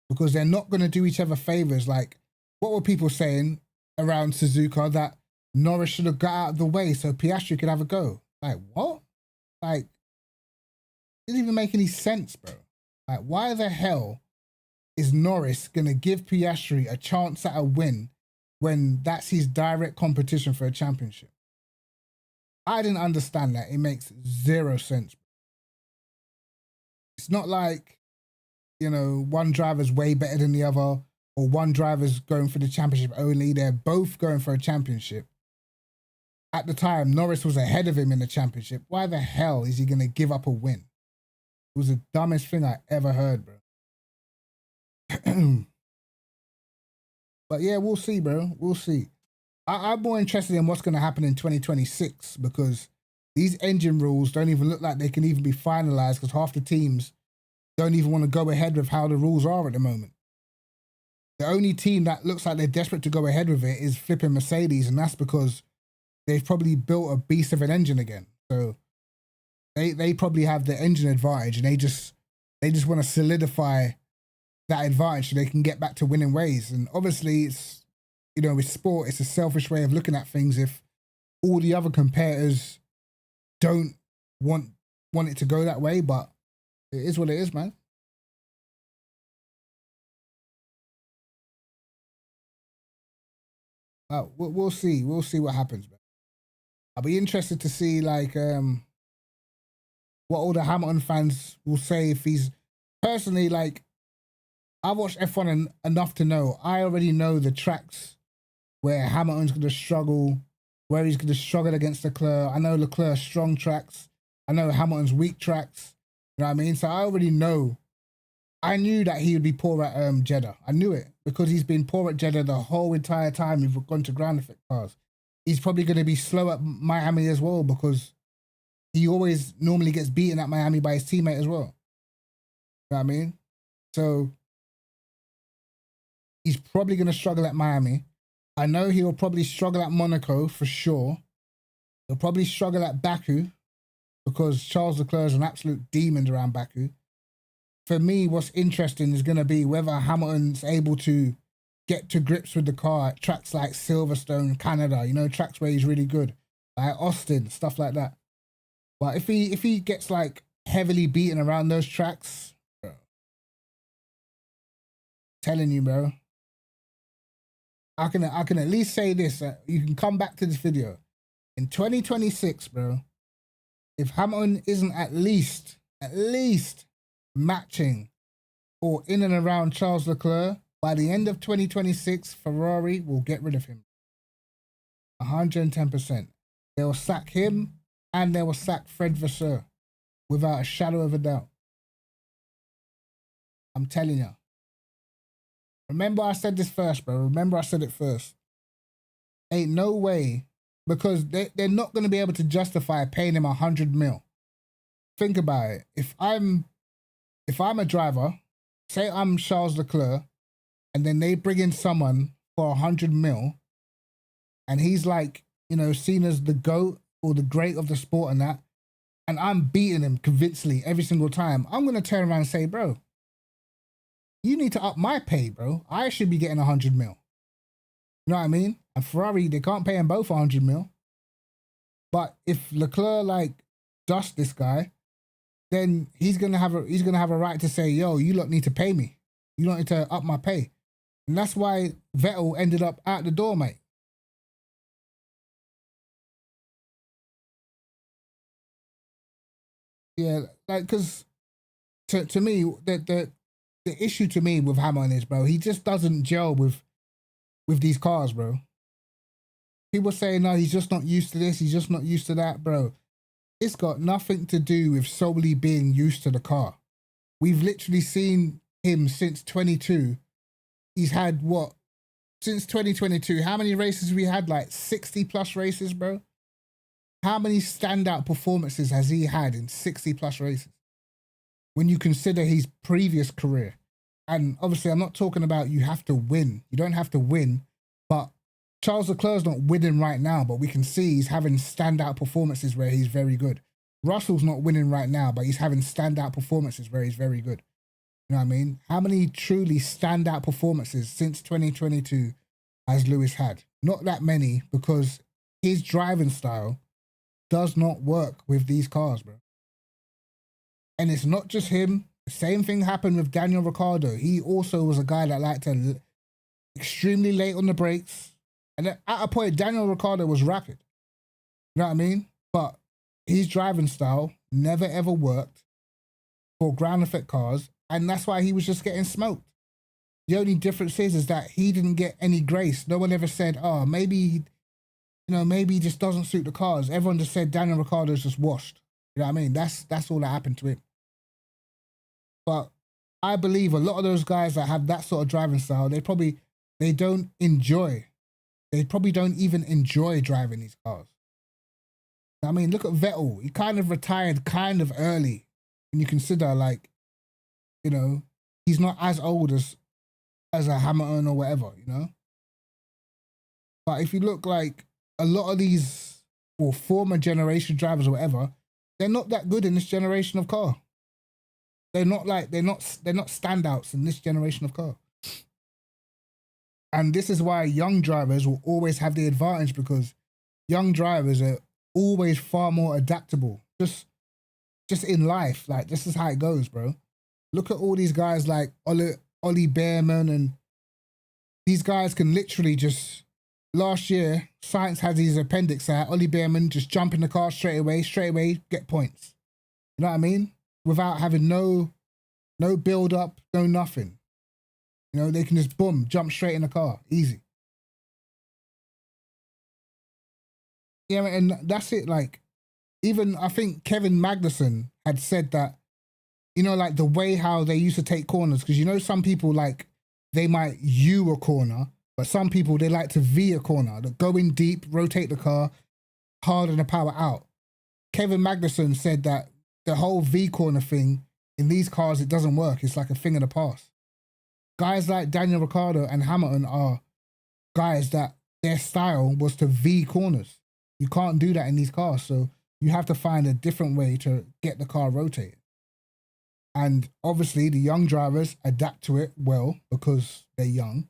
Because they're not going to do each other favors. Like, what were people saying around Suzuka, that Norris should have got out of the way so Piastri could have a go? Like, what? Like, it didn't even make any sense, bro. Like, why the hell is Norris going to give Piastri a chance at a win when that's his direct competition for a championship? I didn't understand that. It makes zero sense. It's not like, you know, one driver's way better than the other, or one driver's going for the championship only. They're both going for a championship. At the time, Norris was ahead of him in the championship. Why the hell is he going to give up a win? It was the dumbest thing I ever heard, bro. But yeah, we'll see, bro. We'll see. I'm more interested in what's going to happen in 2026, because these engine rules don't even look like they can even be finalized, because half the teams don't even want to go ahead with how the rules are at the moment. The only team that looks like they're desperate to go ahead with it is flipping Mercedes, and that's because they've probably built a beast of an engine again. So they probably have the engine advantage, and they just want to solidify that advantage so they can get back to winning ways. And obviously, it's, you know, with sport, it's a selfish way of looking at things if all the other competitors don't want it to go that way, but it is what it is, man. We'll see. We'll see what happens, man. I'll be interested to see, like, what all the Hamilton fans will say if he's... Personally, like, I watched F1 enough to know. I already know the tracks where Hamilton's going to struggle, where he's going to struggle against Leclerc. I know Leclerc's strong tracks. I know Hamilton's weak tracks. You know what I mean? So I already know. I knew that he would be poor at Jeddah. I knew it because he's been poor at Jeddah the whole entire time we've gone to ground effect cars. He's probably going to be slow at Miami as well because he always normally gets beaten at Miami by his teammate as well. You know what I mean? So he's probably going to struggle at Miami. I know he'll probably struggle at Monaco for sure. He'll probably struggle at Baku because Charles Leclerc is an absolute demon around Baku. For me, what's interesting is going to be whether Hamilton's able to get to grips with the car at tracks like Silverstone, Canada, you know, tracks where he's really good, like Austin, stuff like that. But if he gets like heavily beaten around those tracks, bro, telling you, bro, I can at least say this. You can come back to this video in 2026, bro. If Hamilton isn't at least matching or in and around Charles Leclerc, by the end of 2026, Ferrari will get rid of him. 110%. They will sack him and they will sack Fred Vasseur without a shadow of a doubt. I'm telling you. Remember I said this first, bro. Remember I said it first. Ain't no way, because they're not going to be able to justify paying him 100 mil. Think about it. If I'm a driver, say I'm Charles Leclerc, and then they bring in someone for 100 mil, and he's like, you know, seen as the GOAT or the great of the sport and that, and I'm beating him convincingly every single time, I'm going to turn around and say, bro, you need to up my pay, bro. I should be getting 100 mil. You know what I mean? And Ferrari, they can't pay him both 100 mil. But if Leclerc like dusts this guy, then he's gonna have a right to say, yo, you lot need to pay me. You lot need to up my pay. And that's why Vettel ended up out the door, mate. Yeah, like, because to me, the issue to me with Hamilton is, bro, he just doesn't gel with these cars, bro. People say, no, he's just not used to this, he's just not used to that, bro. It's got nothing to do with solely being used to the car. We've literally seen him since 22. He's had what? Since 2022, how many races we had? Like 60 plus races, bro. How many standout performances has he had in 60 plus races? When you consider his previous career. And obviously, I'm not talking about you have to win. You don't have to win. But Charles Leclerc's not winning right now, but we can see he's having standout performances where he's very good. Russell's not winning right now, but he's having standout performances where he's very good. You know what I mean? How many truly standout performances since 2022 has Lewis had? Not that many, because his driving style does not work with these cars, bro. And it's not just him. The same thing happened with Daniel Ricciardo. He also was a guy that liked to extremely late on the brakes. And at a point, Daniel Ricciardo was rapid. You know what I mean? But his driving style never ever worked for ground effect cars. And that's why he was just getting smoked. The only difference is that he didn't get any grace. No one ever said, oh, maybe, maybe he just doesn't suit the cars. Everyone just said Daniel Ricciardo's just washed. You know what I mean? That's all that happened to him. But I believe a lot of those guys that have that sort of driving style, they probably don't even enjoy driving these cars. I mean, look at Vettel. He kind of retired kind of early. When you consider, like, he's not as old as a Hamilton or whatever, But if you look, like, a lot of these former generation drivers or whatever, they're not that good in this generation of car. They're not standouts in this generation of car. And this is why young drivers will always have the advantage, because young drivers are always far more adaptable. Just in life, like, this is how it goes, bro. Look at all these guys like Ollie Behrman, and these guys can literally just, last year, Science had his appendix out, Ollie Behrman just jump in the car straight away, get points. You know what I mean? Without having no build up, no nothing. They can just boom, jump straight in the car, easy. Yeah, and that's it. Like, even I think Kevin Magnussen had said that you know, like the way how they used to take corners, because you know some people like they might U a corner, but some people they like to V a corner, that go in deep, rotate the car, harden the power out. Kevin Magnussen said that the whole V corner thing in these cars, it doesn't work. It's like a thing of the past. Guys like Daniel Ricciardo and Hamilton are guys that their style was to V corners. You can't do that in these cars, so you have to find a different way to get the car rotated. And obviously, the young drivers adapt to it well because they're young,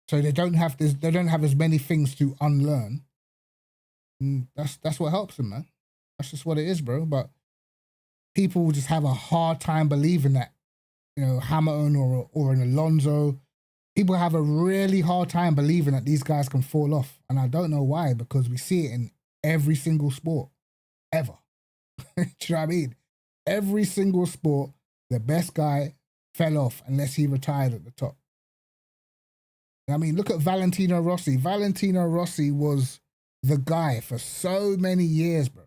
so they don't have this. They don't have as many things to unlearn. And that's what helps them, man. That's just what it is, bro. But people just have a hard time believing that, you know, Hamilton or an Alonso. People have a really hard time believing that these guys can fall off, and I don't know why, because we see it in every single sport ever. Do you know what I mean? Every single sport, the best guy fell off unless he retired at the top. I mean, look at Valentino Rossi. Valentino Rossi was the guy for so many years, bro.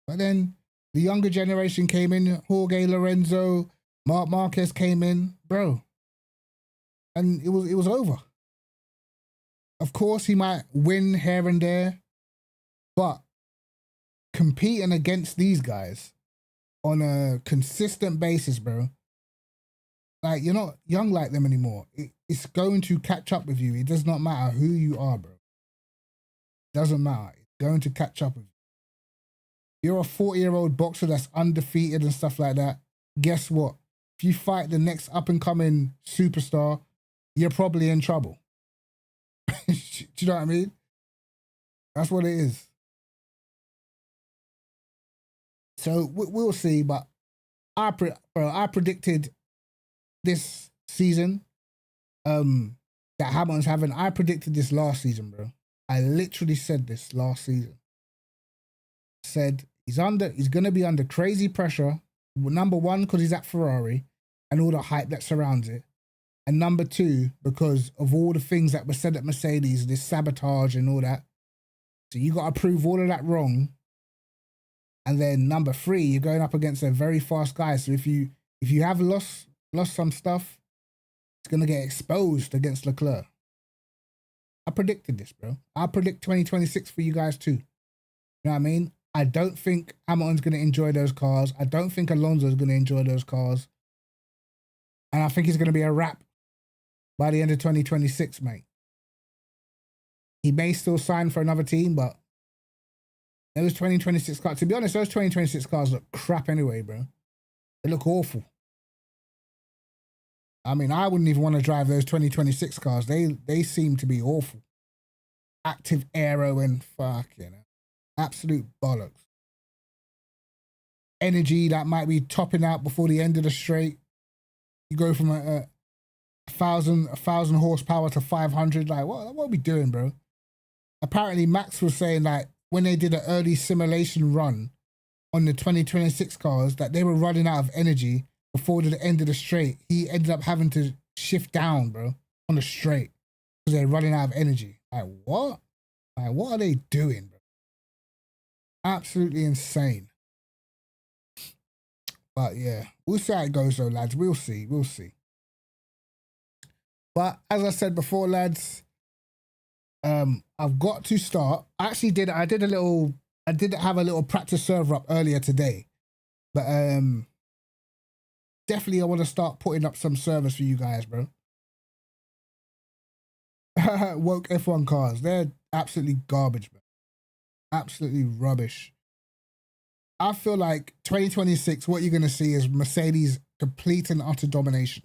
But then the younger generation came in, Jorge Lorenzo, Marc Marquez came in, bro. And it was over. Of course, he might win here and there, but competing against these guys on a consistent basis, bro, like, you're not young like them anymore. It's going to catch up with you. It does not matter who you are, bro. It doesn't matter. It's going to catch up with you. You're a 40-year-old boxer that's undefeated and stuff like that. Guess what? If you fight the next up-and-coming superstar, you're probably in trouble. Do you know what I mean? That's what it is. So we'll see, but I predicted this season that Hamilton's having. I predicted this last season, bro. I literally said this last season. Said he's going to be under crazy pressure. Number one, because he's at Ferrari and all the hype that surrounds it. And number two, because of all the things that were said at Mercedes, this sabotage and all that. So you got to prove all of that wrong. And then number three, you're going up against a very fast guy. So if you have lost some stuff, it's going to get exposed against Leclerc. I predicted this, bro. I predict 2026 for you guys too. You know what I mean? I don't think Hamilton's going to enjoy those cars. I don't think Alonso's going to enjoy those cars. And I think it's going to be a wrap by the end of 2026, mate. He may still sign for another team, but those 2026 cars, to be honest, those 2026 cars look crap anyway, bro. They look awful. I mean, I wouldn't even want to drive those 2026 cars. They seem to be awful. Active aero and fuck, you know. Absolute bollocks. Energy that might be topping out before the end of the straight. You go from a 1,000 horsepower to 500. Like, what are we doing, bro? Apparently, Max was saying, like, when they did an early simulation run on the 2026 cars, that they were running out of energy before the end of the straight. He ended up having to shift down, bro, on the straight because they're running out of energy. Like, what? Like, what are they doing, bro? Absolutely insane. But yeah, we'll see how it goes though, lads. We'll see. We'll see. But as I said before, lads, I've got to start. I did have a little practice server up earlier today. But definitely I want to start putting up some servers for you guys, bro. Woke F1 cars. They're absolutely garbage, bro. Absolutely rubbish. I feel like 2026, what you're going to see is Mercedes complete and utter domination.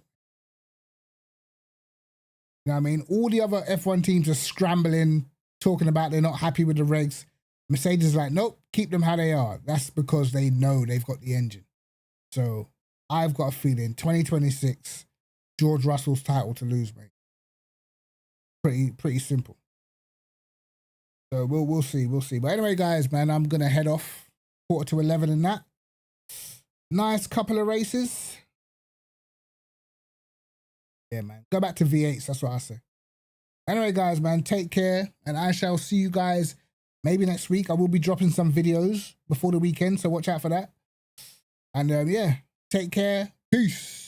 You know what I mean? All the other F1 teams are scrambling, talking about they're not happy with the regs. Mercedes is like, nope, keep them how they are. That's because they know they've got the engine. So I've got a feeling 2026, George Russell's title to lose, mate. Pretty simple. So we'll see. But anyway, guys, man, I'm going to head off 11:15 and that. Nice couple of races. Yeah, man. Go back to V8s. That's what I say. Anyway, guys, man, take care. And I shall see you guys maybe next week. I will be dropping some videos before the weekend, so watch out for that. And yeah, Take care. Peace.